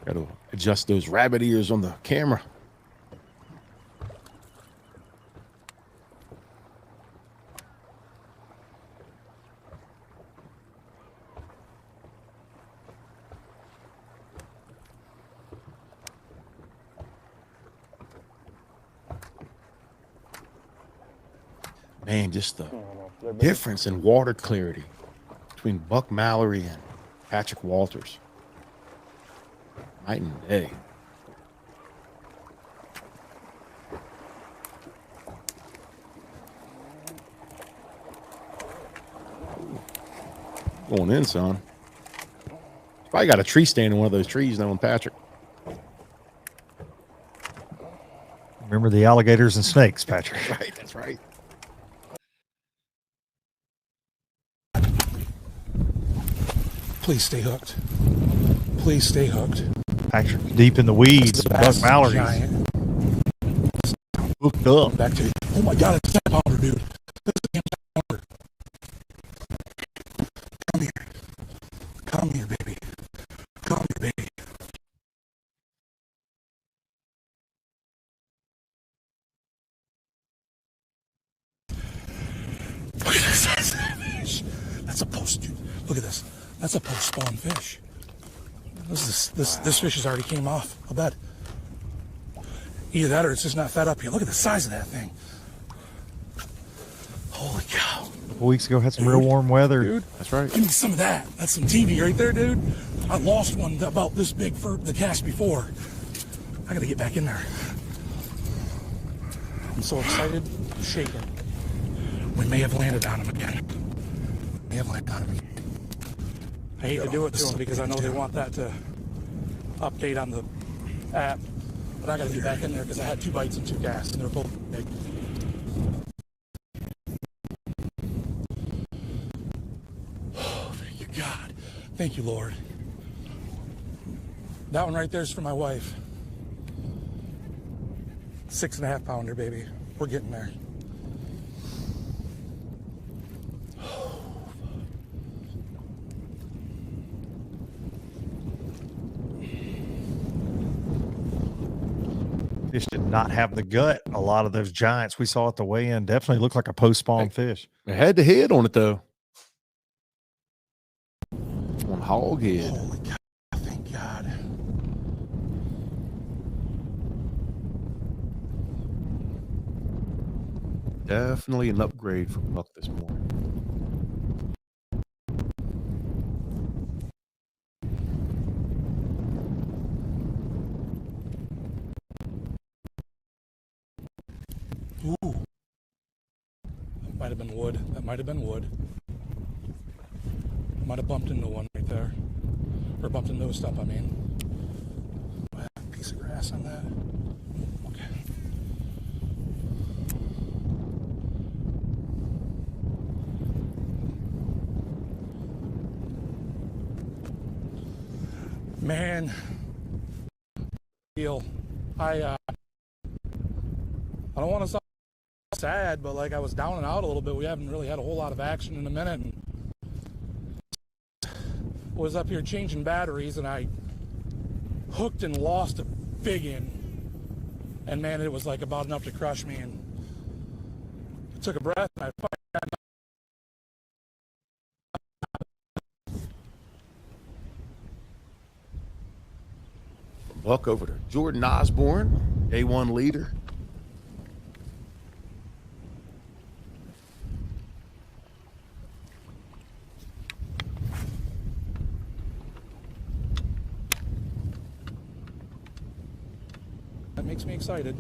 got to adjust those rabbit ears on the camera. Man, just the difference in water clarity between Buck Mallory and Patrick Walters. Night and day. Going in, son. Probably got a tree stand in one of those trees now on Patrick. Remember the alligators and snakes, Patrick. Right, that's right. Please stay hooked. Please stay hooked. Patrick, deep in the weeds. Buck Mallory. Hooked up. Back to you. Oh my God, it's a 10-pounder, dude. It's a 10-pounder. Come here. Come here, baby. Come here, baby. That's a post. Look at this. That's a post-spawn fish. This fish has already came off. I'll bet. Either that or it's just not fed up here. Look at the size of that thing. Holy cow. A couple weeks ago had some real warm weather. Dude, that's right. Give me some of that. That's some TV right there, dude. I lost one about this big for the cast before. I gotta get back in there. I'm so excited. I'm shaking. We may have landed on him again. May have landed on him again. I hate to do it to them because I know they want that to update on the app. But I gotta get back in there because I had 2 bites and 2 casts and they're both big. Oh, thank you, God. Thank you, Lord. That one right there is for my wife. 6.5 pounder, baby. We're getting there. Fish did not have the gut. A lot of those giants we saw at the weigh-in definitely looked like a post-spawn fish. It had the head on it though. On hog head. Holy God, thank God. Definitely an upgrade from Buck this morning. Ooh. That might have been wood. That might have been wood. Might have bumped into one right there. Or bumped into a stump, I mean. Piece of grass on that. Okay. Man. Deal. I don't want to sound sad, but like I was down and out a little bit. We haven't really had a whole lot of action in a minute. And was up here changing batteries and I hooked and lost a big one. And man, it was like about enough to crush me. And I took a breath and I fired. Buck over to Jordan Osborne, A1 leader. That makes me excited.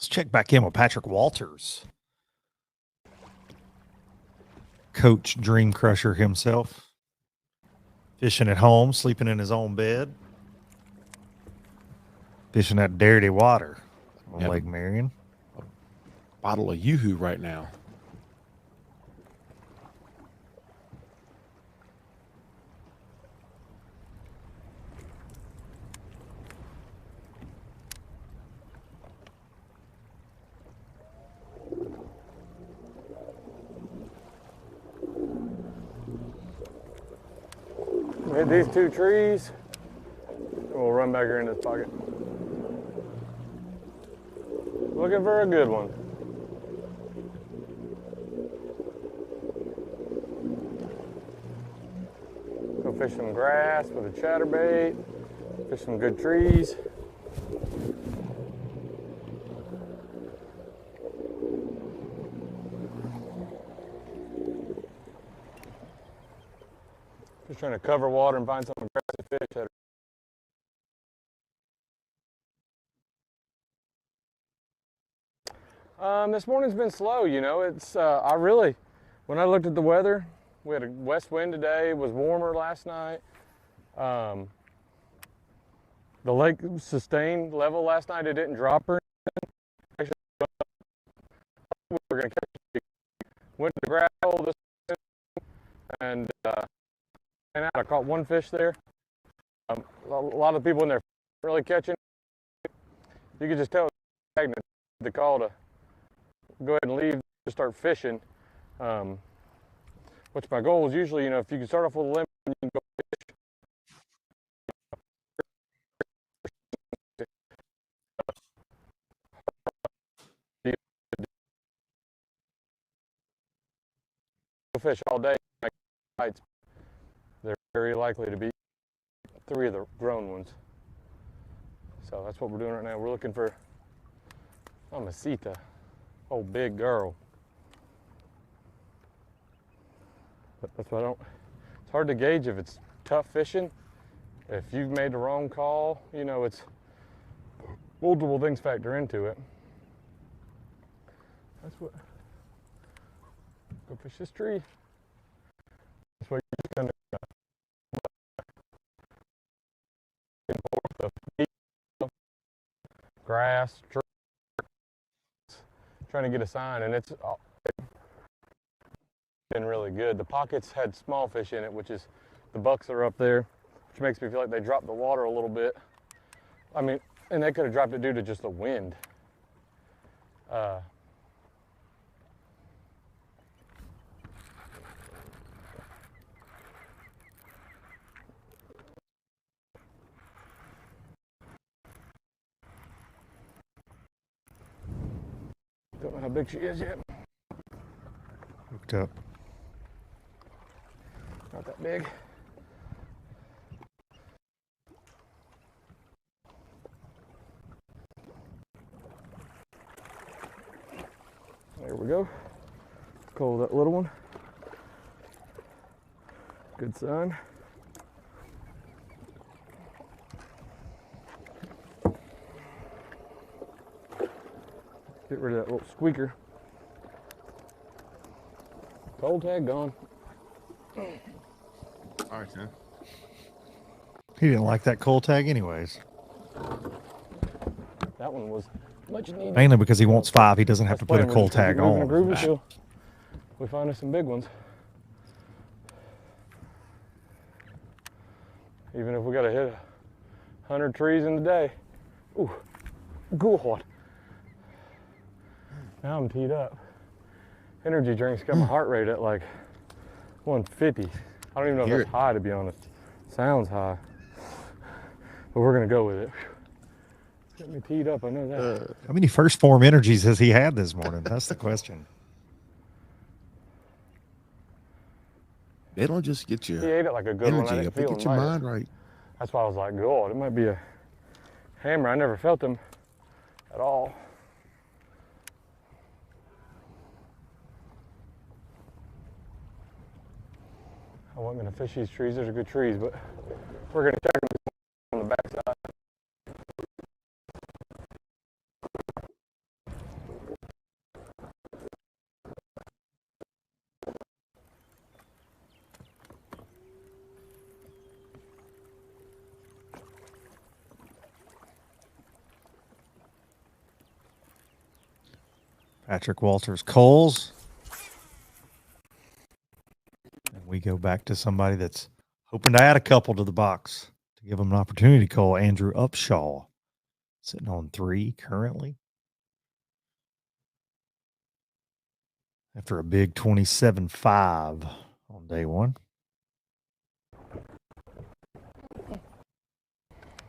Let's check back in with Patrick Walters. Coach Dream Crusher himself. Fishing at home, sleeping in his own bed. Fishing that dirty water on Lake Marion. A bottle of Yoo-Hoo right now. Hit these 2 trees, and we'll run back here in this pocket. Looking for a good one. Go fish some grass with a chatterbait, fish some good trees. Just trying to cover water and find some aggressive fish that are... This morning's been slow, you know. It's when I looked at the weather, we had a west wind today. It was warmer last night. The lake sustained level last night. It didn't drop or anything. Actually, we were going to catch went to gravel this and I caught 1 fish there. A lot of people in there really catching. You could just tell the call to go ahead and leave to start fishing. Which my goal is usually, you know, if you can start off with a limit, you can go fish. Fish all day. They're very likely to be 3 of the grown ones. So that's what we're doing right now. We're looking for a mesita, oh big girl. But that's what it's hard to gauge if it's tough fishing. If you've made the wrong call, you know, it's multiple things factor into it. That's what, go fish this tree. That's what you're gonna grass, trees, trying to get a sign, and it's been really good. The pockets had small fish in it, which is the bucks are up there, which makes me feel like they dropped the water a little bit. I mean, and they could have dropped it due to just the wind. Don't know how big she is yet. Hooked up. Not that big. There we go. Call that little one. Good sign. Get rid of that little squeaker. Cold tag gone. All right, Sam. He didn't like that cold tag anyways. That one was much needed. Mainly because he wants 5. He doesn't have to put a cold tag on. Until we find us some big ones. Even if we got to hit 100 trees in the day. Ooh, God. Now I'm teed up. Energy drinks got my heart rate at like 150. I don't even know if that's high, to be honest. Sounds high. But we're going to go with it. Got me teed up, I know that. How many first form energies has he had this morning? That's the question. They don't just get you. He ate it like a good energy one. I up. They get your mind right. That's why I was like, God, it might be a hammer. I never felt them at all. I wasn't going to fish these trees. Those are good trees, but we're going to check them on the backside. Patrick Walters Coles. And we go back to somebody that's hoping to add a couple to the box to give them an opportunity. Call Andrew Upshaw, sitting on 3 currently. After a big 27-5 on day 1.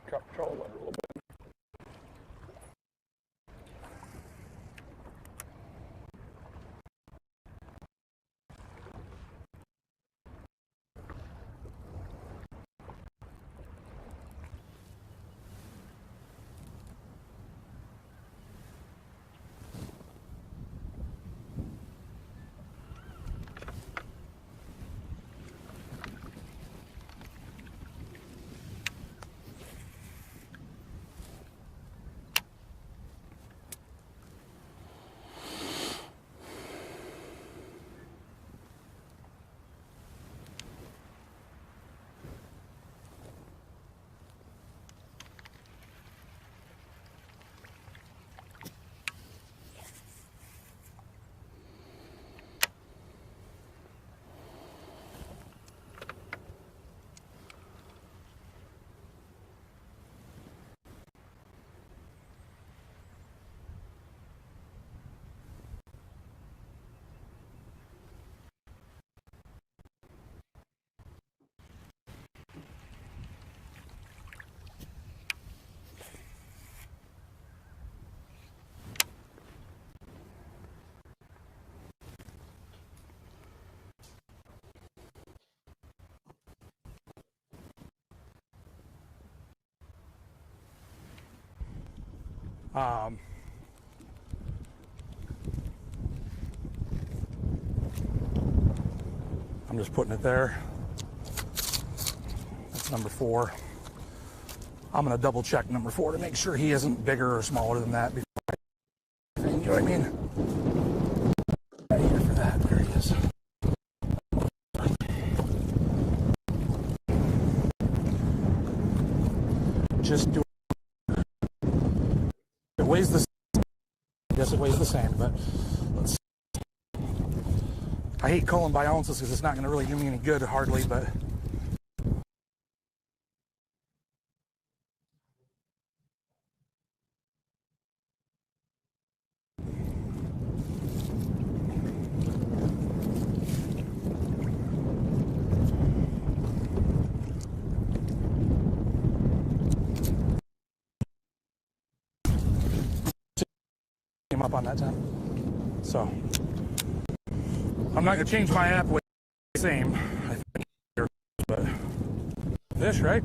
Drop control a little bit. I'm just putting it there. That's number 4. I'm going to double check number 4 to make sure he isn't bigger or smaller than that before I, you know what I mean? Right here for that. There he is. Just do it. It weighs the same. Yes, it weighs the same, but let's see. I hate calling by ounces because it's not going to really do me any good hardly, but came up on that time. So I'm not going to change my app with the same, I think, but fish, right?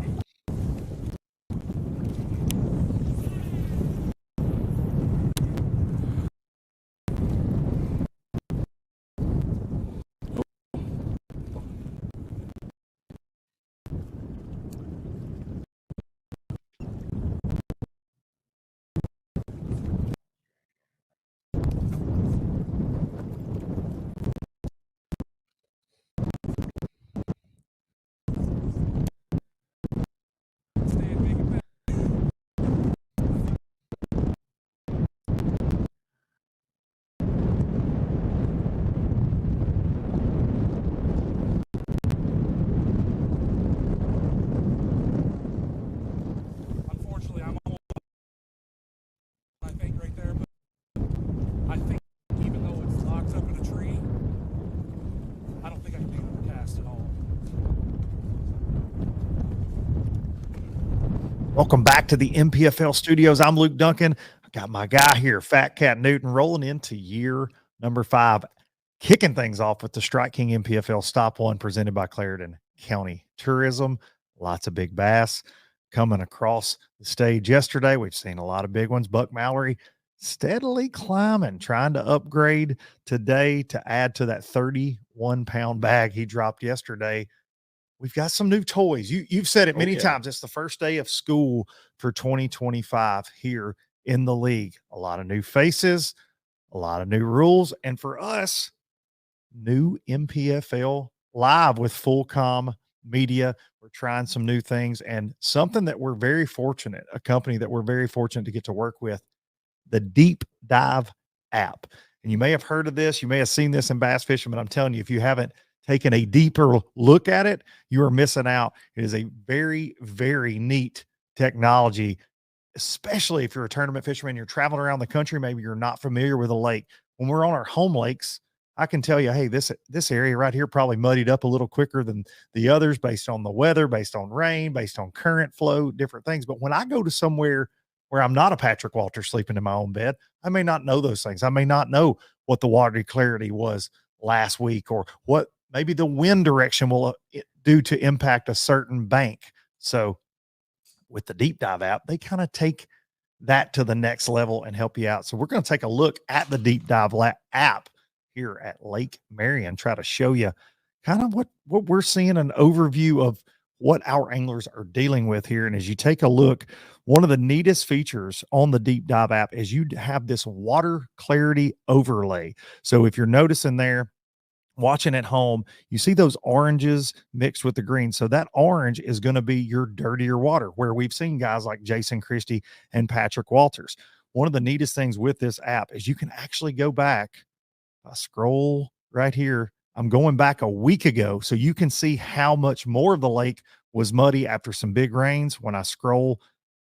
Welcome back to the NPFL studios. I'm Luke Duncan. I got my guy here, Fat Cat Newton, rolling into year number 5, kicking things off with the Strike King NPFL Stop 1 presented by Clarendon County Tourism. Lots of big bass coming across the stage yesterday. We've seen a lot of big ones. Buck Mallory steadily climbing, trying to upgrade today to add to that 31-pound bag he dropped yesterday. We've got some new toys. You've said it many times. It's the first day of school for 2025 here in the league. A lot of new faces, a lot of new rules. And for us, new NPFL live with Fullcom Media. We're trying some new things and something that we're very fortunate, a company that we're very fortunate to get to work with, the Deep Dive app. And you may have heard of this, you may have seen this in bass fishing, but I'm telling you, if you haven't taken a deeper look at it, you are missing out. It is a very, very neat technology, especially if you're a tournament fisherman, you're traveling around the country, maybe you're not familiar with a lake. When we're on our home lakes, I can tell you, hey, this area right here probably muddied up a little quicker than the others based on the weather, based on rain, based on current flow, different things. But when I go to somewhere where I'm not a Patrick Walter sleeping in my own bed, I may not know those things. I may not know what the water clarity was last week, or what maybe the wind direction will do to impact a certain bank. So with the Deep Dive app, they kind of take that to the next level and help you out. So we're going to take a look at the Deep Dive app here at Lake Marion, try to show you kind of what we're seeing, an overview of what our anglers are dealing with here. And as you take a look, one of the neatest features on the Deep Dive app is you have this water clarity overlay. So if you're noticing there, watching at home, you see those oranges mixed with the green. So that orange is going to be your dirtier water, where we've seen guys like Jason Christie and Patrick Walters. One of the neatest things with this app is you can actually go back. I scroll right here. I'm going back a week ago, so you can see how much more of the lake was muddy after some big rains. When I scroll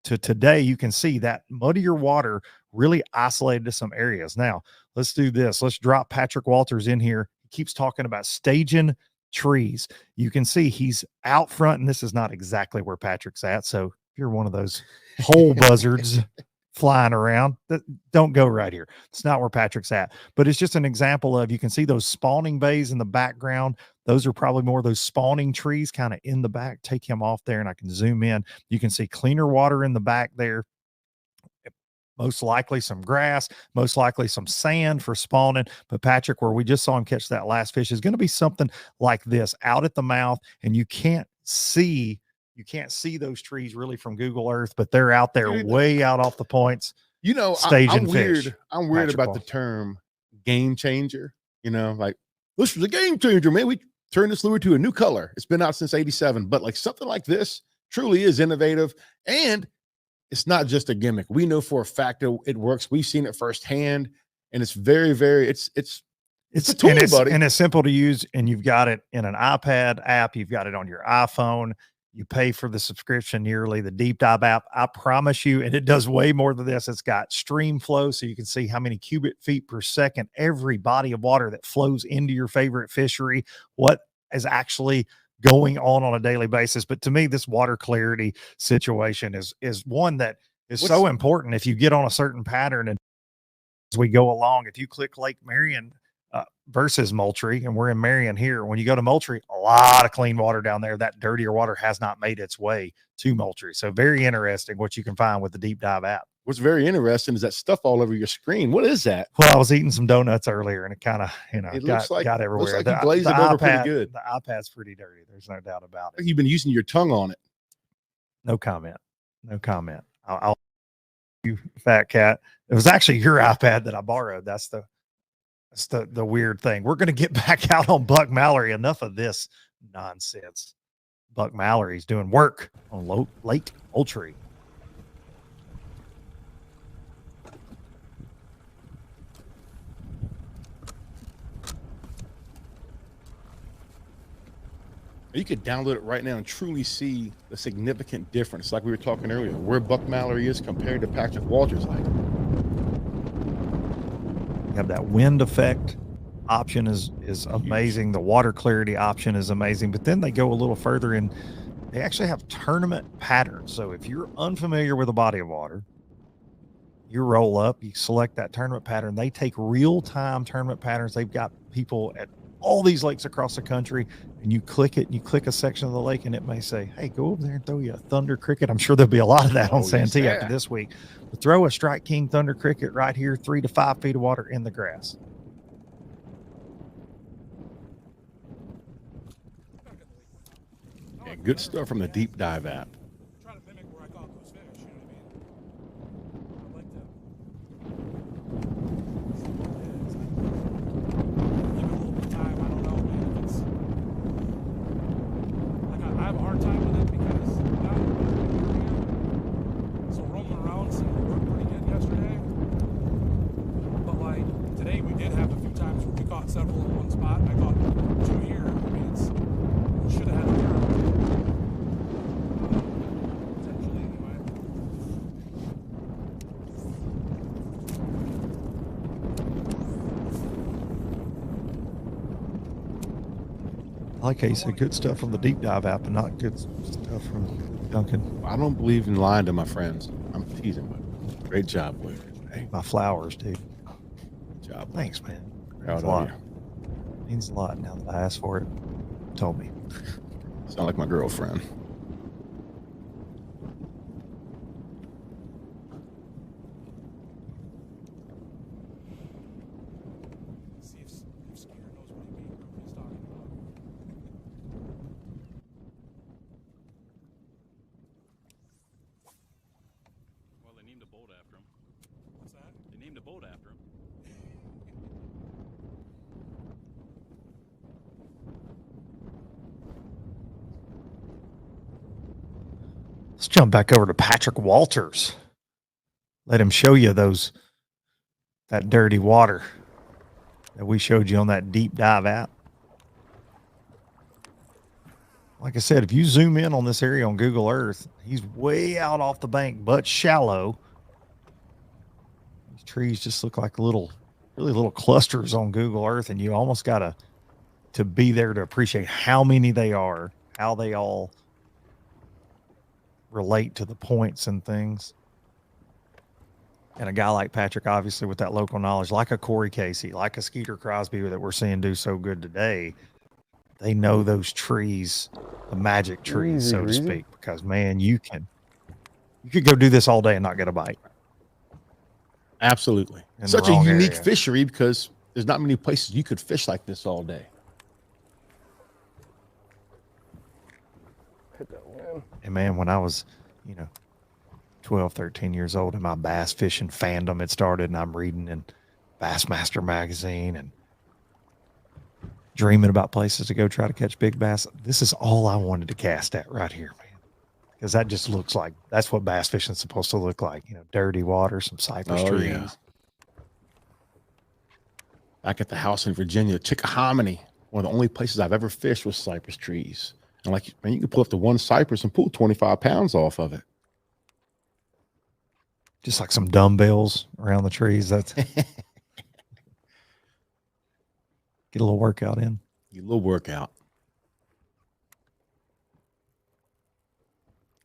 to today, you can see that muddier water really isolated to some areas. Now, let's do this. Let's drop Patrick Walters in here. He keeps talking about staging trees. You can see he's out front, and this is not exactly where Patrick's at. So if you're one of those hole buzzards flying around, don't go right here. It's not where Patrick's at, but it's just an example of, you can see those spawning bays in the background. Those are probably more of those spawning trees kind of in the back. Take him off there and I can zoom in. You can see cleaner water in the back there. Most likely some grass, most likely some sand for spawning. But Patrick, where we just saw him catch that last fish, is going to be something like this out at the mouth, and you can't see those trees really from Google Earth, but they're out there way out off the points. You know, staging fish. I'm weird about the term game changer. You know, like, this was a game changer, man. We turned this lure to a new color. It's been out since '87, but like something like this truly is innovative, and it's not just a gimmick. We know for a fact that it works. We've seen it firsthand, and it's very, very, it's a tool, buddy. And it's simple to use, and you've got it in an iPad app. You've got it on your iPhone. You pay for the subscription yearly, the Deep Dive app. I promise you, and it does way more than this. It's got stream flow, so you can see how many cubic feet per second, every body of water that flows into your favorite fishery, what is actually going on a daily basis. But to me, this water clarity situation is one that is so important. If you get on a certain pattern, and as we go along, if you click Lake Marion versus Moultrie, and we're in Marion here, when you go to Moultrie, a lot of clean water down there. That dirtier water has not made its way to Moultrie. So very interesting what you can find with the Deep Dive app. What's very interesting is that stuff all over your screen. What is that? Well, I was eating some donuts earlier, and it kind of, got everywhere. Looks like you glazed it over pretty good. The iPad's pretty dirty. There's no doubt about it. You've been using your tongue on it. No comment. No comment. I'll you fat cat. It was actually your iPad that I borrowed. That's the weird thing. We're going to get back out on Buck Mallory. Enough of this nonsense. Buck Mallory's doing work on Lake Moultrie. You could download it right now and truly see the significant difference, like we were talking earlier, where Buck Mallory is compared to Patrick Walters. Like, you have that wind effect option is amazing. The water clarity option is amazing. But then they go a little further, and they actually have tournament patterns. So if you're unfamiliar with a body of water, you roll up, you select that tournament pattern. They take real-time tournament patterns. They've got people at all these lakes across the country, and you click it, and you click a section of the lake, and it may say, hey, go over there and throw you a Thunder Cricket. I'm sure there'll be a lot of that on Santee after this week. But throw a Strike King Thunder Cricket right here, 3 to 5 feet of water in the grass. Yeah, good stuff from the Deep Dive app. I like how you said good stuff from the deep dive app and not good stuff from Duncan. I don't believe in lying to my friends. I'm teasing, but great job, boy. Hey, my flowers, dude. Good job. Thanks, man. Proud Means a of lot. you. Means a lot now that I asked for it. Told me. Sound like my girlfriend. Well, they named a boat after him. What's that? They named a boat after him. Let's jump back over to Patrick Walters. Let him show you that dirty water that we showed you on that deep dive app. Like I said, if you zoom in on this area on Google Earth, he's way out off the bank, but shallow. These trees just look like really little clusters on Google Earth, and you almost got to be there to appreciate how many they are, how they all relate to the points and things. And a guy like Patrick, obviously, with that local knowledge, like a Corey Casey, like a Skeeter Crosby that we're seeing do so good today, they know those trees, the magic trees, so to speak, because, man, you could go do this all day and not get a bite. Absolutely. In Such the a wrong unique area. fishery because there's not many places you could fish like this all day. Hit that wind. And, man, when I was, 12, 13 years old and my bass fishing fandom had started, and I'm reading in Bassmaster magazine and dreaming about places to go try to catch big bass. This is all I wanted to cast at right here, man. Because that just looks like, that's what bass fishing is supposed to look like. Dirty water, some cypress trees. Yeah. Back at the house in Virginia, Chickahominy, one of the only places I've ever fished was cypress trees. And man, you can pull up to one cypress and pull 25 pounds off of it. Just like some dumbbells around the trees. That's get a little workout in. Get a little workout.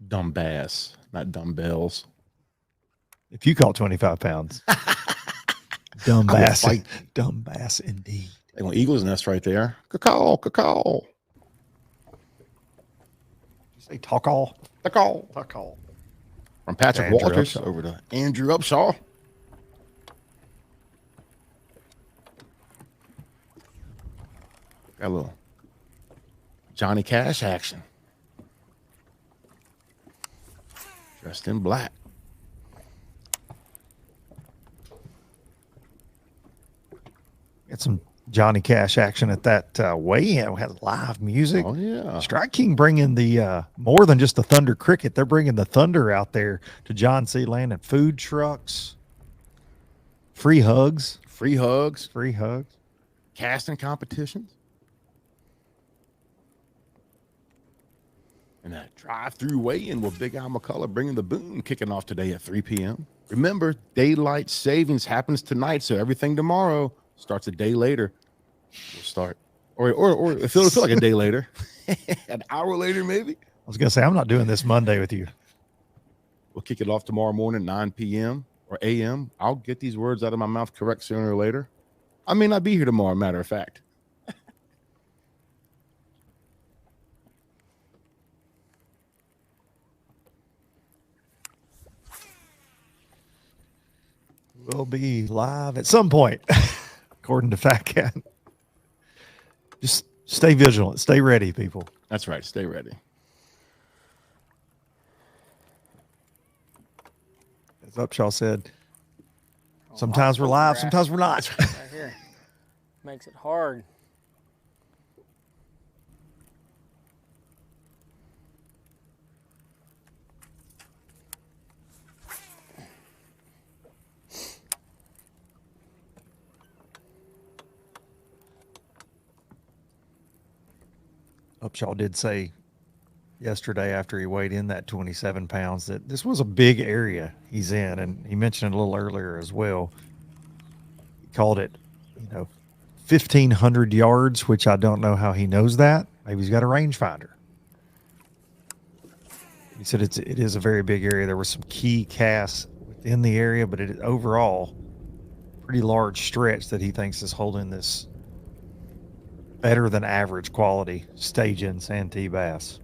Dumb bass, not dumbbells. If you caught 25 pounds. Dumb bass. Dumb bass indeed. Hey, well, eagle's nest right there. Caw-caw, caw-caw. Did you say talk-all? Caw-caw. Talk-all. From Patrick Andrew Walters Upshaw. over to Andrew Upshaw. Got a little Johnny Cash action. Dressed in black. Got some Johnny Cash action at that weigh-in. We had live music. Oh, yeah. Strike King bringing the more than just the Thunder Cricket. They're bringing the Thunder out there to John C. Land, and food trucks, free hugs. Free hugs. Free hugs. Casting competitions. And that drive-through weigh-in with Big Al McCullough bringing the boom, kicking off today at 3 p.m. Remember, daylight savings happens tonight, so everything tomorrow starts a day later. We'll start, or it feels like a day later, an hour later maybe. I was gonna say I'm not doing this Monday with you. We'll kick it off tomorrow morning, 9 p.m. or a.m. I'll get these words out of my mouth correct sooner or later. I may not be here tomorrow, matter of fact. We'll be live at some point, according to Fat Cat. Just stay vigilant. Stay ready, people. That's right. Stay ready. As Upshaw said, sometimes we're live, sometimes we're not. Right here. Makes it hard. Upshaw did say yesterday after he weighed in that 27 pounds that this was a big area he's in, and he mentioned it a little earlier as well. He called it, 1,500 yards, which I don't know how he knows that. Maybe he's got a rangefinder. He said it is a very big area. There were some key casts within the area, but it overall pretty large stretch that he thinks is holding this better than average quality stage-in Santee bass.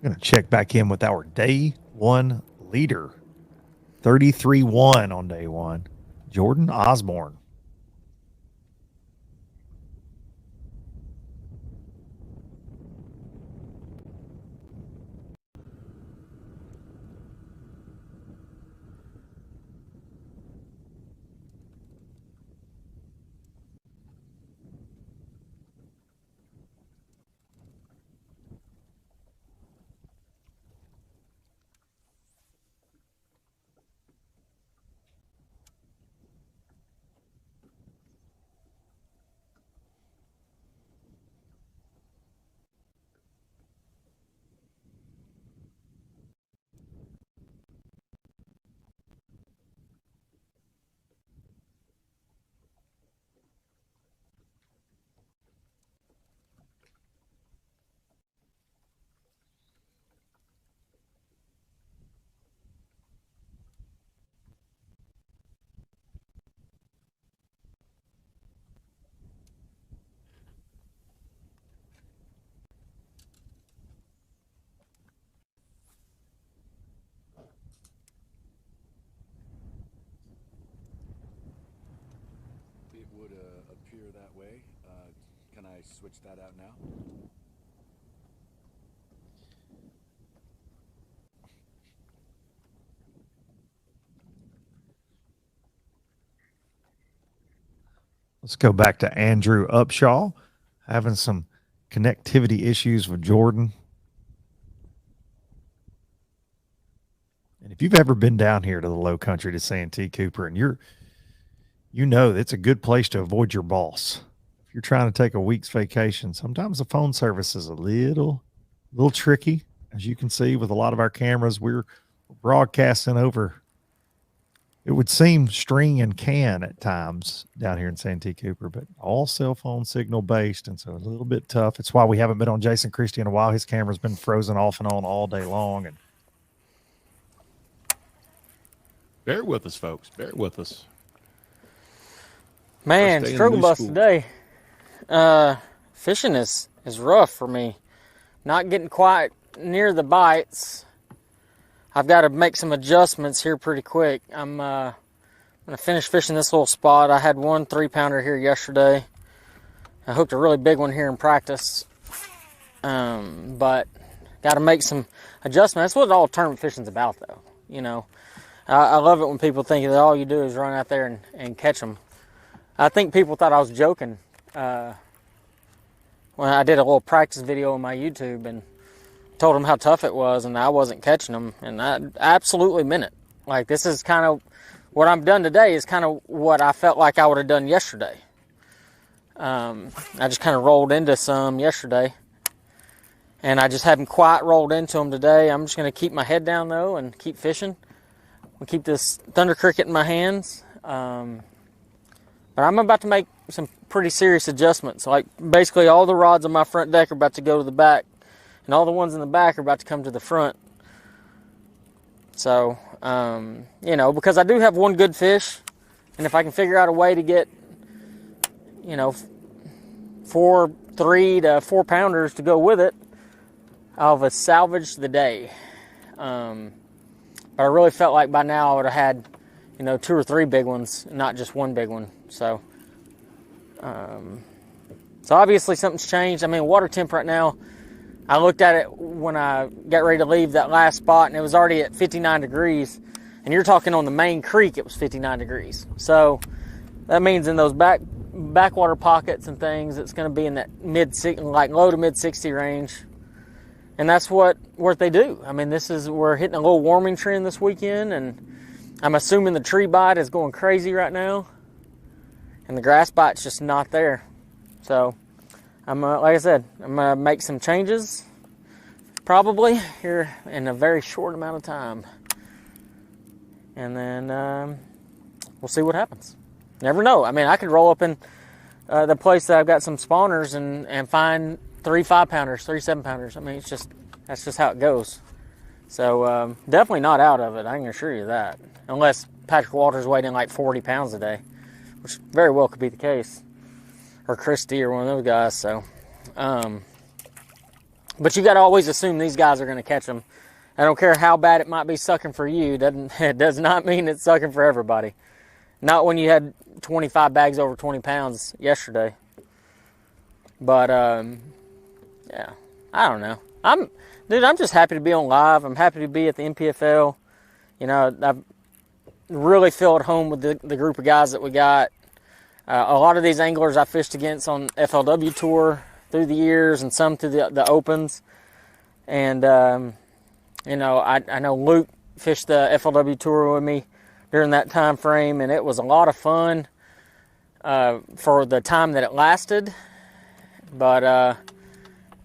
I'm going to check back in with our day one leader. 33-1 on day one. Jordan Osborne. It would appear that way. Can I switch that out now? Let's go back to Andrew Upshaw, having some connectivity issues with Jordan. And if you've ever been down here to the low country to Santee, Cooper, and you know it's a good place to avoid your boss. If you're trying to take a week's vacation, sometimes the phone service is a little tricky. As you can see with a lot of our cameras, we're broadcasting over, it would seem, string and can at times down here in Santee, Cooper, but all cell phone signal based, and so a little bit tough. It's why we haven't been on Jason Christie in a while. His camera's been frozen off and on all day long. And bear with us, folks. Bear with us. Man, struggle bus today. Fishing is rough for me. Not getting quite near the bites. I've got to make some adjustments here pretty quick. I'm going to finish fishing this little spot. I had one 3-pounder here yesterday. I hooked a really big one here in practice. But got to make some adjustments. That's what all tournament fishing's about, though. You know, I love it when people think that all you do is run out there and catch them. I think people thought I was joking when I did a little practice video on my YouTube and told them how tough it was and I wasn't catching them, and I absolutely meant it. Like, this is kind of what I'm done today is kind of what I felt like I would have done yesterday. I just kind of rolled into some yesterday, and I just haven't quite rolled into them today. I'm just going to keep my head down, though, and keep fishing. We'll keep this Thunder Cricket in my hands. But I'm about to make some pretty serious adjustments. Like, basically all the rods on my front deck are about to go to the back, and all the ones in the back are about to come to the front. So, you know, because I do have one good fish, and if I can figure out a way to get, you know, 3 to 4 pounders to go with it, I'll have salvaged the day. But I really felt like by now I would have had, you know, 2 or 3 big ones, not just one big one. So, so obviously something's changed. I mean, water temp right now, I looked at it when I got ready to leave that last spot, and it was already at 59 degrees. And you're talking on the main creek, it was 59 degrees. So that means in those backwater pockets and things, it's going to be in that low to mid 60 range. And that's what they do. I mean, we're hitting a little warming trend this weekend, and I'm assuming the tree bite is going crazy right now. and the grass bite's just not there. So I'm like I said, I'm gonna make some changes probably here in a very short amount of time, and then we'll see what happens. Never know. I mean, I could roll up in the place that I've got some spawners and find 3 5-pounders, 3 7-pounders. I mean, that's just how it goes. So definitely not out of it, I can assure you that. Unless Patrick Walter's weighing like 40 pounds a day, which very well could be the case. Or Christie or one of those guys. So, but you got to always assume these guys are going to catch them. I don't care how bad it might be sucking for you. It does not mean it's sucking for everybody. Not when you had 25 bags over 20 pounds yesterday. But, yeah, I don't know. I'm just happy to be on live. I'm happy to be at the NPFL. You know, I really feel at home with the group of guys that we got. A lot of these anglers I fished against on FLW Tour through the years and some through the Opens. And, you know, I know Luke fished the FLW Tour with me during that time frame, and it was a lot of fun for the time that it lasted. But,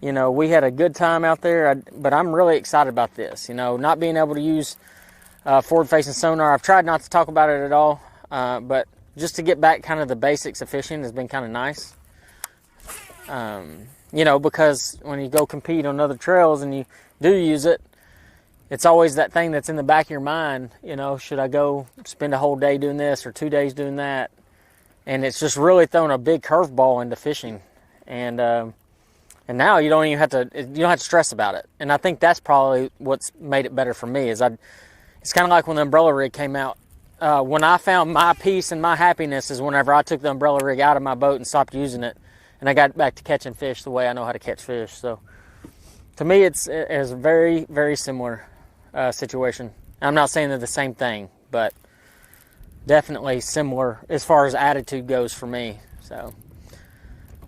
you know, we had a good time out there, but I'm really excited about this. You know, not being able to use forward-facing sonar. I've tried not to talk about it at all, but just to get back kind of the basics of fishing has been kind of nice. You know, because when you go compete on other trails and you do use it, it's always that thing that's in the back of your mind, you know, should I go spend a whole day doing this or 2 days doing that? And it's just really thrown a big curveball into fishing. And now you don't have to stress about it. And I think that's probably what's made it better for me is it's kind of like when the umbrella rig came out. When I found my peace and my happiness is whenever I took the umbrella rig out of my boat and stopped using it, and I got back to catching fish the way I know how to catch fish. So to me, it's a very, very similar situation. I'm not saying they're the same thing, but definitely similar as far as attitude goes for me. So,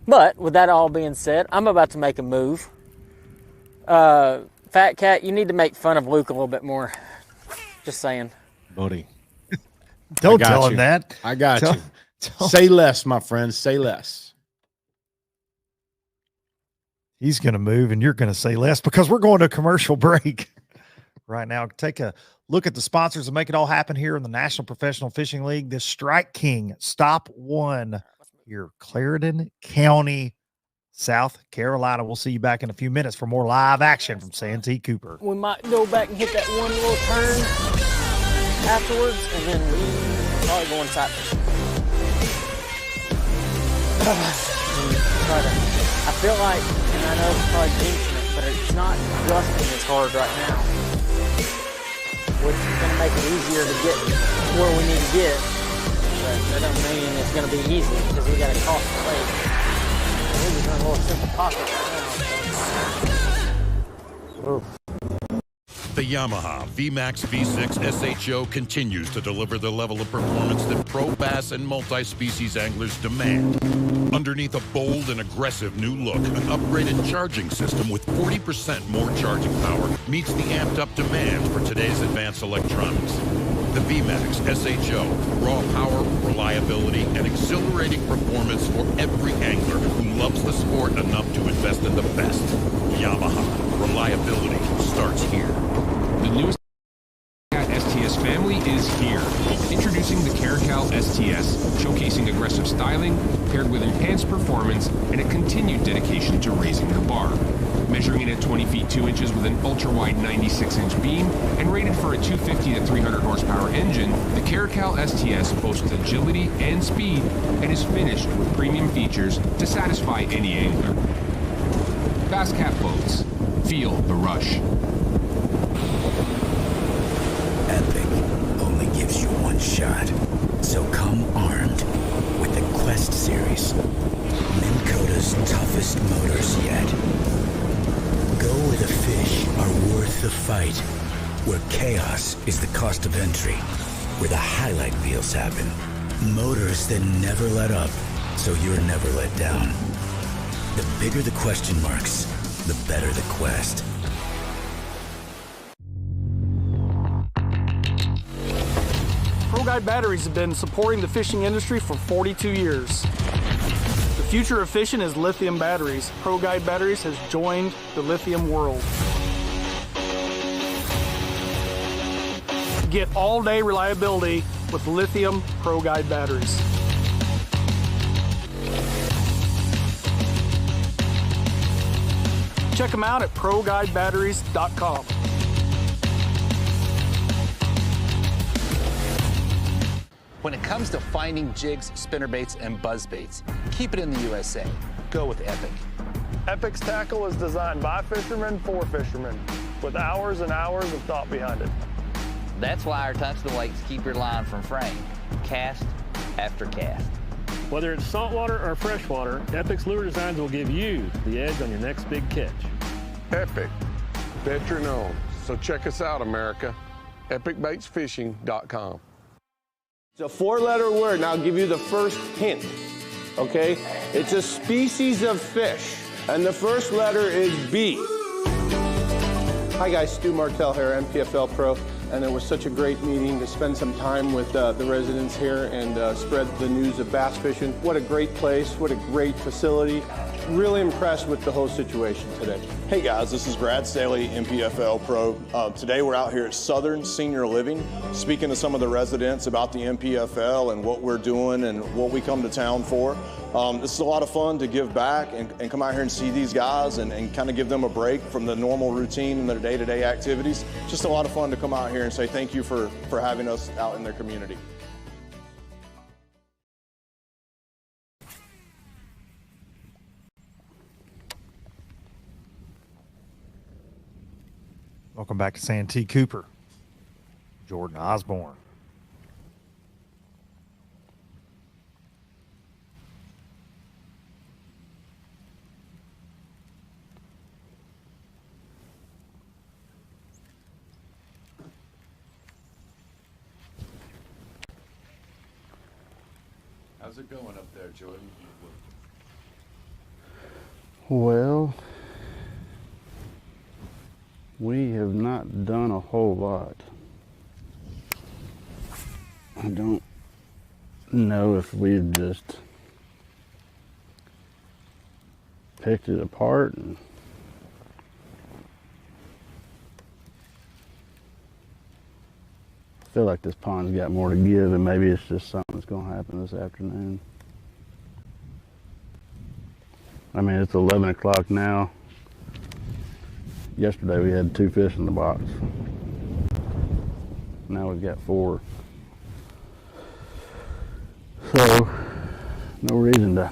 but with that all being said, I'm about to make a move. Fat Cat, you need to make fun of Luke a little bit more. Just saying. Buddy. Don't tell him that. I got you. Say less, my friend. Say less. He's going to move and you're going to say less because we're going to a commercial break right now. Take a look at the sponsors that make it all happen here in the National Professional Fishing League. This Strike King Stop 1 here, Clarendon County, South Carolina. We'll see you back in a few minutes for more live action from Santee Cooper. We might go back and hit that one little turn afterwards, and then we probably go inside fishing. I feel like, and I know it's probably jinxing it, but it's not adjusting as hard right now, which is going to make it easier to get where we need to get, but that doesn't mean it's going to be easy because we got to cross the lake. We're just in a little simple pocket right now. Oof. The Yamaha VMAX V6 SHO continues to deliver the level of performance that pro bass and multi-species anglers demand. Underneath a bold and aggressive new look, an upgraded charging system with 40% more charging power meets the amped-up demand for today's advanced electronics. The VMAX SHO, raw power, reliability, and exhilarating performance for every angler who loves the sport enough to invest in the best. Yamaha, reliability starts here. The newest STS family is here. Introducing the Caracal STS, showcasing aggressive styling paired with enhanced performance and a continued dedication to raising the bar. Measuring in at 20 feet 2 inches with an ultra-wide 96-inch beam and rated for a 250 to 300 horsepower engine, the Caracal STS boasts agility and speed and is finished with premium features to satisfy any angler. Bass Cat Boats. Feel the rush. Epic only gives you one shot, so come armed with the Quest series, Minn Kota's toughest motors yet. Go where the fish are worth the fight, where chaos is the cost of entry, where the highlight reels happen. Motors that never let up, so you're never let down. The bigger the question marks, the better the quest. Pro Guide Batteries have been supporting the fishing industry for 42 years. The future of fishing is lithium batteries. Pro Guide Batteries has joined the lithium world. Get all-day reliability with lithium Pro Guide batteries. Check them out at ProGuideBatteries.com. When it comes to finding jigs, spinnerbaits, and buzzbaits, keep it in the USA. Go with Epic. Epic's tackle is designed by fishermen for fishermen, with hours and hours of thought behind it. That's why our touchdown lakes keep your line from fraying, cast after cast. Whether it's saltwater or freshwater, Epic's lure designs will give you the edge on your next big catch. Epic, veteran owned. So check us out, America. EpicBaitsFishing.com. It's a 4-letter word, and I'll give you the first hint, okay? It's a species of fish, and the first letter is B. Hi guys, Stu Martell here, NPFL Pro, and it was such a great meeting to spend some time with the residents here and spread the news of bass fishing. What a great place, what a great facility. Really impressed with the whole situation today. Hey guys, this is Brad Staley, NPFL Pro. Today we're out here at Southern Senior Living, speaking to some of the residents about the NPFL and what we're doing and what we come to town for. This is a lot of fun to give back and come out here and see these guys and kind of give them a break from the normal routine and their day-to-day activities. Just a lot of fun to come out here and say thank you for having us out in their community. Welcome back to Santee Cooper. Jordan Osborne. How's it going up there, Jordan? Well, we have not done a whole lot. I don't know if we've just picked it apart and I feel like this pond's got more to give, and maybe it's just something that's going to happen this afternoon. I mean, it's 11 o'clock now. Yesterday we had 2 fish in the box. Now we've got 4. So, no reason to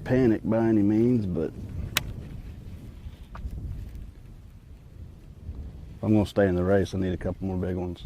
panic by any means, but if I'm going to stay in the race, I need a couple more big ones.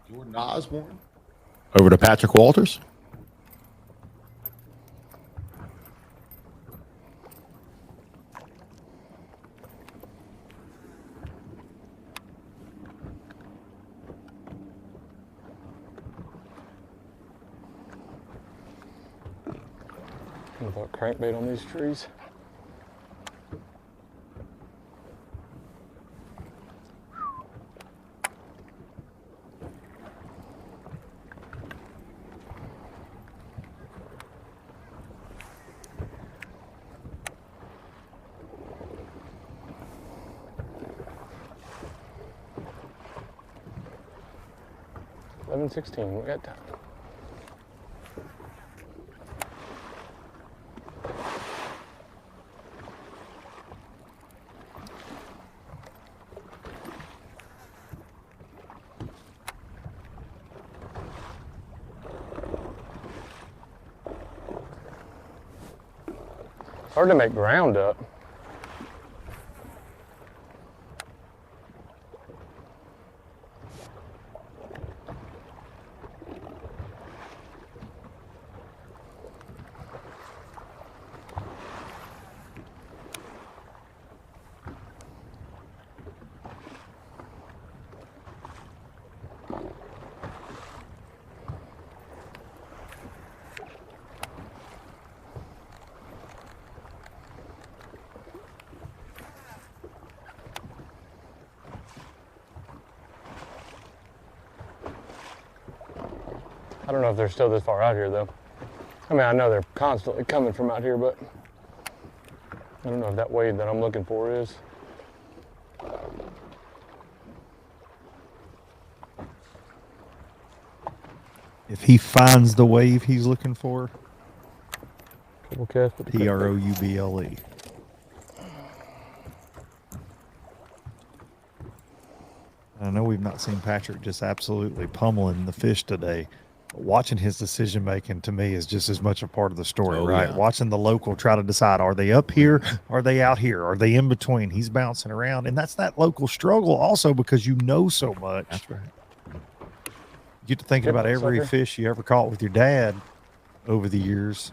Jordan Osborne. Over to Patrick Walters. I'm gonna put crankbait on these trees. $11:16, we got time. Hard to make ground up. I don't know if they're still this far out here though. I mean, I know they're constantly coming from out here, but I don't know if that wave that I'm looking for is. If he finds the wave he's looking for, Triple cast with the Trouble. I know we've not seen Patrick just absolutely pummeling the fish today. But watching his decision making to me is just as much a part of the story, right? Yeah. Watching the local try to decide, are they up here? Are they out here? Are they in between? He's bouncing around. And that's that local struggle also because you know so much. That's right. You get to thinking about every fish you ever caught with your dad over the years.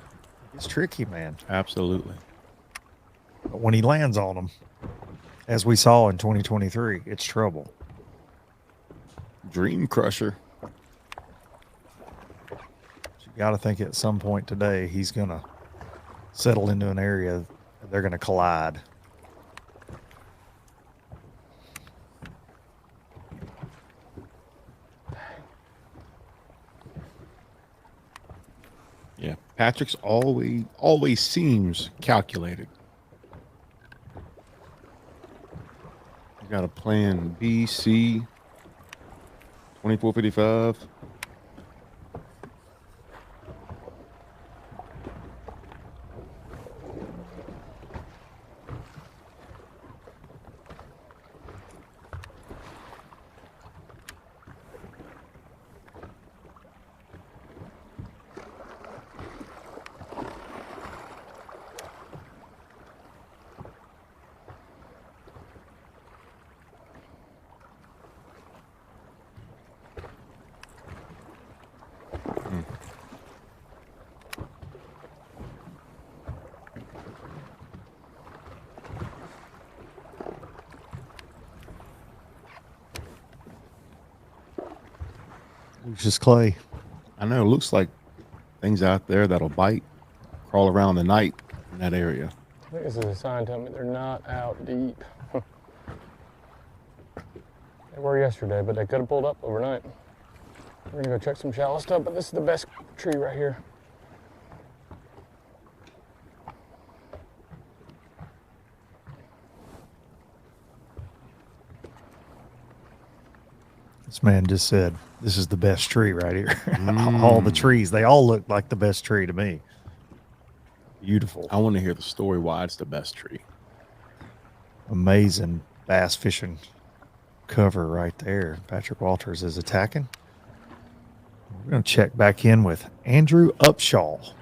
It's tricky, man. Absolutely. But when he lands on them, as we saw in 2023, it's trouble. Dream crusher. You got to think at some point today he's going to settle into an area they're going to collide. Yeah, Patrick's always seems calculated. You got a plan B, C, 2455. It's just clay. I know. It looks like things out there that'll bite, crawl around the night in that area. I think this is a sign telling me they're not out deep. They were yesterday, but they could have pulled up overnight. We're gonna go check some shallow stuff, but this is the best tree right here. This man just said, this is the best tree right here. All the trees, they all look like the best tree to me. Beautiful. I want to hear the story why it's the best tree. Amazing bass fishing cover right there. Patrick Walters is attacking. We're going to check back in with Andrew Upshaw.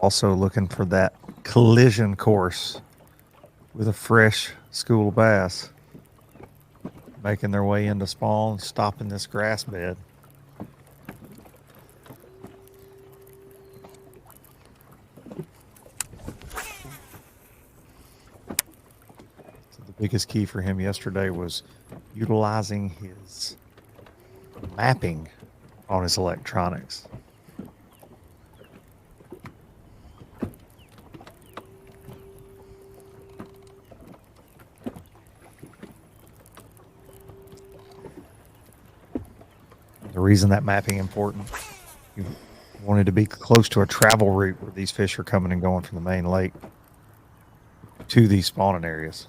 Also looking for that collision course with a fresh school of bass making their way into spawn, stopping this grass bed. biggest key for him yesterday was utilizing his mapping on his electronics. The reason that mapping important, you wanted to be close to a travel route where these fish are coming and going from the main lake to these spawning areas.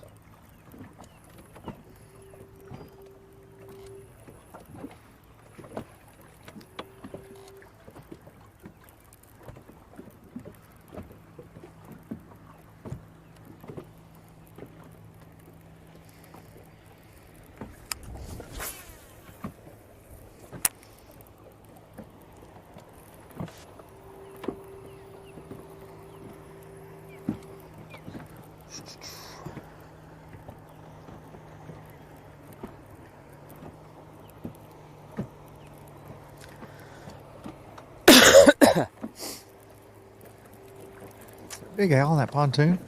Big Al on that pontoon.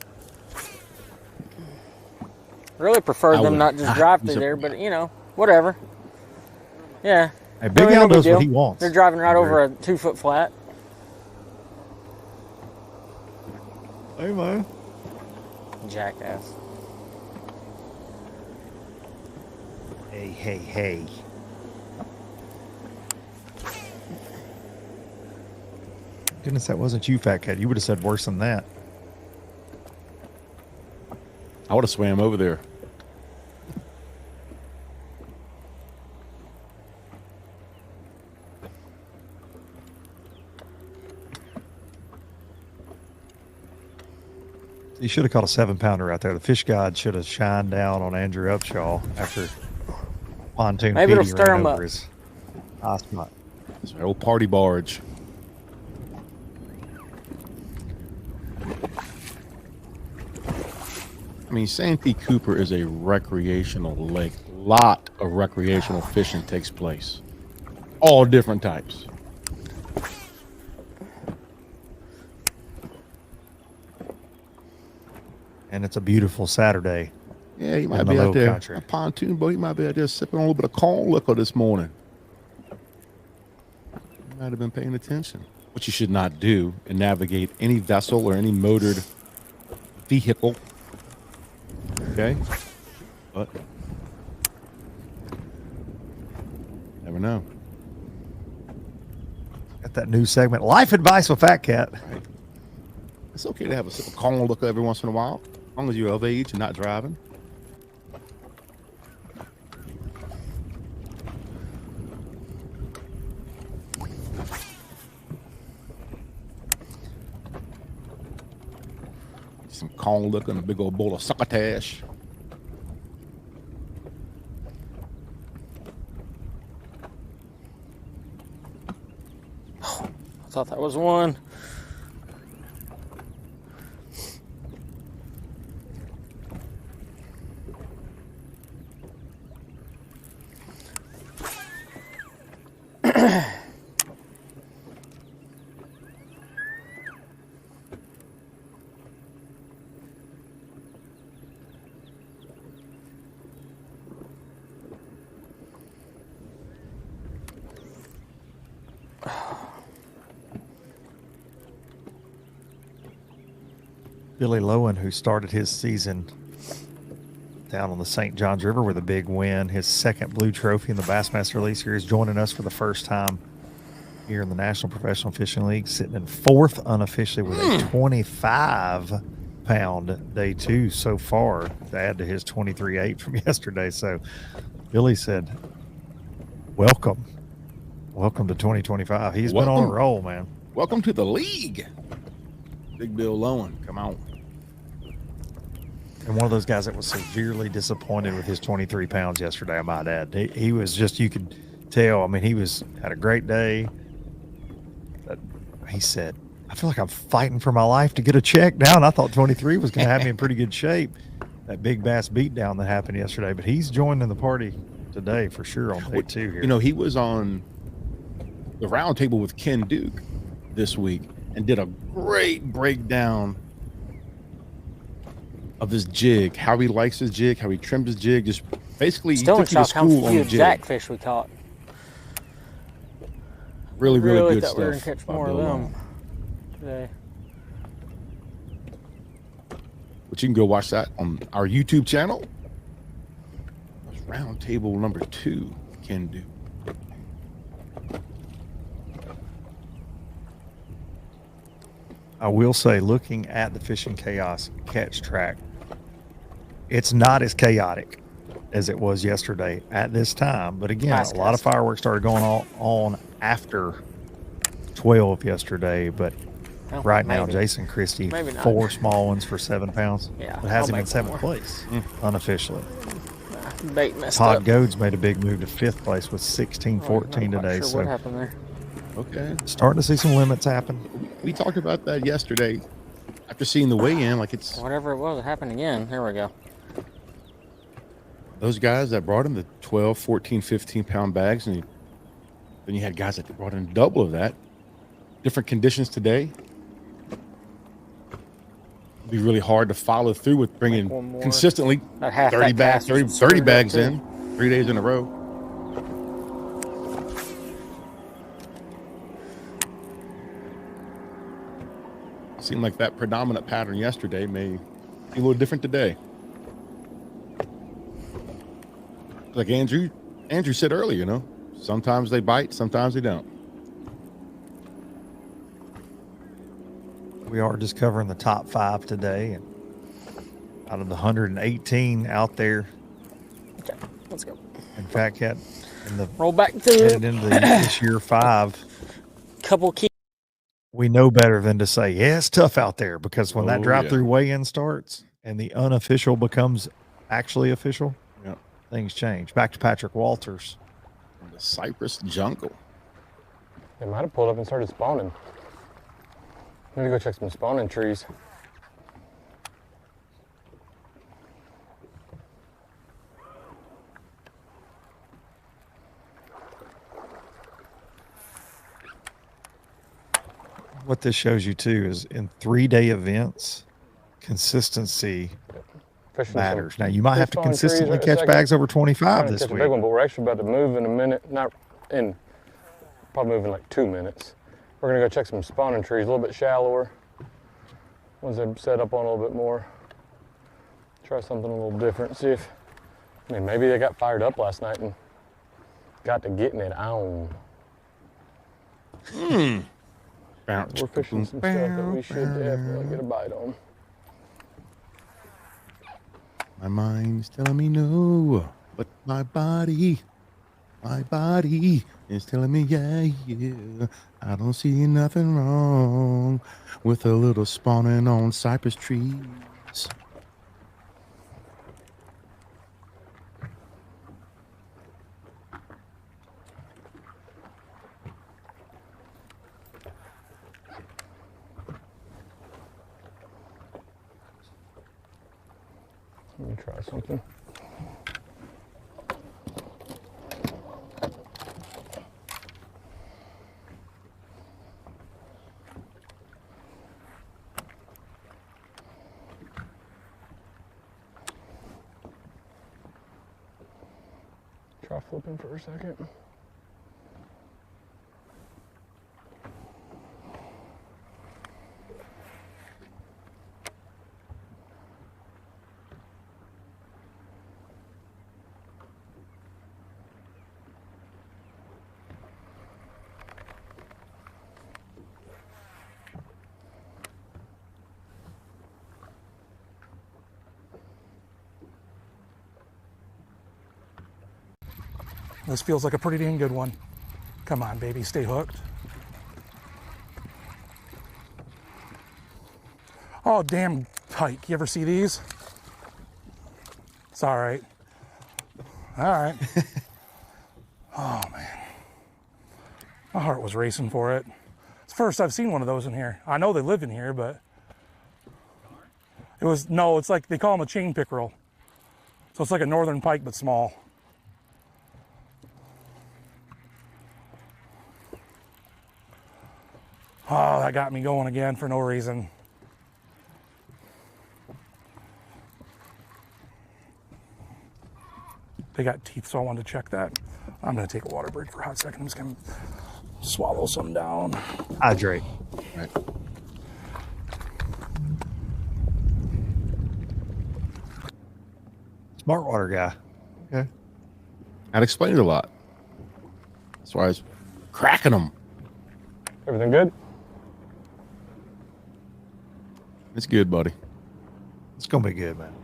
Really prefer them not just drive through there, but you know, whatever. Yeah. Hey, Big Al knows what he wants. They're driving right over a 2-foot flat. Hey, man. Jackass. Hey, hey, hey. Goodness, that wasn't you, Fat Cat. You would have said worse than that. I would have swam over there. He should have caught a 7-pounder out there. The fish god should have shined down on Andrew Upshaw after pontoon. Maybe it'll stir him up. His eye spot. It's an old party barge. I mean, Santee Cooper is a recreational lake. A lot of recreational fishing takes place. All different types. And it's a beautiful Saturday. Yeah, you might be out there. A pontoon boat, you might be out there sipping on a little bit of corn liquor this morning. You might have been paying attention. What you should not do and navigate any vessel or any motored vehicle. Okay? But never know. Got that new segment, Life Advice with Fat Cat. Right. It's okay to have a sip of corn liquor every once in a while, as long as you're of age and not driving. Some corn liquor and a big old bowl of succotash. I thought that was one. Billy Lowen, who started his season down on the St. Johns River with a big win, his second blue trophy in the Bassmaster Elite Series, joining us for the first time here in the National Professional Fishing League, sitting in fourth unofficially with a 25-pound day two so far to add to his 23.8 from yesterday. So Billy said, welcome to 2025. He's been on a roll, man. Welcome to the league. Big Bill Lowen, come on. And one of those guys that was severely disappointed with his 23 pounds yesterday, I might add. He was just, you could tell, I mean, had a great day. But he said, I feel like I'm fighting for my life to get a check now, and I thought 23 was going to have me in pretty good shape. That big bass beatdown that happened yesterday, but he's joining the party today for sure on day two here. You know, he was on the round table with Ken Duke this week and did a great breakdown of his jig, how he likes his jig, how he trims his jig. Just basically, Still he in took you to shock how school on few the jig. jackfish we caught. Really good thought stuff. we were gonna catch by more of Bill them Long. today. But you can go watch that on our YouTube channel. That's round table number 2 can do. I will say, looking at the Fishing Chaos catch track, it's not as chaotic as it was yesterday at this time. But again, a lot of fireworks started going on after 12 yesterday. But Well, right now, maybe. Jason Christie, Maybe not. 4 small ones for 7 pounds. Yeah, It has I'll him in make one 7th more. place unofficially. Bait messed Todd up. Goads made a big move to 5th place with 16-14 Not quite today. sure So what happened there. Okay. Starting to see some limits happen. We talked about that yesterday after seeing the weigh-in. Like, it's Whatever it was, it happened again. There we go. those guys that brought in the 12, 14, 15-pound bags, and then you had guys that brought in double of that. Different conditions today. It'd be really hard to follow through with bringing one more. consistently That half 30 that bags, cast was 30 screwed up, bags too. in 3 days in a row. Seemed like that predominant pattern yesterday may be a little different today. Like Andrew said earlier, you know, sometimes they bite, sometimes they don't. We are just covering the top 5 today, and out of the 118 out there. Okay, let's go. In fact, in the roll back to headed into this year 5. Couple key. We know better than to say, yeah, it's tough out there, because when that Oh, drive-through yeah. weigh-in starts and the unofficial becomes actually official, Yep. things change. Back to Patrick Walters. In the Cypress jungle. They might have pulled up and started spawning. I'm gonna go check some spawning trees. What this shows you too is in 3-day events, consistency Fishing matters. some Now you might have to spawning trees consistently right a catch second. bags over Trying 25 to this catch a week. big one, but we're actually about to move in a minute. Not in, probably move in like 2 minutes. We're gonna go check some spawning trees, a little bit shallower. Ones that set up on a little bit more. Try something a little different. See if, I mean, maybe they got fired up last night and got to getting it on. We're fishing some stuff that we should definitely get a bite on. My mind's telling me no, but my body is telling me yeah. I don't see nothing wrong with a little spawning on cypress trees. Let me try something. Try flipping for a second. This feels like a pretty dang good one. Come on, baby, stay hooked. Oh, damn pike. You ever see these? It's all right. All right. Oh, man. My heart was racing for it. It's the first I've seen one of those in here. I know they live in here, but it's like they call them a chain pickerel. So it's like a northern pike, but small. Oh, that got me going again for no reason. they got teeth, so I wanted to check that. I'm gonna take a water break for a hot second. I'm just gonna swallow some down. Hydrate. Right. Smart water guy. Okay. I'd explained it a lot. That's why I was cracking them. Everything good? It's good, buddy. It's gonna be good, man.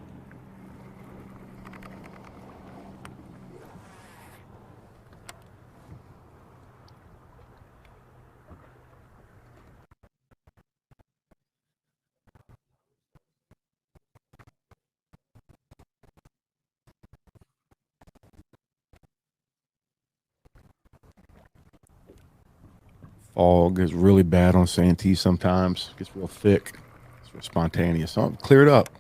Fog is really bad on Santee sometimes. It gets real thick. It's real spontaneous. So I'll clear it up.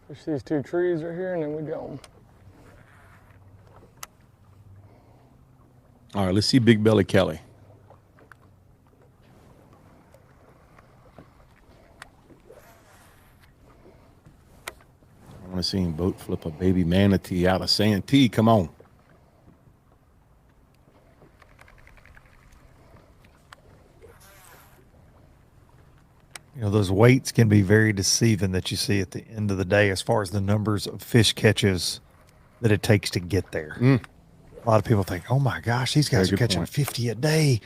Push these 2 trees right here and then we go. All right, let's see Big Belly Kelly. I want to see him boat flip a baby manatee out of Santee. Come on. You know, those weights can be very deceiving that you see at the end of the day as far as the numbers of fish catches that it takes to get there. A lot of people think, oh my gosh, these guys are catching 50 a day.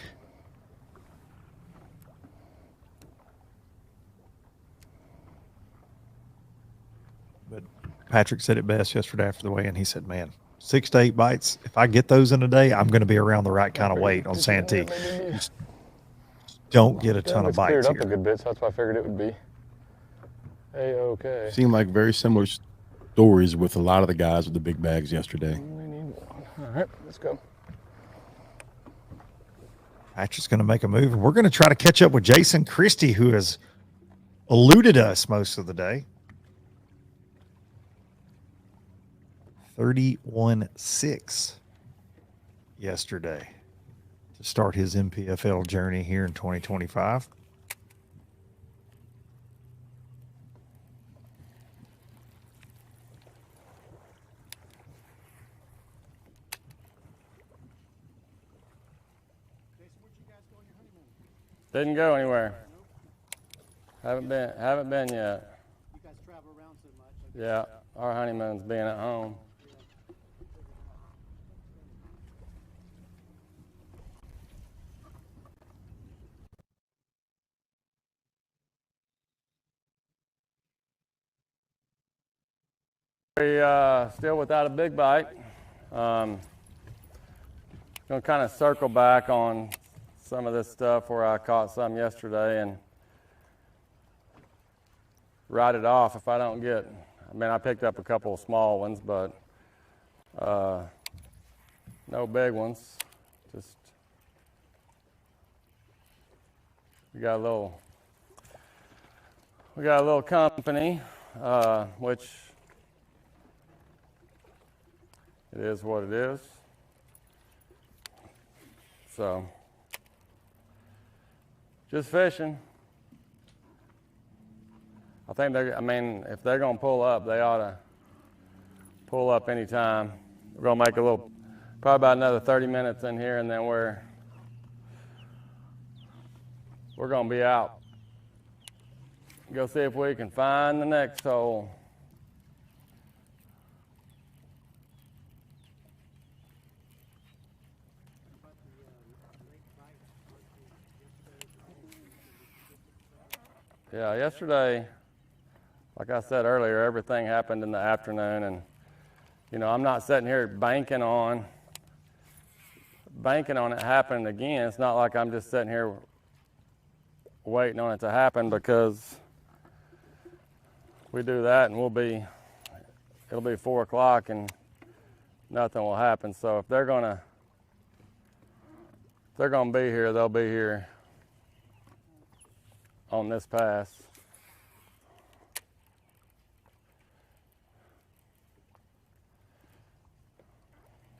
But Patrick said it best yesterday after the weigh-in. He said, man, 6 to 8 bites, if I get those in a day, I'm going to be around the right kind of weight on Santee. Just don't get a ton of bites cleared up here. a good bit, so that's why I figured it would be A-okay. Seemed like very similar stories with a lot of the guys with the big bags yesterday. We need one. All right, let's go. Patrick's going to make a move, and we're going to try to catch up with Jason Christie, who has eluded us most of the day. 31-6 yesterday to start his NPFL journey here in 2025. Didn't go anywhere. Haven't been yet. You guys travel around so much. Yeah, our honeymoon's being at home. We still without a big bite. Gonna kind of circle back on some of this stuff where I caught some yesterday and write it off if I don't get. I mean, I picked up a couple of small ones, but no big ones. Just we got a little company, which it is what it is. So, just fishing. I think if they're going to pull up, they ought to pull up anytime. We're going to make probably about another 30 minutes in here, and then we're going to be out. Go see if we can find the next hole. Yeah, yesterday, like I said earlier, everything happened in the afternoon, and I'm not sitting here banking on it happening again. It's not like I'm just sitting here waiting on it to happen, because we do that and it'll be 4 o'clock and nothing will happen. So if they're gonna be here, they'll be here on this pass.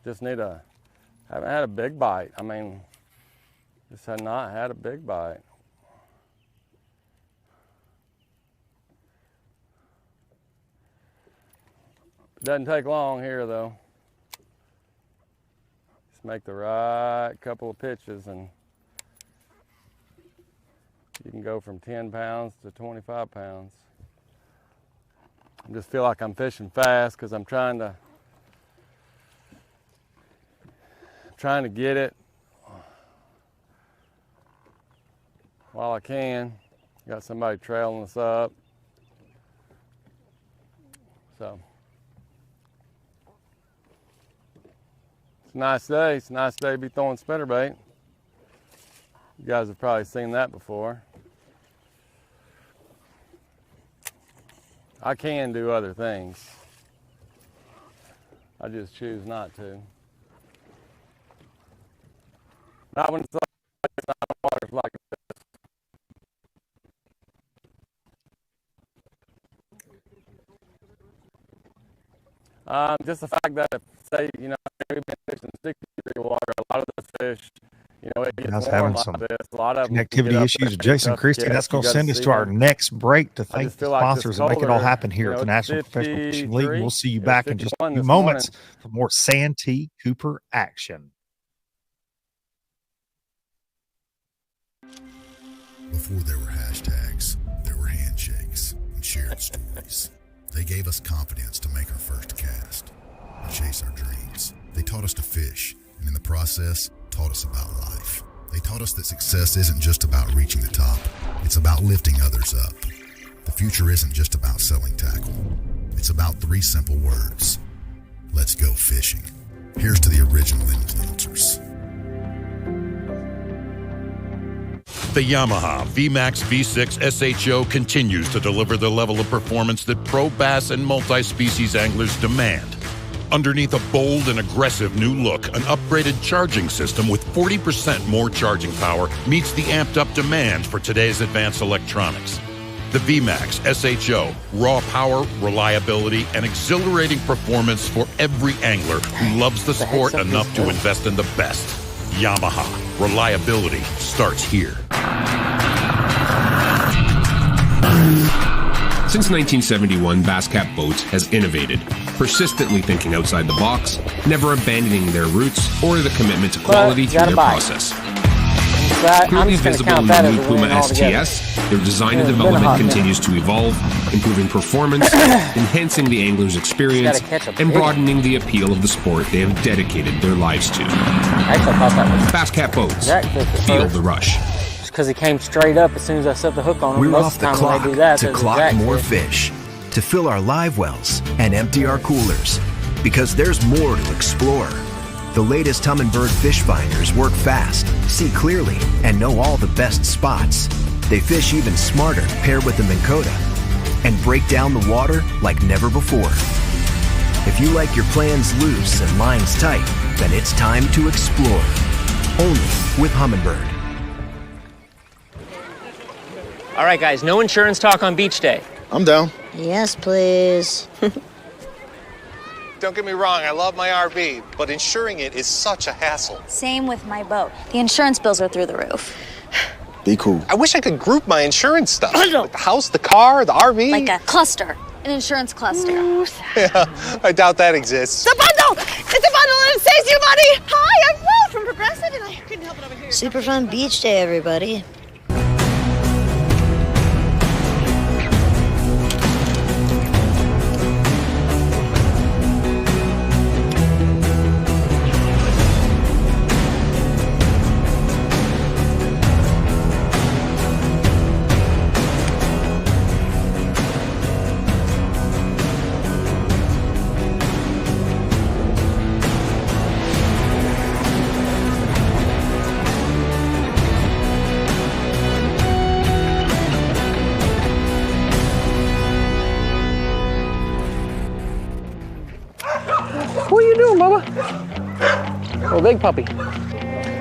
Just need a Haven't had a big bite. I mean, just have not had a big bite. Doesn't take long here though. Just make the right couple of pitches and you can go from 10 pounds to 25 pounds. I just feel like I'm fishing fast because I'm trying to get it while I can. Got somebody trailing us up. So it's a nice day. It's a nice day to be throwing spinnerbait. You guys have probably seen that before. I can do other things. I just choose not to. Not when it's not water like this. Just the fact that, say, you know, we've been fishing 60-degree water, a lot of the fish, you know, it gets warm having like some this. A lot of them connectivity issues with Jason Christie. That's going to send us to our next break to thank the sponsors and make it all happen here at the National Professional Fishing League. And we'll see you back in just a few moments for more Santee Cooper action. Before there were hashtags, there were handshakes and shared stories. They gave us confidence to make our first cast and chase our dreams. They taught us to fish, and in the process, taught us about life. They taught us that success isn't just about reaching the top. It's about lifting others up. The future isn't just about selling tackle. It's about 3 simple words. Let's go fishing. Here's to the original influencers. The Yamaha VMAX V6 SHO continues to deliver the level of performance that pro bass and multi-species anglers demand. Underneath a bold and aggressive new look, an upgraded charging system with 40% more charging power meets the amped-up demand for today's advanced electronics. The VMAX SHO, raw power, reliability, and exhilarating performance for every angler who loves the sport enough to invest in the best. Yamaha, reliability starts here. Since 1971, Basscat Boats has innovated, persistently thinking outside the box, never abandoning their roots or the commitment to quality through their process. Clearly visible in the new Puma STS, their design and development continues to evolve, improving performance, enhancing the angler's experience, and broadening the appeal of the sport they have dedicated their lives to. Basscat Boats, feel the rush. Just because he came straight up as soon as I set the hook on him. We're Most off of the the time clock when they do that, to clock more fish, to fill our live wells and empty our coolers, because there's more to explore. The latest Humminbird fish finders work fast, see clearly, and know all the best spots. They fish even smarter paired with the Minn Kota and break down the water like never before. If you like your plans loose and lines tight, then it's time to explore. Only with Humminbird. All right, guys, no insurance talk on beach day. I'm down. Yes, please. Don't get me wrong, I love my RV, but insuring it is such a hassle. Same with my boat. The insurance bills are through the roof. Be cool. I wish I could group my insurance stuff. Like the house, the car, the RV. Like a cluster, an insurance cluster. Yeah, I doubt that exists. It's a bundle! It's a bundle and it saves you money! Hi, I'm Will from Progressive and I couldn't help it over here. Super fun beach day, everybody. What are you doing, Bubba? Oh, big puppy.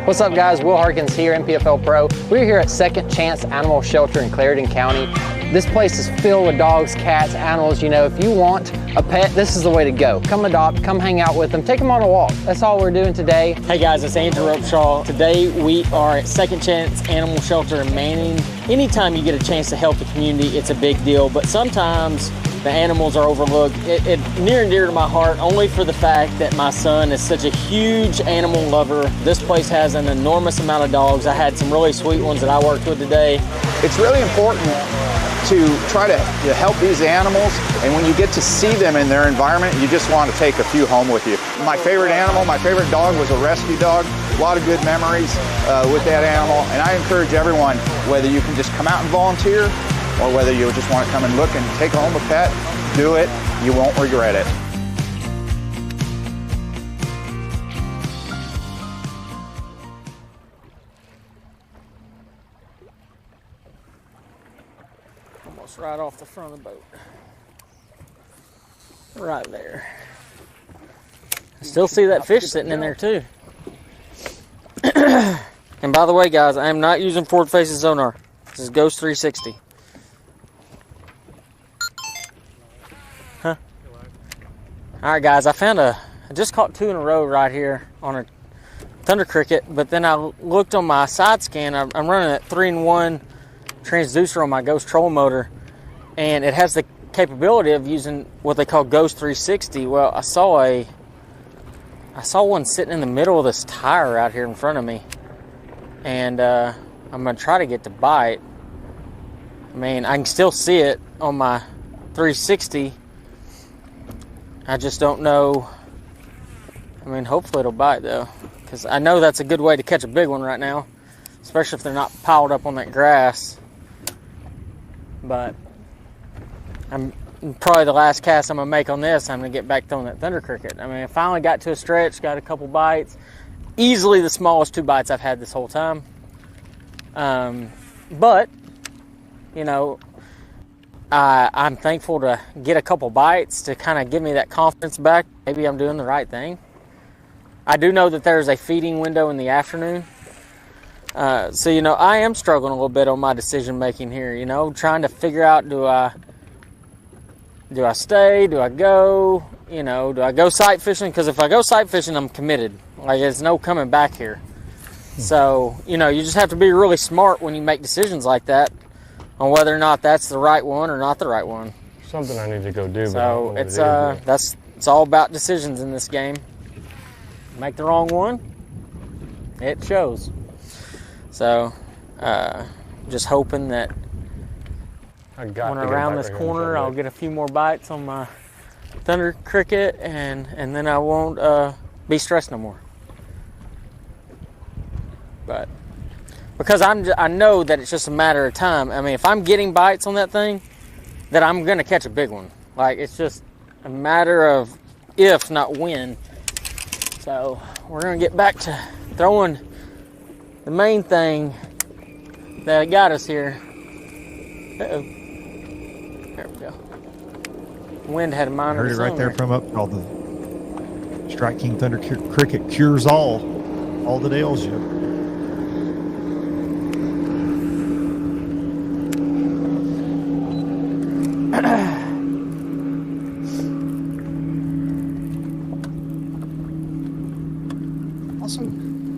What's up guys, Will Harkins here, NPFL Pro. We're here at Second Chance Animal Shelter in Clarendon County. This place is filled with dogs, cats, animals. You know, if you want a pet, this is the way to go. Come adopt, come hang out with them, take them on a walk. That's all we're doing today. Hey guys, it's Andrew Upshaw. Today we are at Second Chance Animal Shelter in Manning. Anytime you get a chance to help the community, it's a big deal, but sometimes the animals are overlooked. It's near and dear to my heart only for the fact that my son is such a huge animal lover. This place has an enormous amount of dogs. I had some really sweet ones that I worked with today. It's really important to try to help these animals, and when you get to see them in their environment, you just want to take a few home with you. My favorite animal, my favorite dog was a rescue dog. A lot of good memories with that animal, and I encourage everyone, whether you can just come out and volunteer, or whether you just want to come and look and take home a pet, do it. You won't regret it. Almost right off the front of the boat. Right there. I still see that fish sitting in there too. And by the way guys, I am not using forward facing sonar. This is Ghost 360. Huh? Alright guys, I just caught 2 in a row right here on a thunder cricket, but then I looked on my side scan. I'm running that 3-in-1 transducer on my Ghost trolling motor, and it has the capability of using what they call Ghost 360. Well, I saw one sitting in the middle of this tire out here in front of me, and I'm gonna try to get to bite. I mean, I can still see it on my 360. I just don't know. I mean, hopefully it'll bite though, because I know that's a good way to catch a big one right now, especially if they're not piled up on that grass. But I'm probably the last cast I'm gonna make on this. I'm gonna get back throwing that thunder cricket. I mean, I finally got to a stretch, got a couple bites. Easily the smallest 2 bites I've had this whole time. But, you know, I'm thankful to get a couple bites to kind of give me that confidence back. Maybe I'm doing the right thing. I do know that there's a feeding window in the afternoon. So, you know, I am struggling a little bit on my decision making here, you know, trying to figure out, do I stay? Do I go? You know, do I go sight fishing? Because if I go sight fishing, I'm committed. Like, there's no coming back here. So, you know, you just have to be really smart when you make decisions like that on whether or not that's the right one or not the right one. Something I need to go do. So it's all about decisions in this game. Make the wrong one, it shows. So, just hoping that when I round this corner, I'll get a few more bites on my thunder cricket, and then I won't be stressed no more. But because I know that it's just a matter of time. I mean, if I'm getting bites on that thing, that I'm gonna catch a big one. Like, it's just a matter of if, not when. So we're gonna get back to throwing the main thing that got us here. Uh-oh. There we go. Wind had a mind of its own. Heard it right there from up called the Strike King Thunder Cricket cures all that ails you. Also,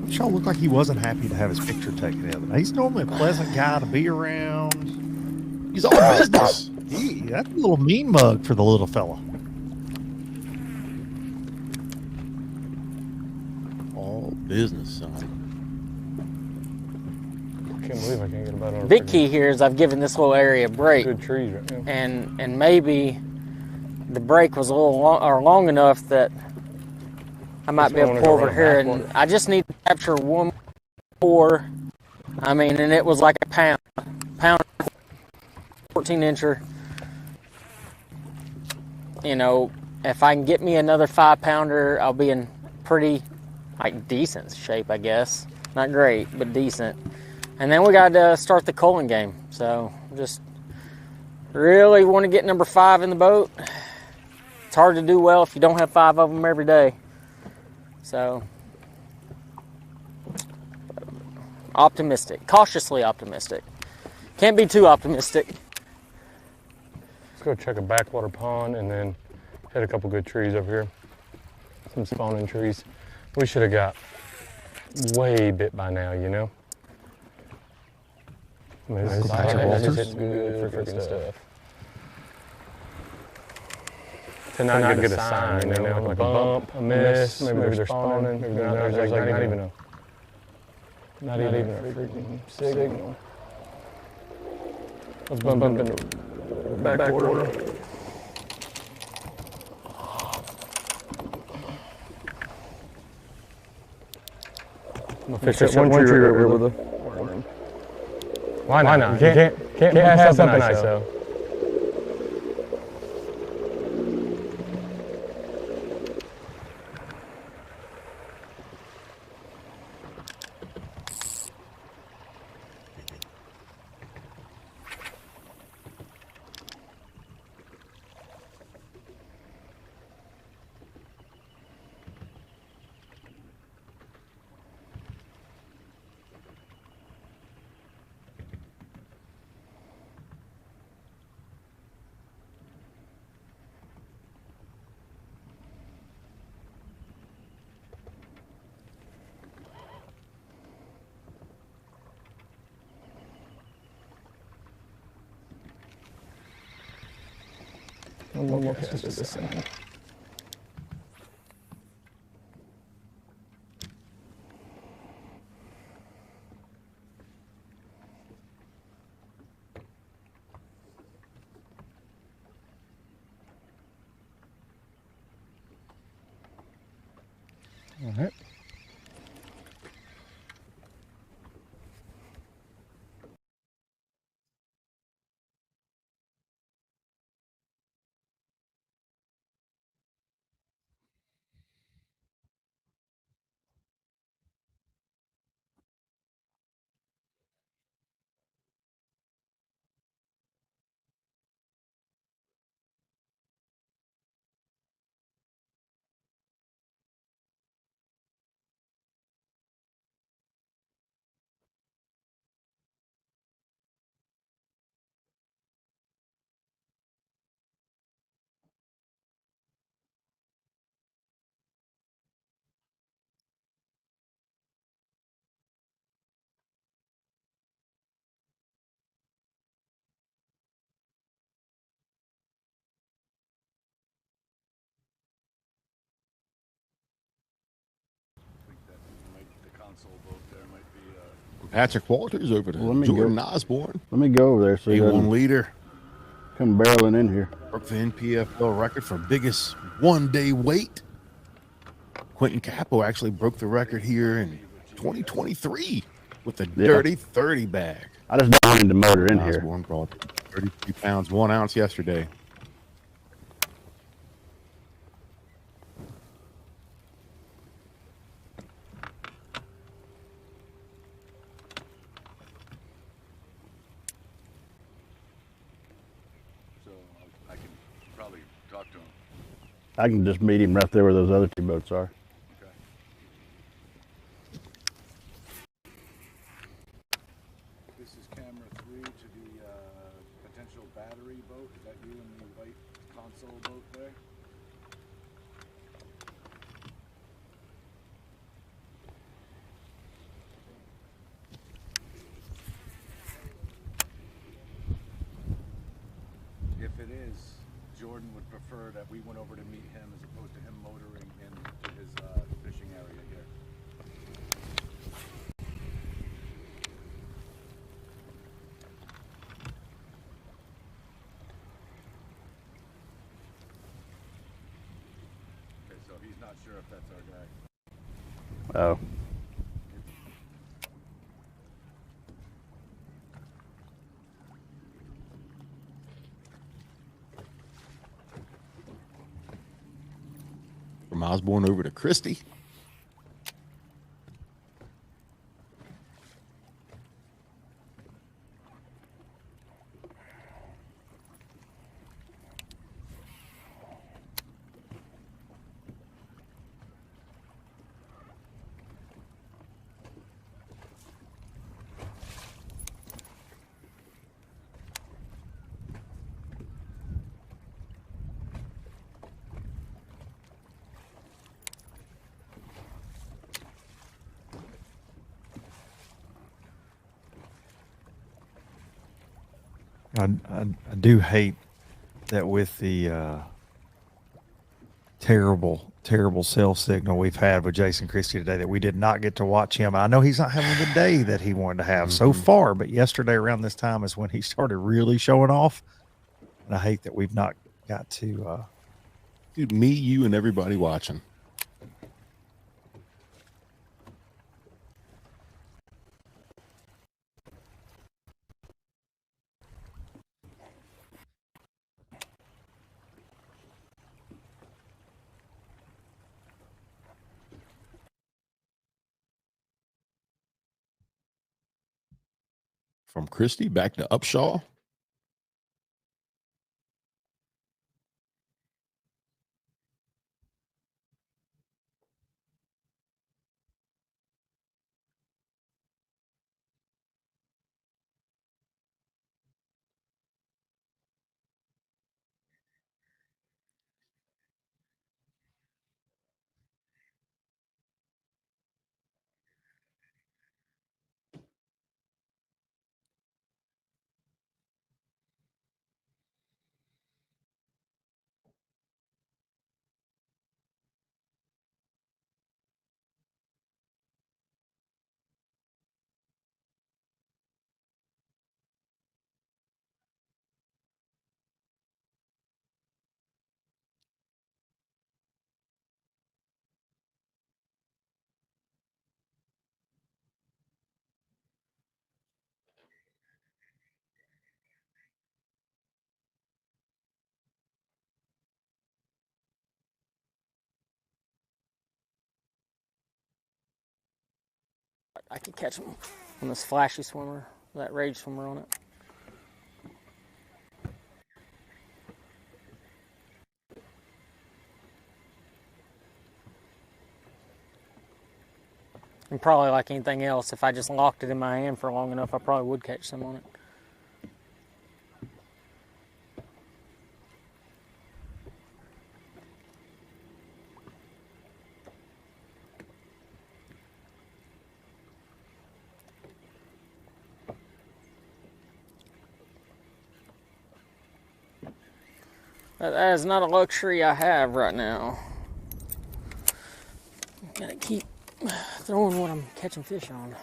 Shaw looked like he wasn't happy to have his picture taken of it. He's normally a pleasant guy to be around. He's all business. That's a little mean mug for the little fella. All business, son. I can't believe I can't get a bite on it. Big key here is I've given this little area a break. Good trees right now. And maybe the break was a little long enough that I might be able to pull over here, and I just need to capture one more. I mean, and it was like a pound 14-incher. You know, if I can get me another 5-pounder, I'll be in pretty, like, decent shape, I guess. Not great, but decent. And then we got to start the culling game. So just really want to get number 5 in the boat. It's hard to do well if you don't have 5 of them every day. So Optimistic, cautiously optimistic. Can't be too optimistic. Let's go check a backwater pond and then hit a couple good trees over here. Some spawning trees. We should have got way bit by now, you know? I mean, this is good freaking stuff. To not get a sign, you know, like a bump, a miss, maybe they're spawning, maybe there's like not even a freaking signal. Let's bump into the backwater. I'm gonna fish one tree right here with a worm. Why not? You can't pass something nice though. One more cast to this thing. All right. Patrick Walters over to Jordan Osborne. Let me go over there. So A1 leader. Come barreling in here. Broke the NPFL record for biggest one-day weight. Quentin Capo actually broke the record here in 2023 with a dirty 30 bag. I just don't need the motor in here. Osborne brought 33 pounds, 1 ounce yesterday. I can just meet him right there where those other two boats are. Okay. This is camera 3 to the potential battery boat. Is that you and the white console boat there? If it is, Jordan would prefer that we went over to meet him as opposed to him motoring into his fishing area here. Okay, so he's not sure if that's our guy. Oh. From Osborne over to Christie. I do hate that with the terrible cell signal we've had with Jason Christie today that we did not get to watch him. I know he's not having the day that he wanted to have so far, but yesterday around this time is when he started really showing off. And I hate that we've not got to. Dude, me, you, and everybody watching. From Christie back to Upshaw. I could catch him on this flashy swimmer, that rage swimmer on it. And probably like anything else, if I just locked it in my hand for long enough, I probably would catch some on it. That is not a luxury I have right now. Gotta keep throwing what I'm catching fish on.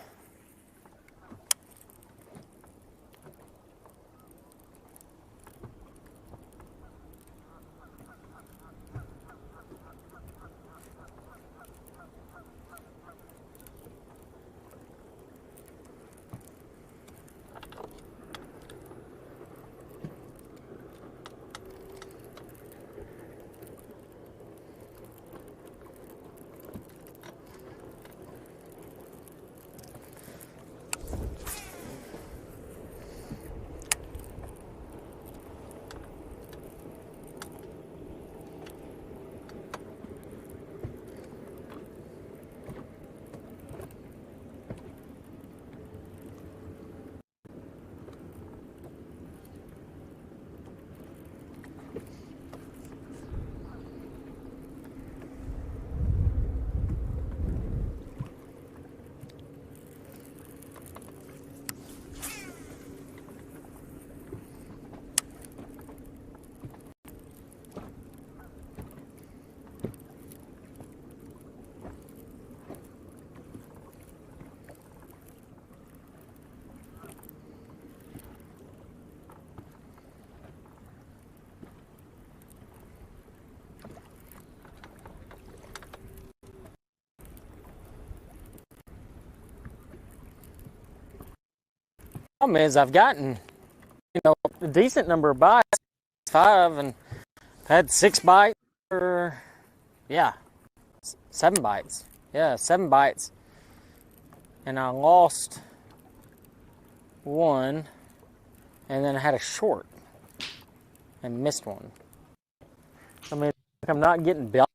Problem is, I've gotten, a decent number of bites, 5, and had 6 bites, or, 7 bites. Yeah, 7 bites. And I lost 1, and then I had a short, and missed 1. I mean, I'm not getting built.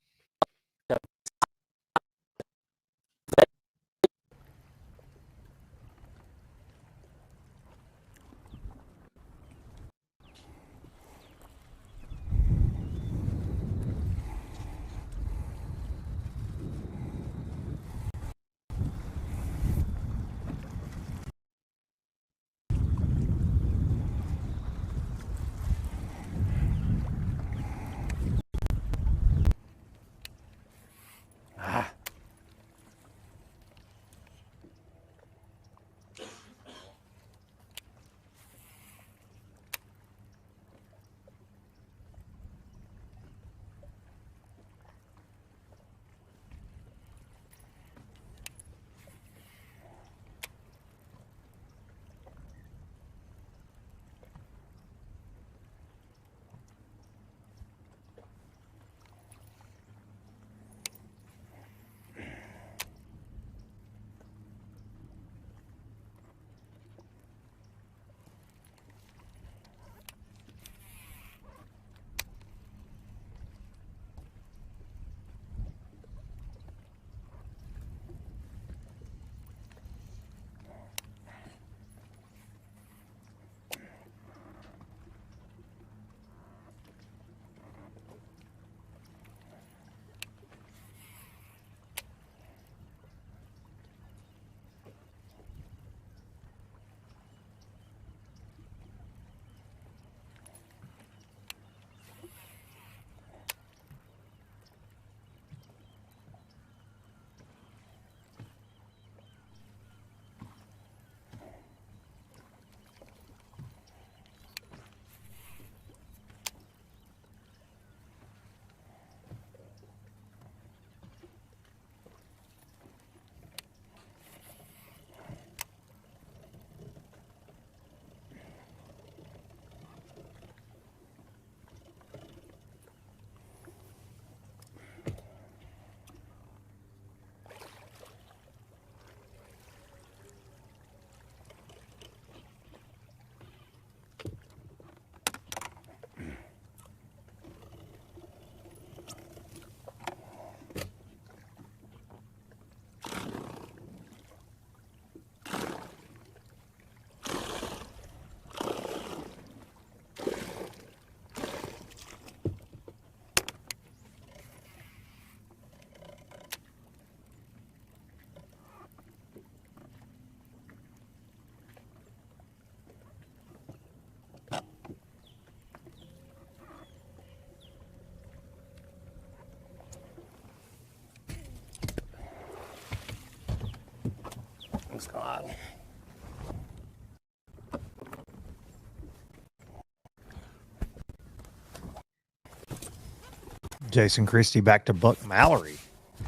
Jason Christie back to Buck Mallory.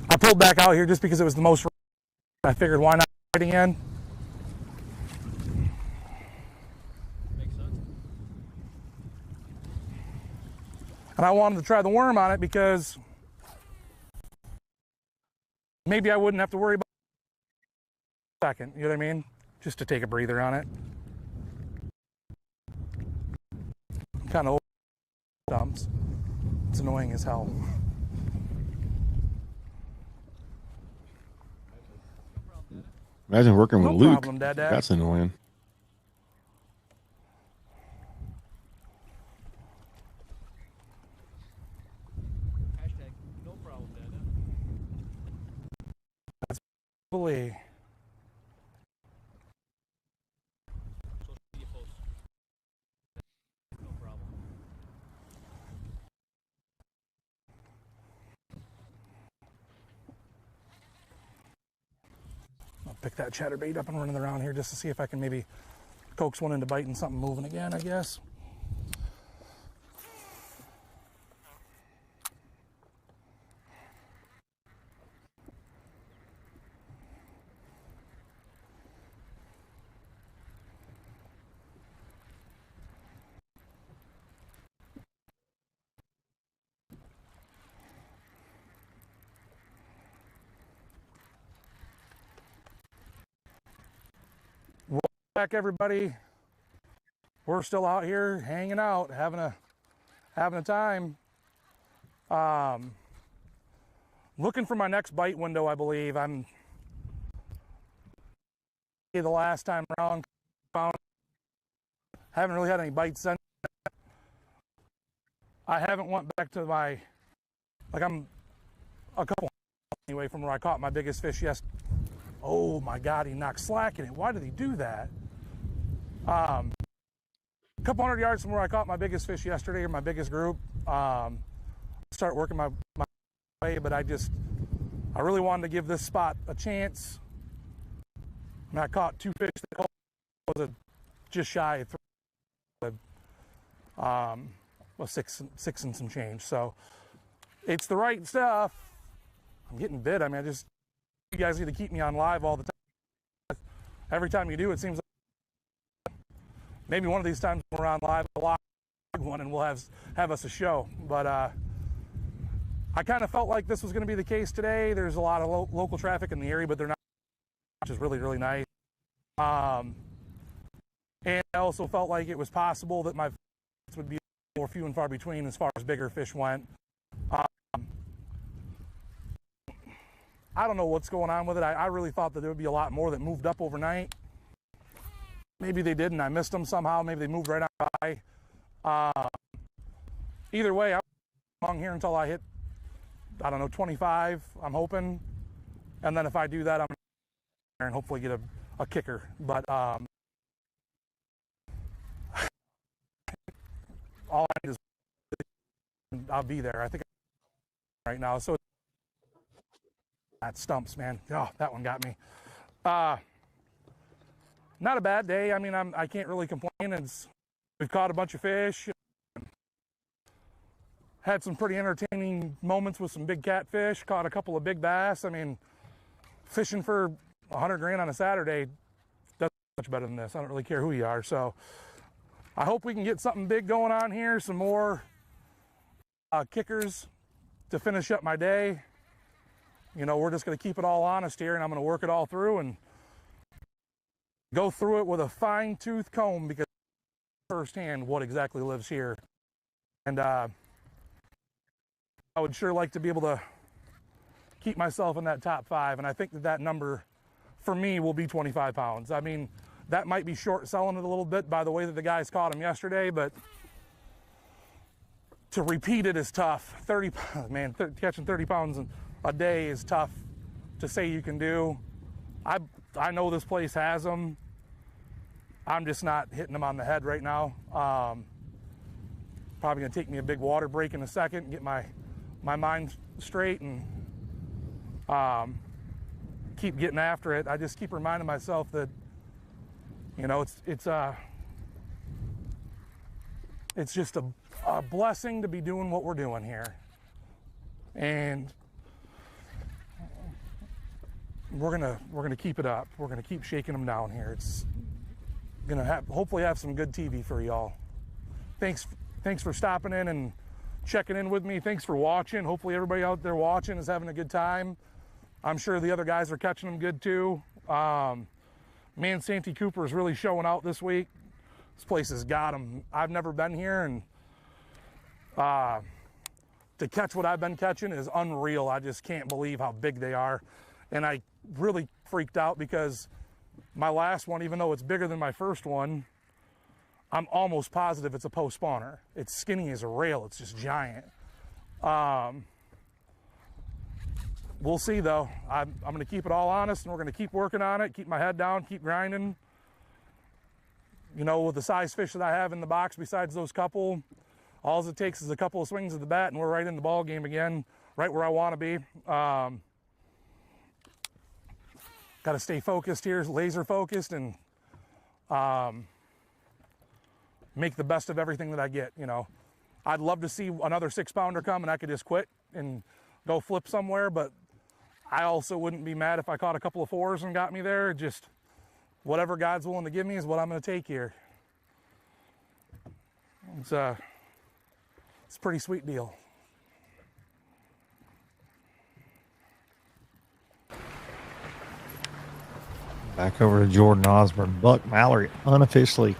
I pulled back out here just because it was the most. I figured why not right again. Makes sense. And I wanted to try the worm on it because maybe I wouldn't have to worry about it in a second, you know what I mean? Just to take a breather on it. Kind of dumps. It's annoying as hell. Imagine working with Luke. Problem, Dad. That's annoying. Hashtag no problem, Dad. That's probably. Social media posts. No problem. I'll pick that chatterbait up and run it around here just to see if I can maybe coax one into biting something moving again, I guess. Back, everybody. We're still out here hanging out, having a time. Looking for my next bite window, I believe. I'm the last time around. Haven't really had any bites since. I haven't went back to my, I'm a couple anyway from where I caught my biggest fish yesterday. Oh my God, he knocked slack in it. Why did he do that? A couple hundred yards from where I caught my biggest fish yesterday, or my biggest group. Start working my way, but I really wanted to give this spot a chance. And I caught two fish that was just shy of six and some change. So it's the right stuff. I'm getting bit. I mean, you guys need to keep me on live all the time. Every time you do, it seems like maybe one of these times we're on live a lot one and we'll have us a show. But I kind of felt like this was going to be the case today. There's a lot of local traffic in the area, but they're not, which is really, really nice. And I also felt like it was possible that my fish would be more few and far between as far as bigger fish went. I don't know what's going on with it. I really thought that there would be a lot more that moved up overnight. Maybe they didn't. I missed them somehow. Maybe they moved right on by. Either way, I'm along here until I hit, 25, I'm hoping. And then if I do that, I'm going to and hopefully get a kicker. But all I need is I'll be there. I think right now. So that stumps, man. Oh, that one got me. Not a bad day. I mean, I can't really complain. We've caught a bunch of fish. Had some pretty entertaining moments with some big catfish. Caught a couple of big bass. I mean, fishing for $100 grand on a Saturday doesn't much better than this. I don't really care who you are. So I hope we can get something big going on here. Some more kickers to finish up my day. You know, we're just going to keep it all honest here, and I'm going to work it all through and go through it with a fine-tooth comb because firsthand what exactly lives here. And I would sure like to be able to keep myself in that top 5, and I think that number for me will be 25 pounds. I mean, that might be short selling it a little bit by the way that the guys caught them yesterday, but to repeat it is tough. Catching 30 pounds a day is tough to say you can do. I know this place has them. I'm just not hitting them on the head right now. Probably gonna take me a big water break in a second and get my mind straight and keep getting after it. I just keep reminding myself that, you know, it's just a blessing to be doing what we're doing here. and we're gonna keep it up. We're gonna keep shaking them down here. It's gonna hopefully have some good TV for y'all. Thanks for stopping in and checking in with me. Thanks for watching. Hopefully everybody out there watching is having a good time. I'm sure the other guys are catching them good too. Man, Santee Cooper is really showing out this week. This place has got them. I've never been here, and to catch what I've been catching is unreal. I just can't believe how big they are. And I really freaked out because my last one, even though it's bigger than my first one, I'm almost positive it's a post spawner. It's skinny as a rail. It's just giant. We'll see though. I'm going to keep it all honest, and we're going to keep working on it, keep my head down, keep grinding. You know, with the size fish that I have in the box besides those couple, all it takes is a couple of swings of the bat and we're right in the ball game again, right where I want to be. Got to stay focused here, laser focused, and make the best of everything that I get. You know, I'd love to see another 6-pounder come and I could just quit and go flip somewhere, but I also wouldn't be mad if I caught a couple of 4s and got me there. Just whatever God's willing to give me is what I'm going to take here. It's a pretty sweet deal. Back over to Jordan Osborne. Buck Mallory unofficially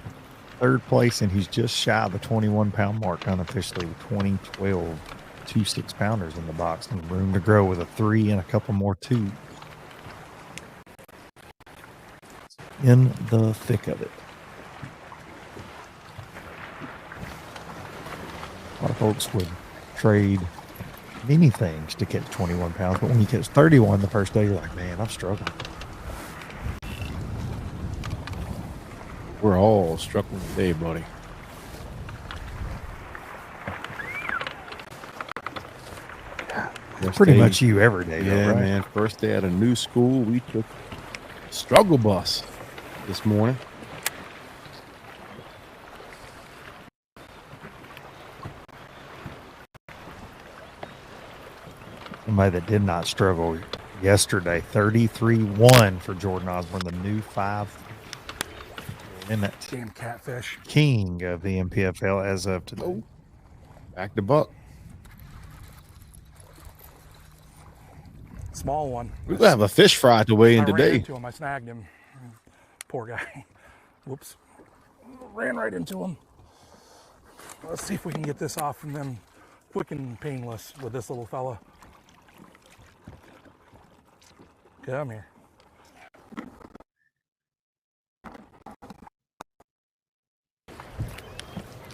3rd place, and he's just shy of the 21-pound mark unofficially with 2012 2 6-pounders in the box and room to grow with a 3 and a couple more 2. In the thick of it. A lot of folks would trade many things to catch 21 pounds, but when you catch 31 the first day, you're like, man, I'm struggling. We're all struggling today, buddy. Pretty much you every day, yeah, though, right? Man. First day at a new school, we took struggle bus this morning. Somebody that did not struggle yesterday, 33-1 for Jordan Osborne, the new 5-limit Damn catfish king of the NPFL as of today. Oh, back to Buck. Small one. We're gonna have a fish fry to weigh in I ran today. into him. I snagged him. Poor guy. Whoops. Ran right into him. Let's see if we can get this off from them quick and painless with this little fella. Come here.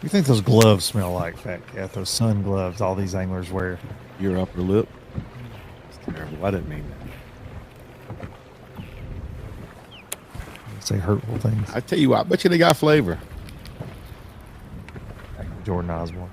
You think those gloves smell like, Fat Cat? Those sun gloves all these anglers wear. Your upper lip. It's terrible. I didn't mean that. Say hurtful things. I tell you what, I bet you they got flavor. Jordan Osborne.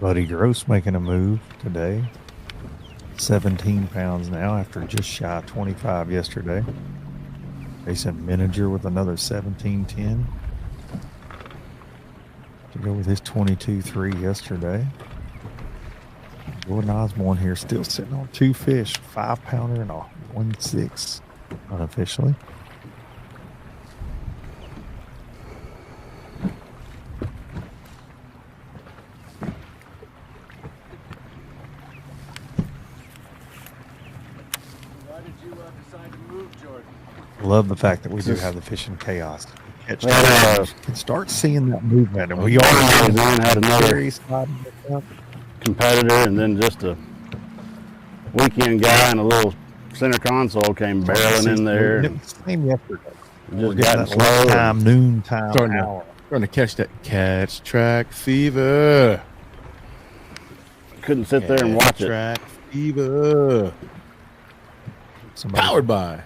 Buddy Gross making a move today. 17 pounds now after just shy of 25 yesterday. Jason Miniger with another 17-10 to go with his 22-3 yesterday. Jordan Osborne here still sitting on 2 fish, 5-pounder and a 1-6 unofficially. Love the fact that we do have the fishing chaos. Can start seeing that movement, and we are had another competitor, and then just a weekend guy and a little center console came barreling in there. Same yesterday. Just got slow. Lunchtime, noontime hour. Starting to catch that catch track fever. Couldn't sit there and watch it. Track fever. Powered by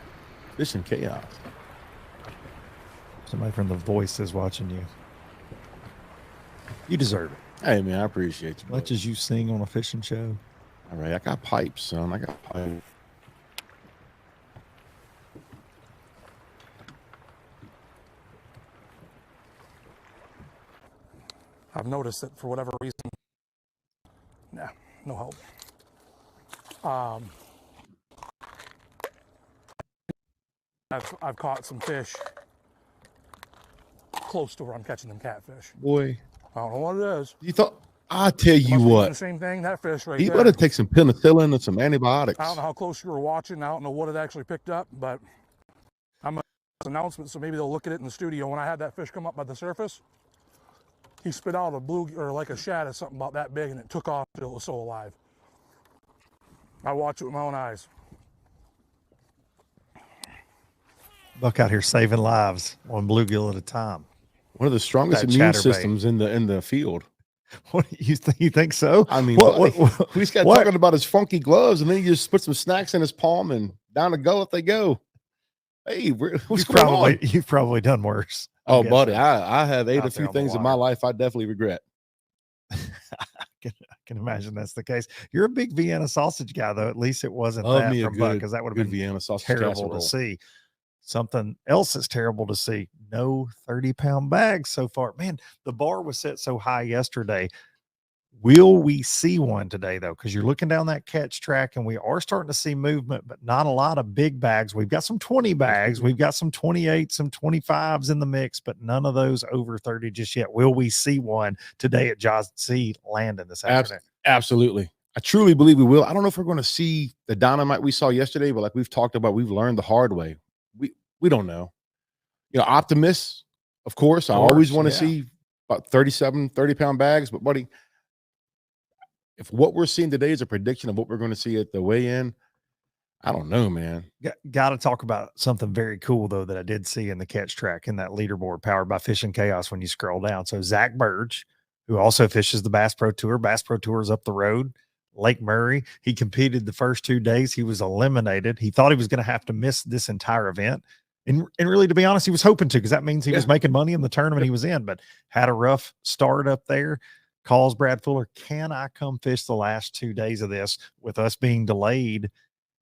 Fishing Chaos. Somebody from The Voice is watching you. You deserve it. Hey, man, I appreciate you. As much as you sing on a fishing show. All right, I got pipes, son. I got pipes. I've noticed that for whatever reason, no help. I've caught some fish close to where I'm catching them catfish. Boy, I don't know what it is. You thought? I tell you Must be what. the same thing. That fish right He there. better take some penicillin and some antibiotics. I don't know how close you were watching. I don't know what it actually picked up, but I'm an announcement, so maybe they'll look at it in the studio. When I had that fish come up by the surface, he spit out a blue or like a shad or something about that big, and it took off until it was so alive. I watched it with my own eyes. Buck out here saving lives, one bluegill at a time. One of the strongest That immune chatterbait. systems in the field. What you think so? I mean, what, he's got talking about his funky gloves, and then you just put some snacks in his palm, and down the gullet they go. Hey, what's going on? You've probably done worse. Oh, buddy, I have ate a Out there few on the things in my water. life I definitely regret. I can imagine that's the case. You're a big Vienna sausage guy, though. At least it wasn't Love that me a from Buck, good- because that would have good been Vienna sausage terrible casserole. to see. Something else that's terrible to see. No 30-pound bags so far. Man, the bar was set so high yesterday. Will we see one today, though? Because you're looking down that catch track, and we are starting to see movement, but not a lot of big bags. We've got some 20 bags. We've got some 28, some 25s in the mix, but none of those over 30 just yet. Will we see one today at Johnston Landing this afternoon? Absolutely. I truly believe we will. I don't know if we're going to see the dynamite we saw yesterday, but like we've talked about, we've learned the hard way. We don't know. You know, optimists, of course. I always want to see about 30-pound bags, but buddy, if what we're seeing today is a prediction of what we're going to see at the weigh-in, I don't know, man. Got to talk about something very cool, though, that I did see in the catch track in that leaderboard powered by Fishing Chaos when you scroll down. So Zach Burge, who also fishes the Bass Pro Tour is up the road, Lake Murray. He competed the first 2 days. He was eliminated. He thought he was going to have to miss this entire event. And really, to be honest, he was hoping to, because that means he was making money in the tournament he was in, but had a rough start up there. Calls Brad Fuller, can I come fish the last 2 days of this? With us being delayed,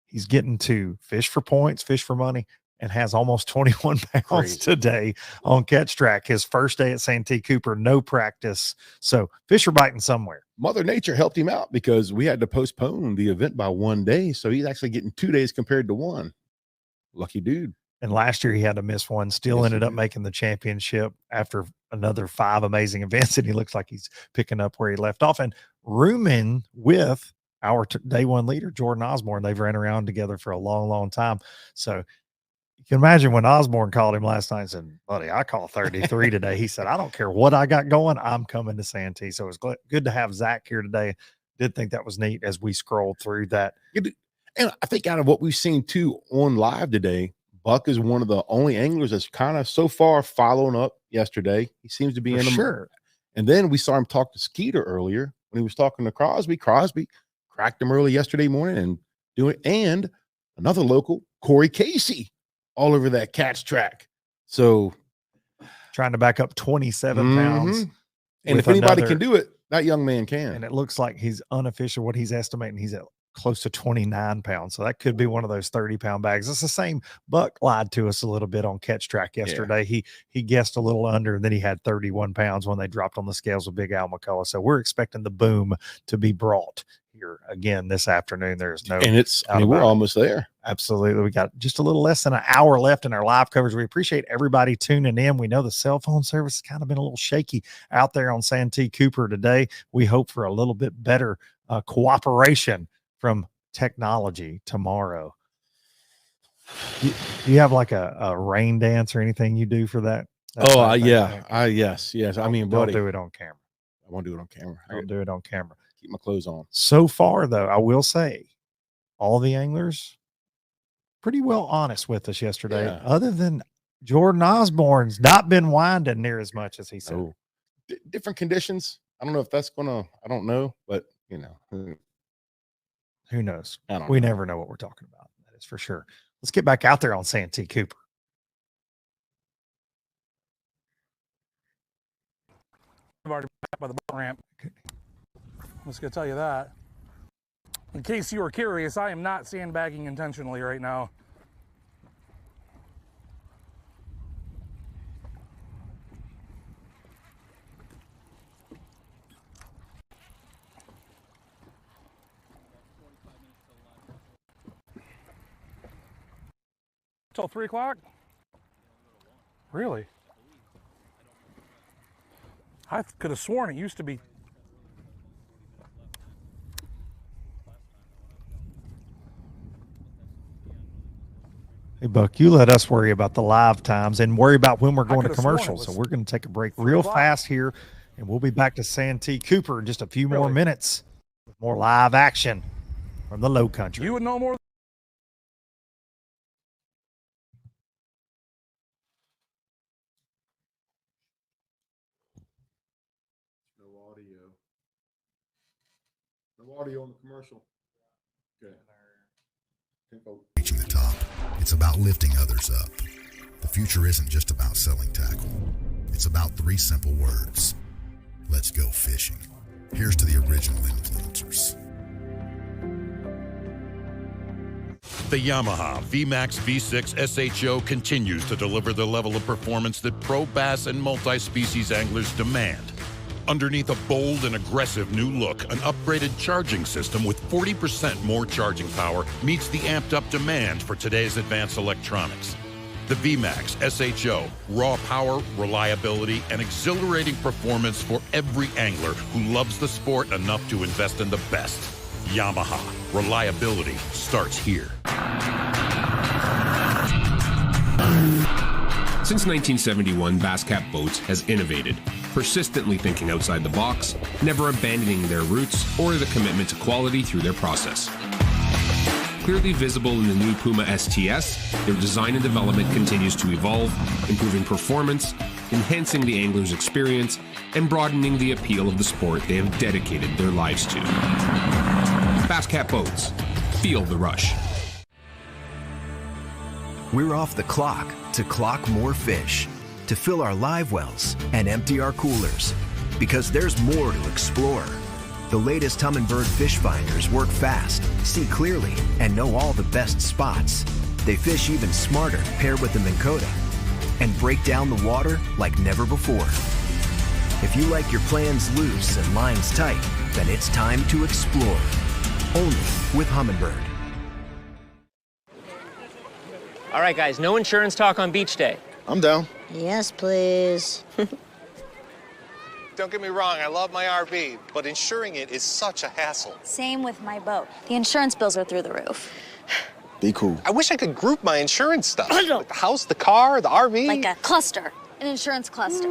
he's getting to fish for points, fish for money, and has almost 21 pounds today on catch track. His first day at Santee Cooper, no practice. So fish are biting somewhere. Mother Nature helped him out because we had to postpone the event by 1 day. So he's actually getting 2 days compared to 1. Lucky dude. And last year he had to miss one, still ended up making the championship after another 5 amazing events. And he looks like he's picking up where he left off and rooming with our day one leader, Jordan Osborne. They've ran around together for a long, long time. So you can imagine when Osborne called him last night and said, buddy, I call 33 today. He said, I don't care what I got going. I'm coming to Santee. So it's good to have Zach here today. Did think that was neat as we scrolled through that. And I think out of what we've seen too on live today, Buck is one of the only anglers that's kind of so far following up yesterday. He seems to be in sure. And then we saw him talk to Skeeter earlier when he was talking to Crosby. Crosby cracked him early yesterday morning and doing, and another local, Corey Casey, all over that catch track. So trying to back up 27 pounds. And if anybody can do it, that young man can. And it looks like he's unofficial. What he's estimating, he's at close to 29 pounds. So that could be one of those 30-pound bags. It's the same. Buck lied to us a little bit on catch track yesterday. He guessed a little under, and then he had 31 pounds when they dropped on the scales with Big Al McCullough. So we're expecting the boom to be brought here again this afternoon. There's no, and it's, I mean, we're almost there. Absolutely. We got just a little less than an hour left in our live coverage. We appreciate everybody tuning in. We know the cell phone service has kind of been a little shaky out there on Santee Cooper today. We hope for a little bit better cooperation from technology tomorrow. Do you have like a rain dance or anything you do for that? Yes. I mean, buddy, don't do it on camera. I won't do it on camera. Don't do it on camera. Keep my clothes on. So far, though, I will say all the anglers pretty well honest with us yesterday, other than Jordan Osborne's not been winding near as much as he said. Oh. Different conditions. I don't know if that's gonna, I don't know, but you know, who knows? We never know what we're talking about. That is for sure. Let's get back out there on Santee Cooper. I've already back by the boat ramp. I'm just gonna tell you that. In case you were curious, I am not sandbagging intentionally right now. Till 3 o'clock? Really? I could have sworn it used to be. Hey, Buck, you let us worry about the live times and worry about when we're going to could've sworn it commercials. So was we're going to take a break real fast here, and we'll be back to Santee Cooper in just a few more minutes with more live action from the Low Country. You would know more. No audio. No audio on the commercial. Okay. Reaching the top, it's about lifting others up. The future isn't just about selling tackle. It's about 3 simple words. Let's go fishing. Here's to the original influencers. The Yamaha VMAX V6 SHO continues to deliver the level of performance that pro bass and multi-species anglers demand. Underneath a bold and aggressive new look, an upgraded charging system with 40% more charging power meets the amped-up demand for today's advanced electronics. The VMAX SHO, raw power, reliability, and exhilarating performance for every angler who loves the sport enough to invest in the best. Yamaha, reliability starts here. Since 1971, Basscat Boats has innovated, persistently thinking outside the box, never abandoning their roots or the commitment to quality through their process. Clearly visible in the new Puma STS, their design and development continues to evolve, improving performance, enhancing the angler's experience, and broadening the appeal of the sport they have dedicated their lives to. Basscat Boats. Feel the rush. We're off the clock to clock more fish, to fill our live wells and empty our coolers, because there's more to explore. The latest Humminbird fish finders work fast, see clearly, and know all the best spots. They fish even smarter paired with the Minn Kota and break down the water like never before. If you like your plans loose and lines tight, then it's time to explore. Only with Humminbird. All right, guys, no insurance talk on beach day. I'm down. Yes, please. Don't get me wrong, I love my RV, but insuring it is such a hassle. Same with my boat. The insurance bills are through the roof. Be cool. I wish I could group my insurance stuff. Like the house, the car, the RV. Like a cluster, an insurance cluster.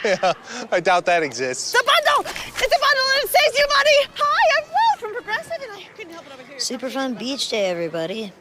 Yeah, I doubt that exists. It's a bundle! It's a bundle and it saves you money! Hi, I'm Will from Progressive and I couldn't help it over here. Super fun beach day, everybody.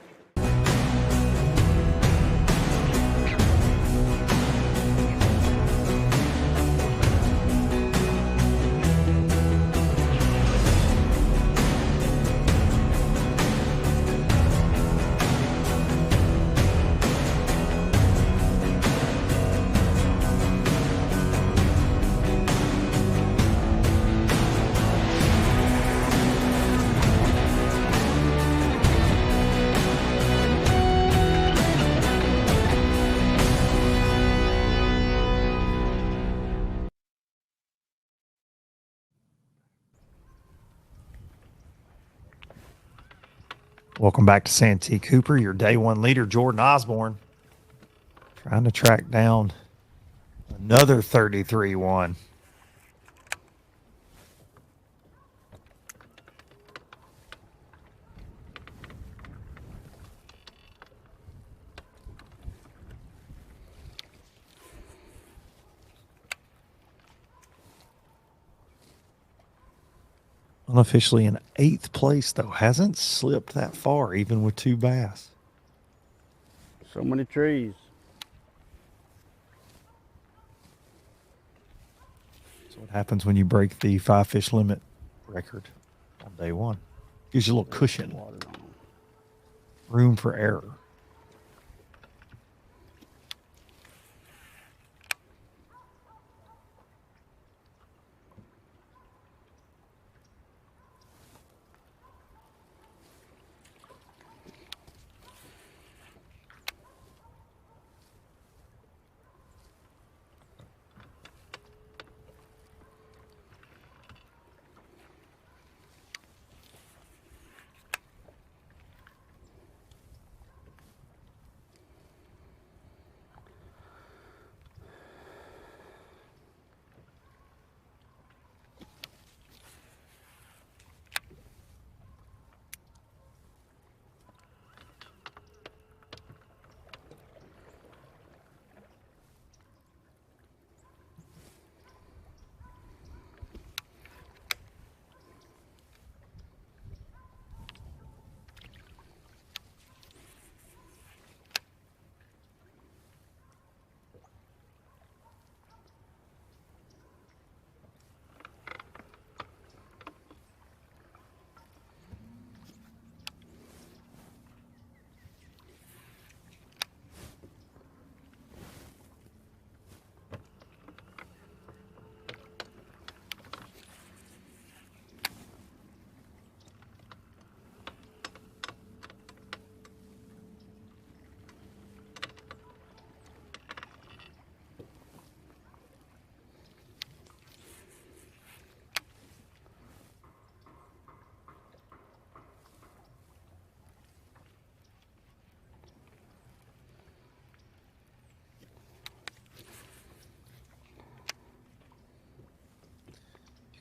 Welcome back to Santee Cooper, your day one leader, Jordan Osborne, trying to track down another 33-1. Unofficially in 8th place, though. Hasn't slipped that far, even with 2 bass. So many trees. That's what happens when you break the 5-fish limit record on day one. Gives you a little cushion. Room for error.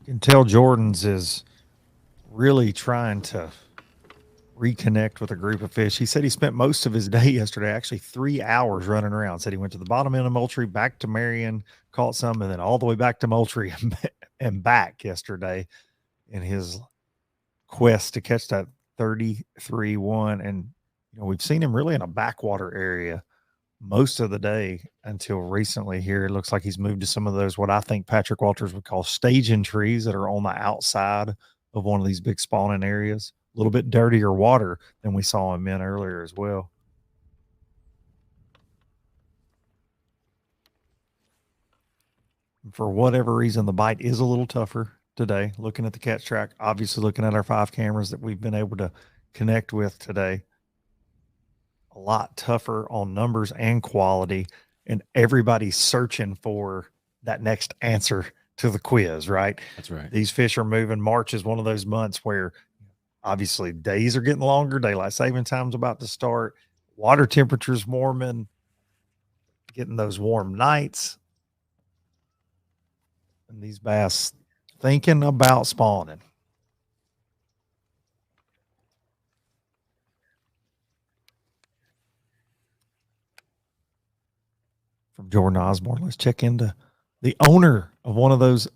can tell Jordan's is really trying to reconnect with a group of fish. He said he spent most of his day yesterday, actually 3 hours running around. Said he went to the bottom end of Moultrie, back to Marion, caught some, and then all the way back to Moultrie and back yesterday in his quest to catch that 33-1. And we've seen him really in a backwater area most of the day until recently here. It looks like he's moved to some of those, what I think Patrick Walters would call staging trees that are on the outside of one of these big spawning areas. A little bit dirtier water than we saw him in earlier as well. For whatever reason, the bite is a little tougher today. Looking at the catch track, obviously looking at our 5 cameras that we've been able to connect with today. A lot tougher on numbers and quality, and everybody's searching for that next answer to the quiz, right? That's right. These fish are moving. March is one of those months where obviously days are getting longer. Daylight saving time's about to start. Water temperatures warming, getting those warm nights. And these bass thinking about spawning. From Jordan Osborne, let's check into the owner of one of those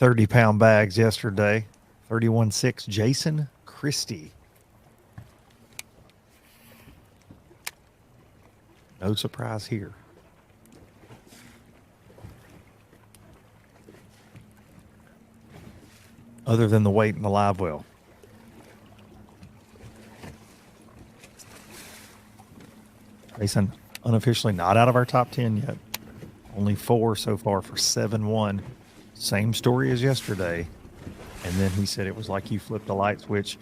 30-pound bags yesterday, 31.6, Jason Christie. No surprise here. Other than the weight in the live well. Jason unofficially not out of our top 10 yet. Only 4 so far for 7-1. Same story as yesterday. And then he said it was like you flipped a light switch.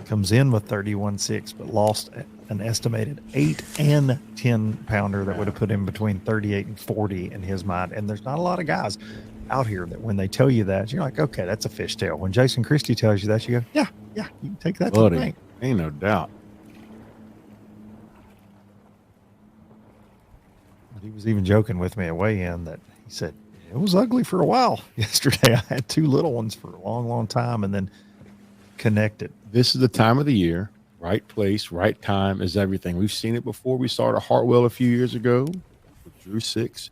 Comes in with 31.6, but lost an estimated 8 and 10 pounder that would have put him between 38 and 40 in his mind. And there's not a lot of guys out here that when they tell you that, you're like, okay, that's a fishtail. When Jason Christie tells you that, you go, yeah, you can take that to the bank. Ain't no doubt. But he was even joking with me at weigh-in that he said, it was ugly for a while yesterday. I had 2 little ones for a long, long time and then connected. This is the time of the year. Right place, right time is everything. We've seen it before. We saw it at Hartwell a few years ago with Drew 6.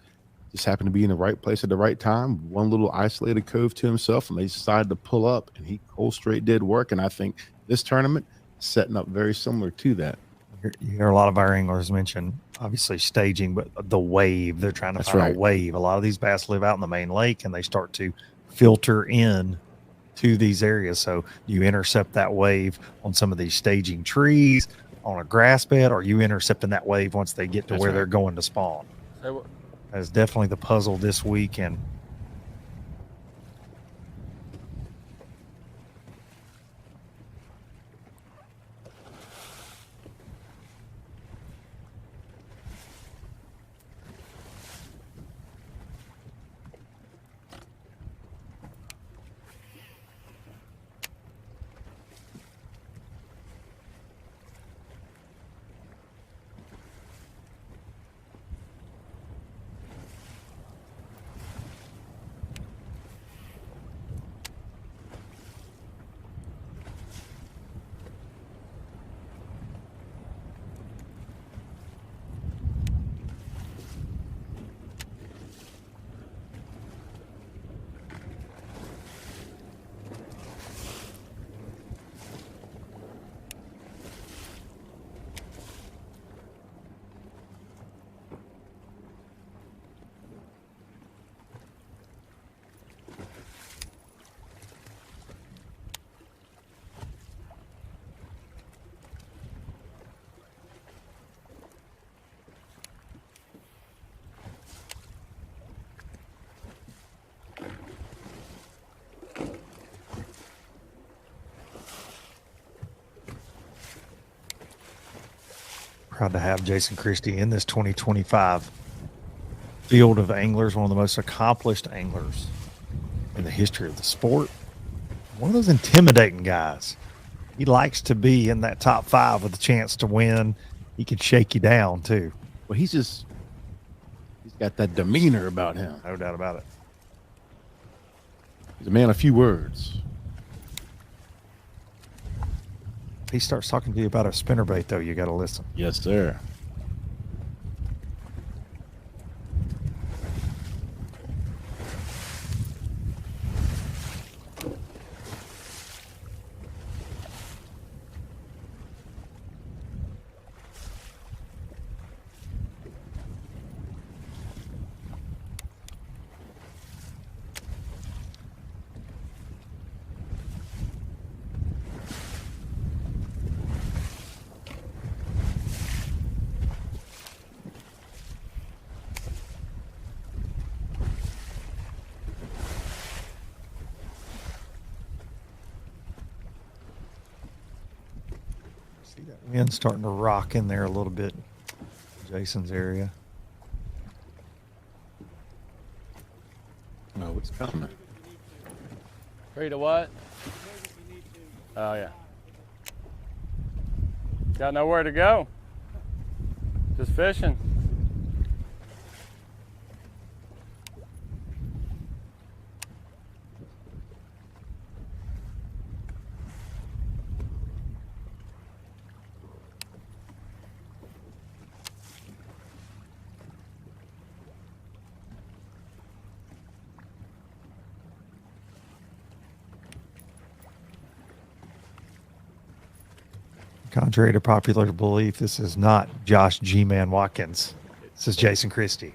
Just happened to be in the right place at the right time. One little isolated cove to himself, and they decided to pull up, and he cold straight did work. And I think this tournament is setting up very similar to that. You hear a lot of our anglers mention, obviously, staging, but the wave. They're trying to find a wave. A lot of these bass live out in the main lake, and they start to filter in to these areas. So you intercept that wave on some of these staging trees, on a grass bed, or you intercepting that wave once they get to where they're going to spawn. That's definitely the puzzle this weekend. Proud to have Jason Christie in this 2025 field of anglers, one of the most accomplished anglers in the history of the sport. One of those intimidating guys. He likes to be in that top 5 with a chance to win. He can shake you down too. Well, he's got that demeanor about him. No doubt about it. He's a man of few words. He starts talking to you about a spinnerbait, though, you got to listen. Yes, sir. See that wind starting to rock in there a little bit, Jason's area. No, it's coming. Free to what? Oh, yeah. Got nowhere to go. Just fishing. Contrary to popular belief, this is not Josh G-Man Watkins. This is Jason Christie.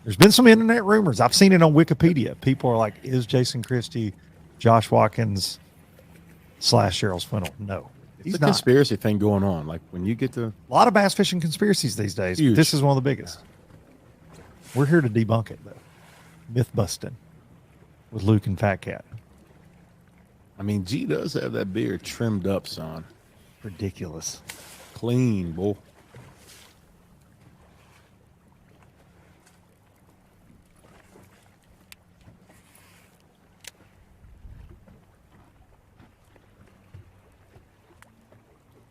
There's been some internet rumors. I've seen it on Wikipedia. People are like, is Jason Christie Josh Watkins / Cheryl Swindle? No. It's a conspiracy thing going on. Like when you get to a lot of bass fishing conspiracies these days. Huge. This is one of the biggest. We're here to debunk it, though. Myth busting with Luke and Fat Cat. I mean, G does have that beard trimmed up, son. Ridiculous. Clean, boy.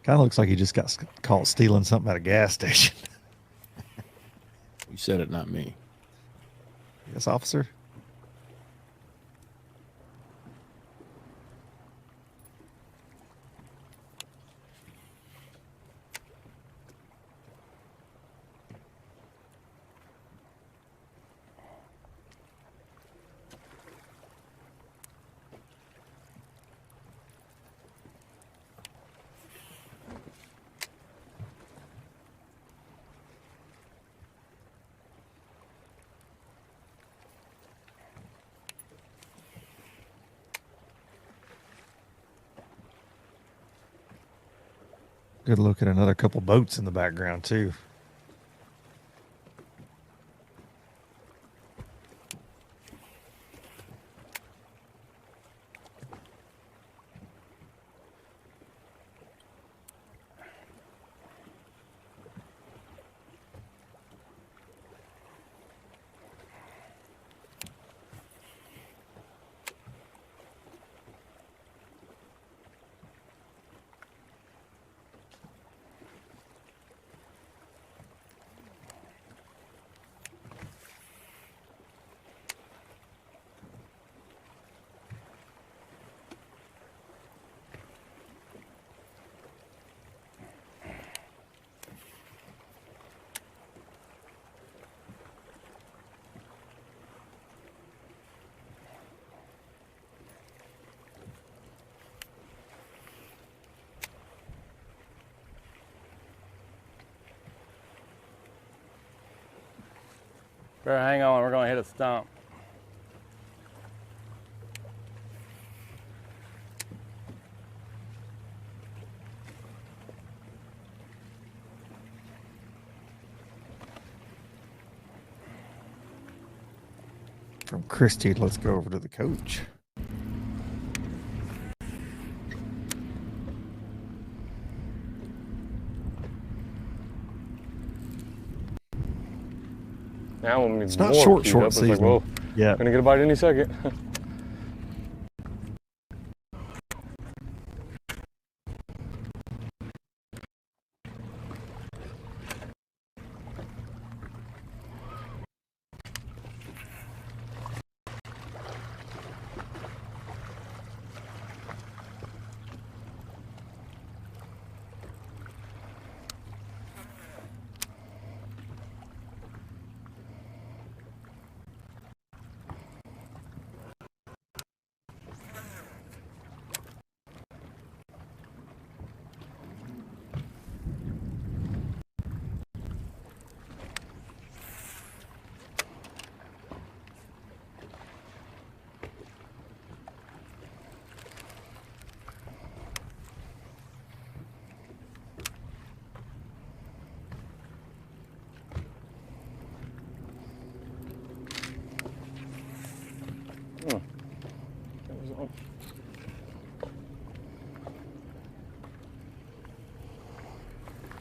Kind of looks like he just got caught stealing something at a gas station. You said it, not me. Yes, officer. Good look at another couple boats in the background, too. Better hang on, we're going to hit a stump. From Christie, let's go over to the coach. Now when it's not short season. Like, whoa, yeah, gonna get a bite any second.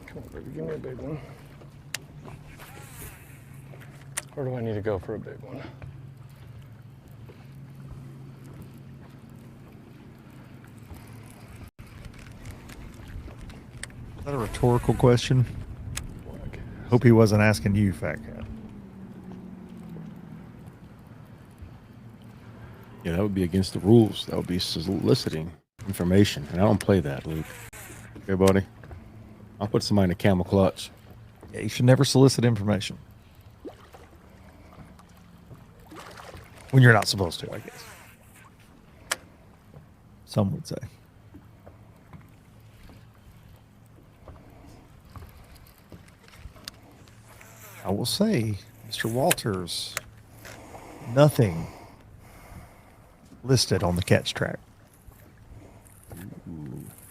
Come on, baby, give me a big one. Where do I need to go for a big one? Is that a rhetorical question? Hope he wasn't asking you, Fat Cat. Yeah, that would be against the rules. That would be soliciting information, and I don't play that, Luke. Okay, buddy? I'll put somebody in a camel clutch. Yeah, you should never solicit information. When you're not supposed to, I guess. Some would say. I will say, Mr. Walters, nothing listed on the catch track.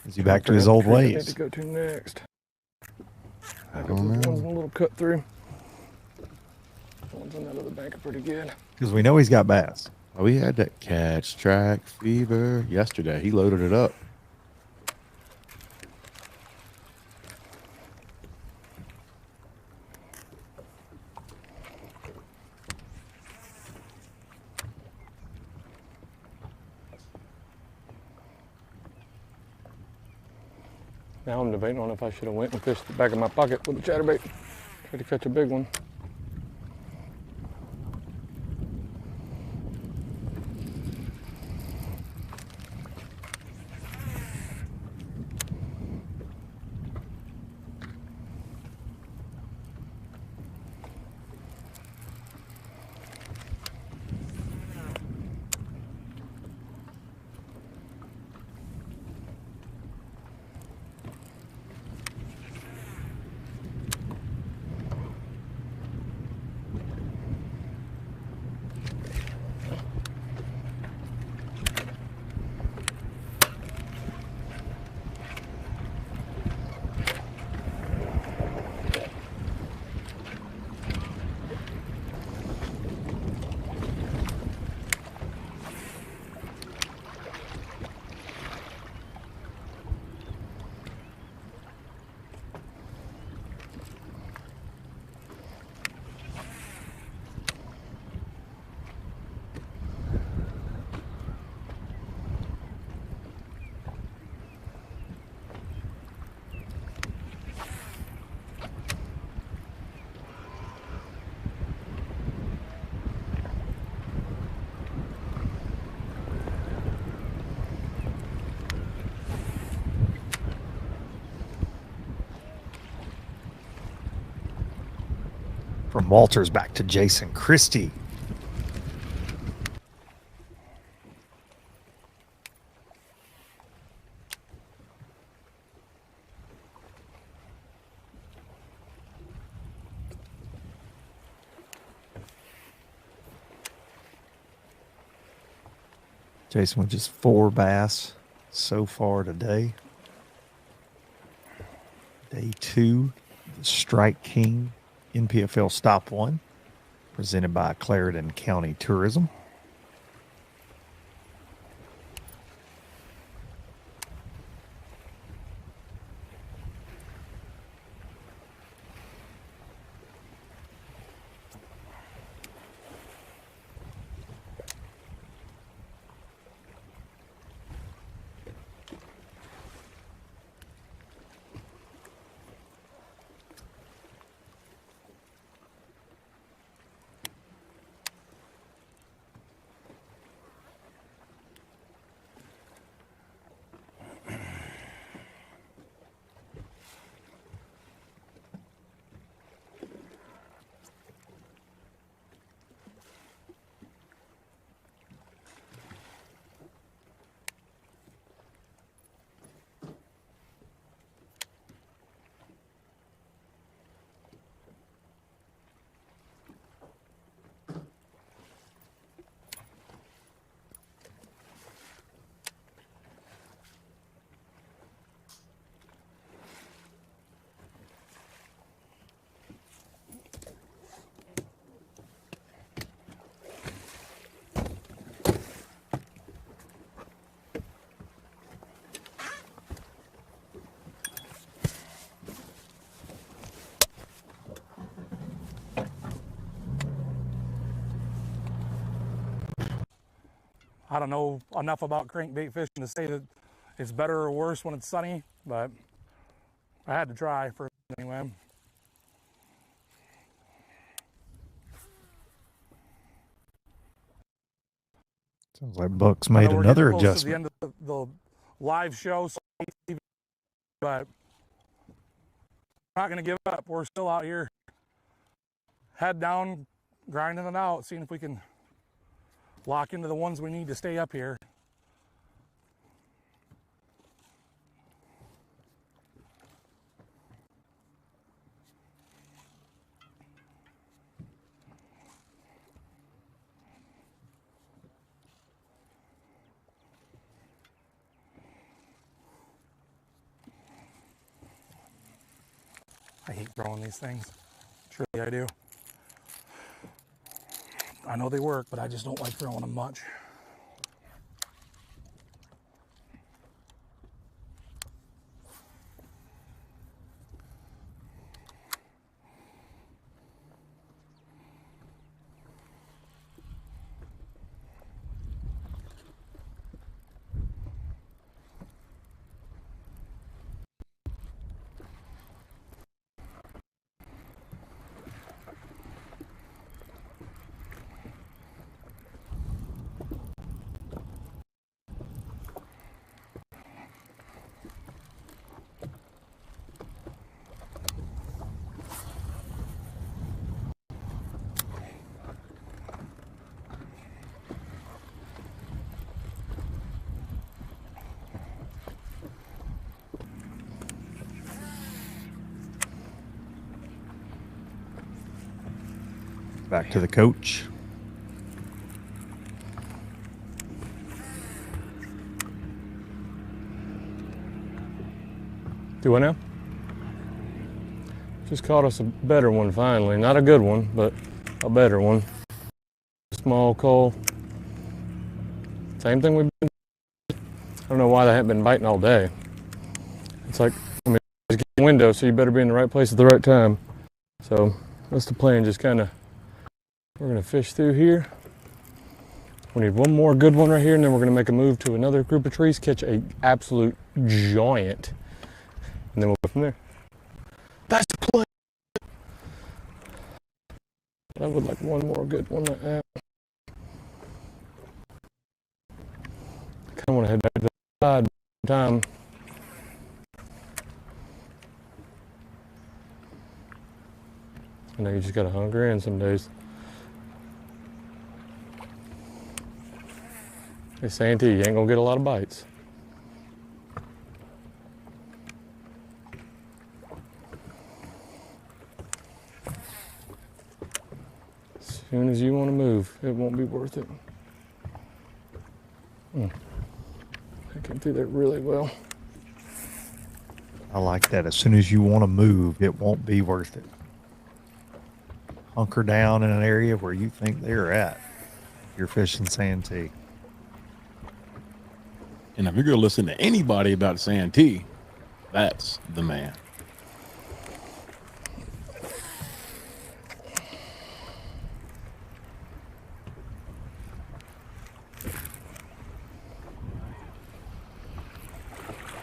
Is he back to his old I need ways? to go to next. I don't know. One's a little cut through. One's on that other bank are pretty good. Because we know he's got bass. Oh, we had that catch track fever yesterday. He loaded it up. Now I'm debating on if I should have went and fished the back of my pocket with a chatterbait. Try to catch a big one. From Walters back to Jason Christie. Jason with just 4 bass so far today. Day 2, the Strike King NPFL Stop 1, presented by Clarendon County Tourism. I don't know enough about crankbait fishing to say that it's better or worse when it's sunny, but I had to try for anyway. Sounds like Buck's I made know we're another getting close adjustment. to the end of the live show, but we're not going to give up. We're still out here, head down, grinding it out, seeing if we can lock into the ones we need to stay up here. I hate throwing these things. Truly, I do. I know they work, but I just don't like throwing them much. Back to the coach. Do I now? Just caught us a better one finally. Not a good one, but a better one. Small coal. Same thing we've been. I don't know why they haven't been biting all day. It's like, I mean, it's getting window, so you better be in the right place at the right time. So that's the plan. Just kind of, we're gonna fish through here. We need one more good one right here, and then we're gonna make a move to another group of trees, catch a absolute giant, and then we'll go from there. That's the plan. I would like one more good one like that. I kind of want to head back to the side time. I know you just gotta hunker in some days. Hey Santee, you ain't gonna get a lot of bites. As soon as you want to move, it won't be worth it. I came through there really well. I like that. As soon as you want to move, it won't be worth it. Hunker down in an area where you think they're at. You're fishing Santee. And if you're going to listen to anybody about Santee, that's the man.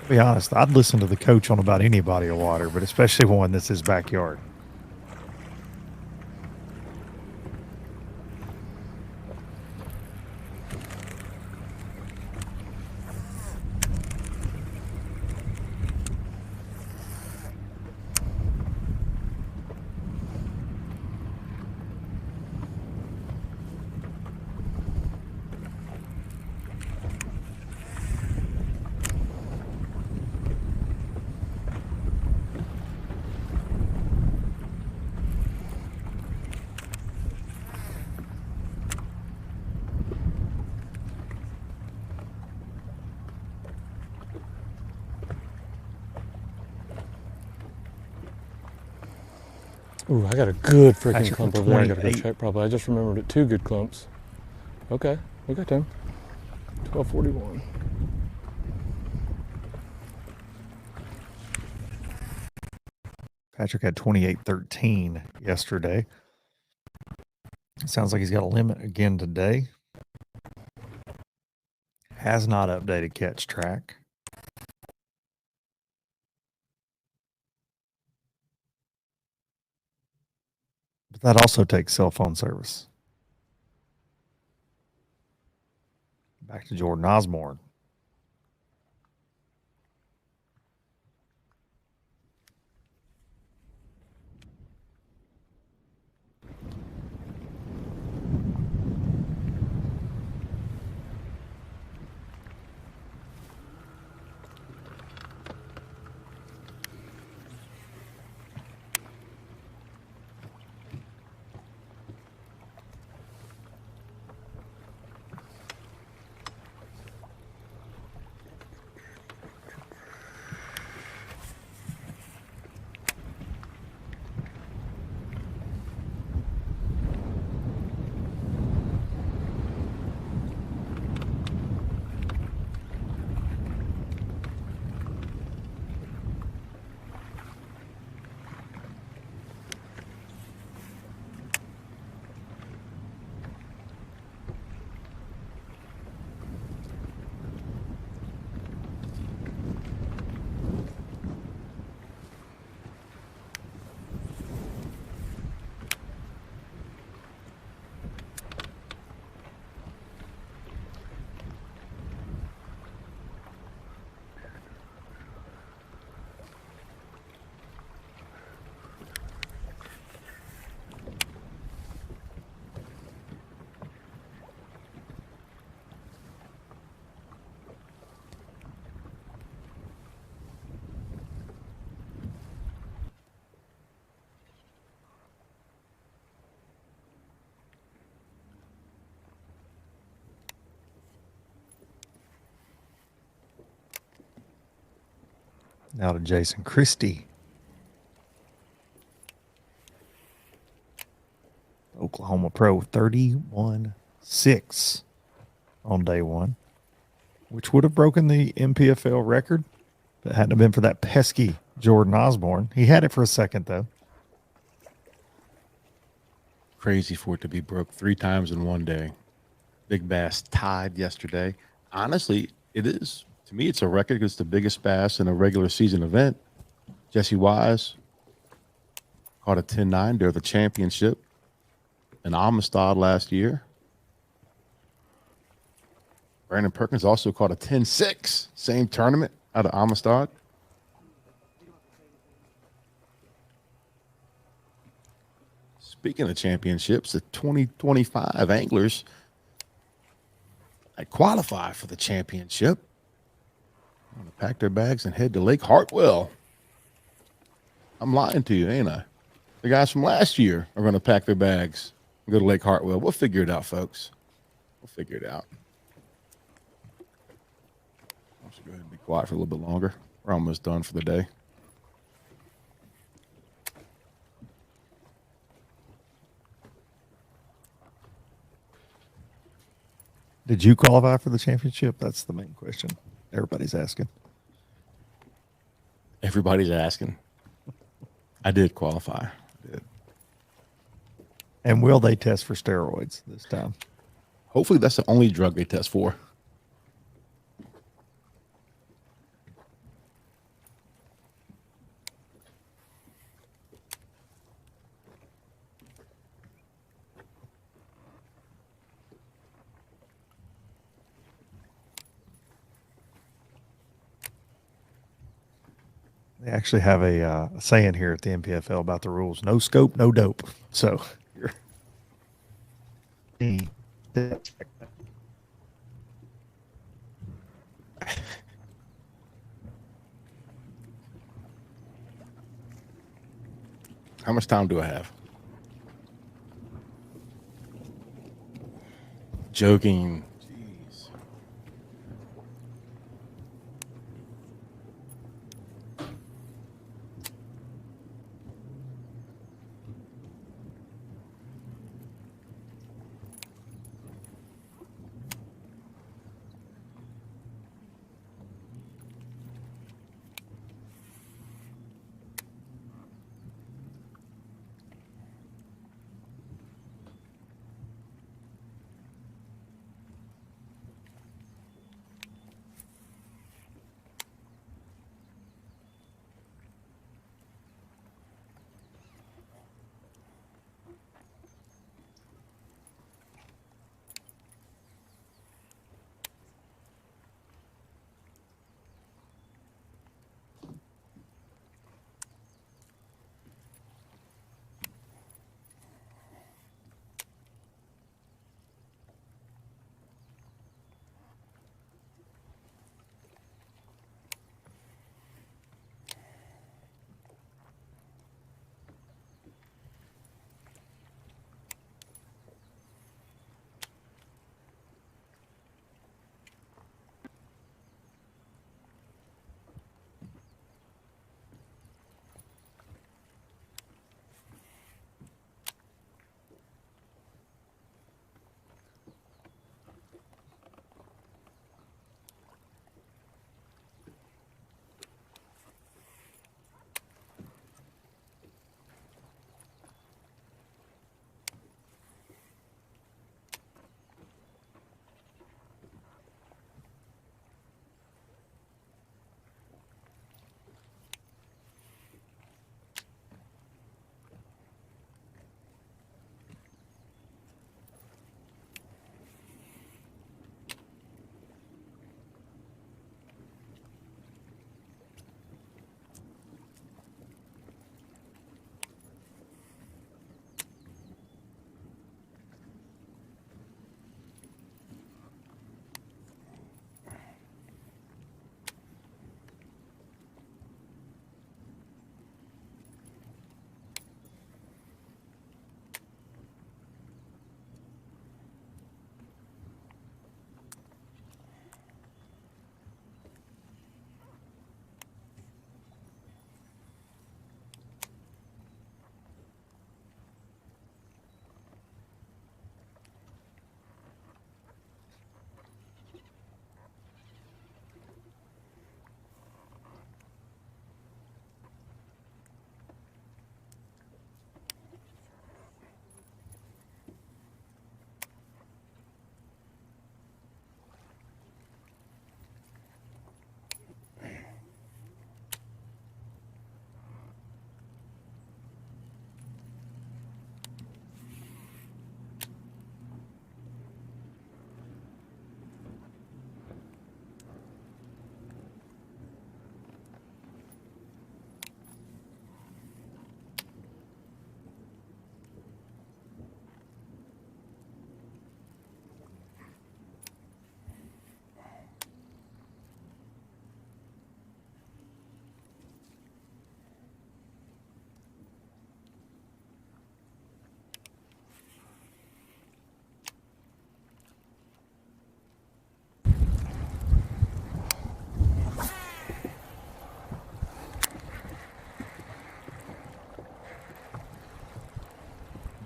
To be honest, I'd listen to the coach on about any body of water, but especially one that's his backyard. Ooh, I got a good freaking Patrick, clump over there. I gotta go 28. check probably. I just remembered it. 2 good clumps. Okay, we got time. 12:41. Patrick had 28-13 yesterday. It sounds like he's got a limit again today. Has not updated catch track. But that also takes cell phone service. Back to Jordan Osborne. Now to Jason Christie. Oklahoma Pro 31-6 on day one, which would have broken the NPFL record if it hadn't have been for that pesky Jordan Osborne. He had it for a second, though. Crazy for it to be broke 3 times in one day. Big bass tied yesterday. Honestly, it is. To me, it's a record because it's the biggest bass in a regular season event. Jesse Wise caught a 10-9 during the championship in Amistad last year. Brandon Perkins also caught a 10-6, same tournament out of Amistad. Speaking of championships, the 2025 anglers that qualify for the championship want to pack their bags and head to Lake Hartwell. I'm lying to you, ain't I? The guys from last year are going to pack their bags and go to Lake Hartwell. We'll figure it out, folks. We'll figure it out. I should go ahead and be quiet for a little bit longer. We're almost done for the day. Did you qualify for the championship? That's the main question everybody's asking. Everybody's asking. I did qualify. I did. And will they test for steroids this time? Hopefully that's the only drug they test for. They actually have a saying here at the NPFL about the rules: no scope, no dope. So you're How much time do I have? Joking. Jeez.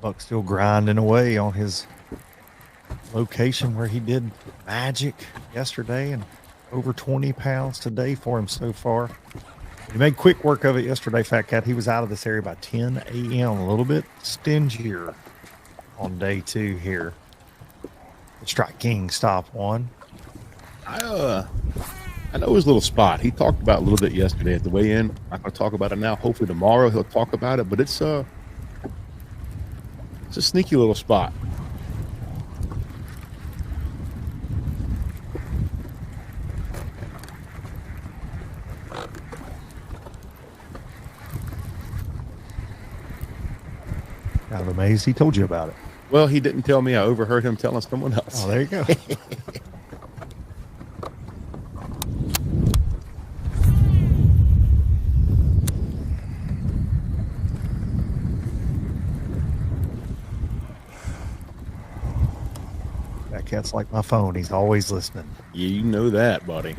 Buck still grinding away on his location where he did magic yesterday, and over 20 pounds today for him so far. He made quick work of it yesterday, Fat Cat. He was out of this area by 10 a.m. A little bit stingier on day 2 here. Strike King stop 1. I know his little spot. He talked about a little bit yesterday at the weigh-in. I'm not going to talk about it now. Hopefully tomorrow he'll talk about it, but it's a sneaky little spot. I'm amazed he told you about it. Well, he didn't tell me. I overheard him telling someone else. Oh, there you go. That cat's like my phone. He's always listening. Yeah, you know that, buddy.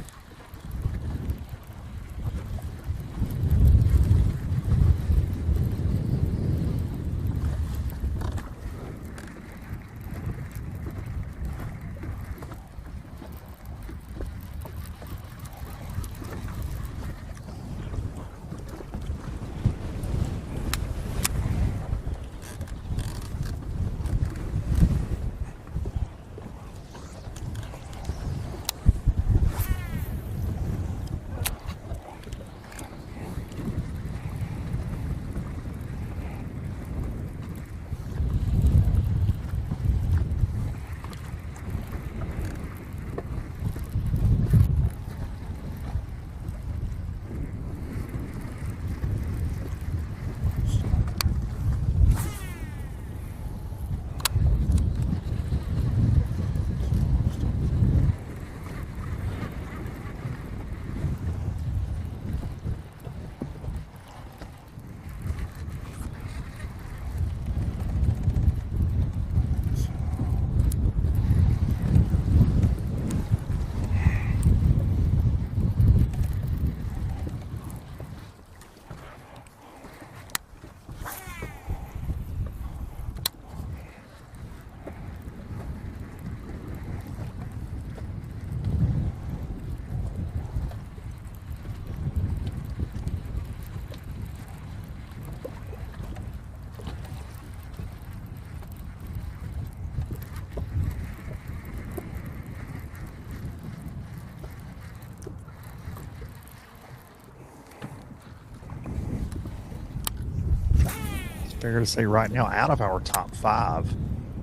Fair to say right now, out of our top 5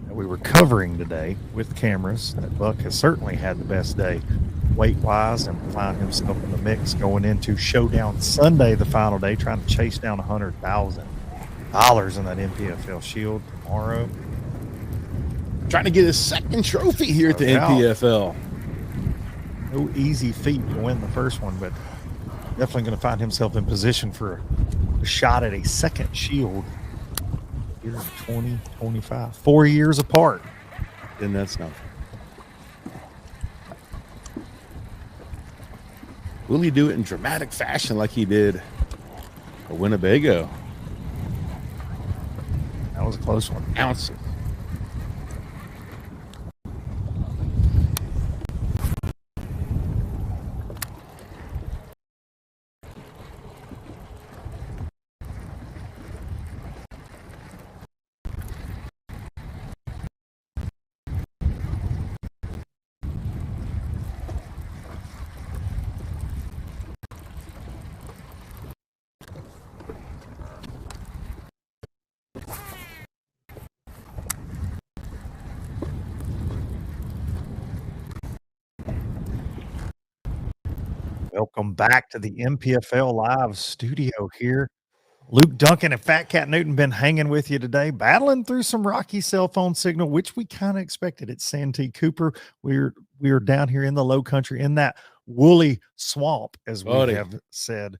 that we were covering today with cameras, that Buck has certainly had the best day weight-wise and found himself in the mix going into Showdown Sunday, the final day, trying to chase down $100,000 in that NPFL Shield tomorrow. Trying to get his second trophy here at the NPFL. No easy feat to win the first one, but definitely going to find himself in position for a shot at a second Shield. 2025, 4 years apart. And that's nothing. Will he do it in dramatic fashion like he did at Winnebago? That was a close one. Ounces. Welcome back to the NPFL Live studio here. Luke Duncan and Fat Cat Newton been hanging with you today, battling through some rocky cell phone signal, which we kind of expected at Santee Cooper. We're down here in the low country in that woolly swamp, as we have said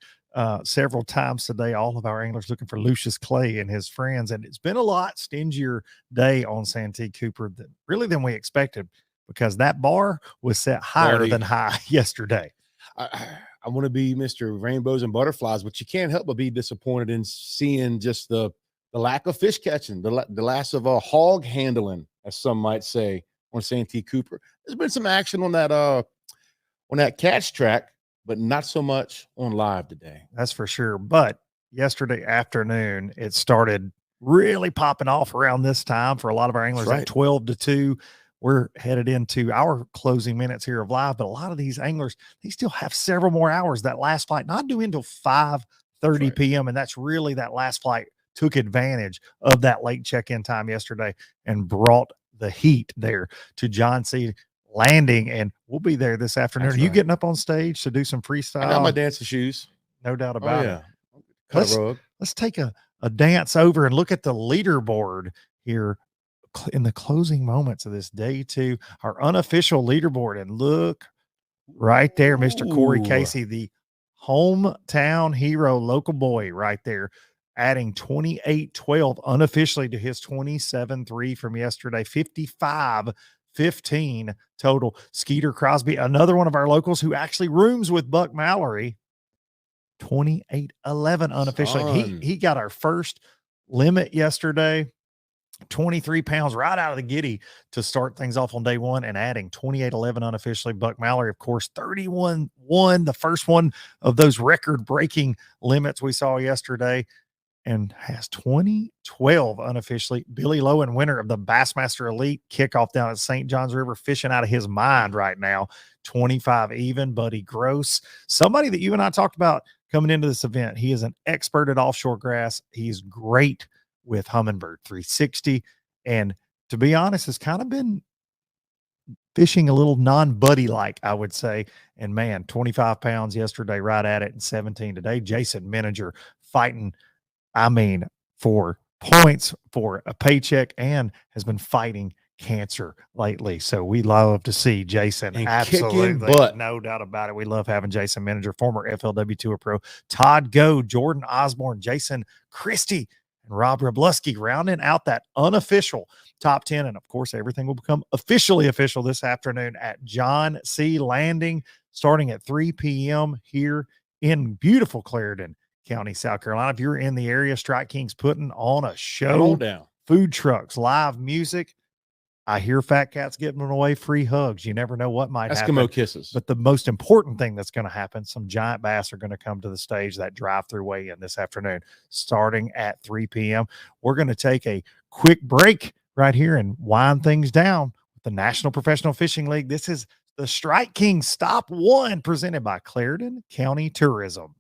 several times today. All of our anglers looking for Lucius Clay and his friends, and it's been a lot stingier day on Santee Cooper than we expected, because that bar was set higher than high yesterday. I want to be Mr. Rainbows and Butterflies, but you can't help but be disappointed in seeing just the the lack of fish catching, the lack of hog handling, as some might say, on Santee Cooper. There's been some action on that catch track, but not so much on live today. That's for sure. But yesterday afternoon, it started really popping off around this time for a lot of our anglers at 12 to 2. We're headed into our closing minutes here of live, but a lot of these anglers, they still have several more hours. That last flight not due until 5:30 p.m. And that's really that last flight took advantage of that late check-in time yesterday and brought the heat there to John C. Landing. And we'll be there this afternoon. Are you getting up on stage to do some freestyle? I got my dancing shoes. No doubt about it. Let's take a dance over and look at the leaderboard here in the closing moments of this day 2, our unofficial leaderboard. And look right there, Mr. Corey Casey, the hometown hero, local boy right there, adding 28-12 unofficially to his 27-3 from yesterday, 55-15 total. Skeeter Crosby, another one of our locals who actually rooms with Buck Mallory, 28-11 unofficially. He got our first limit yesterday, 23 pounds right out of the giddy to start things off on day 1, and adding 28-11 unofficially. Buck Mallory, of course, 31-1, the first one of those record-breaking limits we saw yesterday, and has 20-12 unofficially. Billy Lowen, winner of the Bassmaster Elite kickoff down at St. Johns River, fishing out of his mind right now, 25 even. Buddy Gross, somebody that you and I talked about coming into this event. He is an expert at offshore grass. He's great with Humminbird 360, and to be honest, has kind of been fishing a little non-buddy like, I would say. And man, 25 pounds yesterday, right at it, and 17 today. Jason Meninger fighting, for points, for a paycheck, and has been fighting cancer lately. So we love to see Jason absolutely, no doubt about it. We love having Jason Meninger, former FLW Tour pro, Todd Go, Jordan Osborne, Jason Christie, and Rob Robluski rounding out that unofficial top 10. And of course, everything will become officially official this afternoon at John C. Landing, starting at 3 p.m. here in beautiful Clarendon County, South Carolina. If you're in the area, Strike King's putting on a show. Food trucks, live music. I hear Fat Cat's giving away free hugs. You never know what might happen. Eskimo kisses. But the most important thing that's going to happen, some giant bass are going to come to the stage, that drive-through weigh-in this afternoon, starting at 3 p.m. We're going to take a quick break right here and wind things down with the National Professional Fishing League. This is the Strike King Stop 1, presented by Clarendon County Tourism.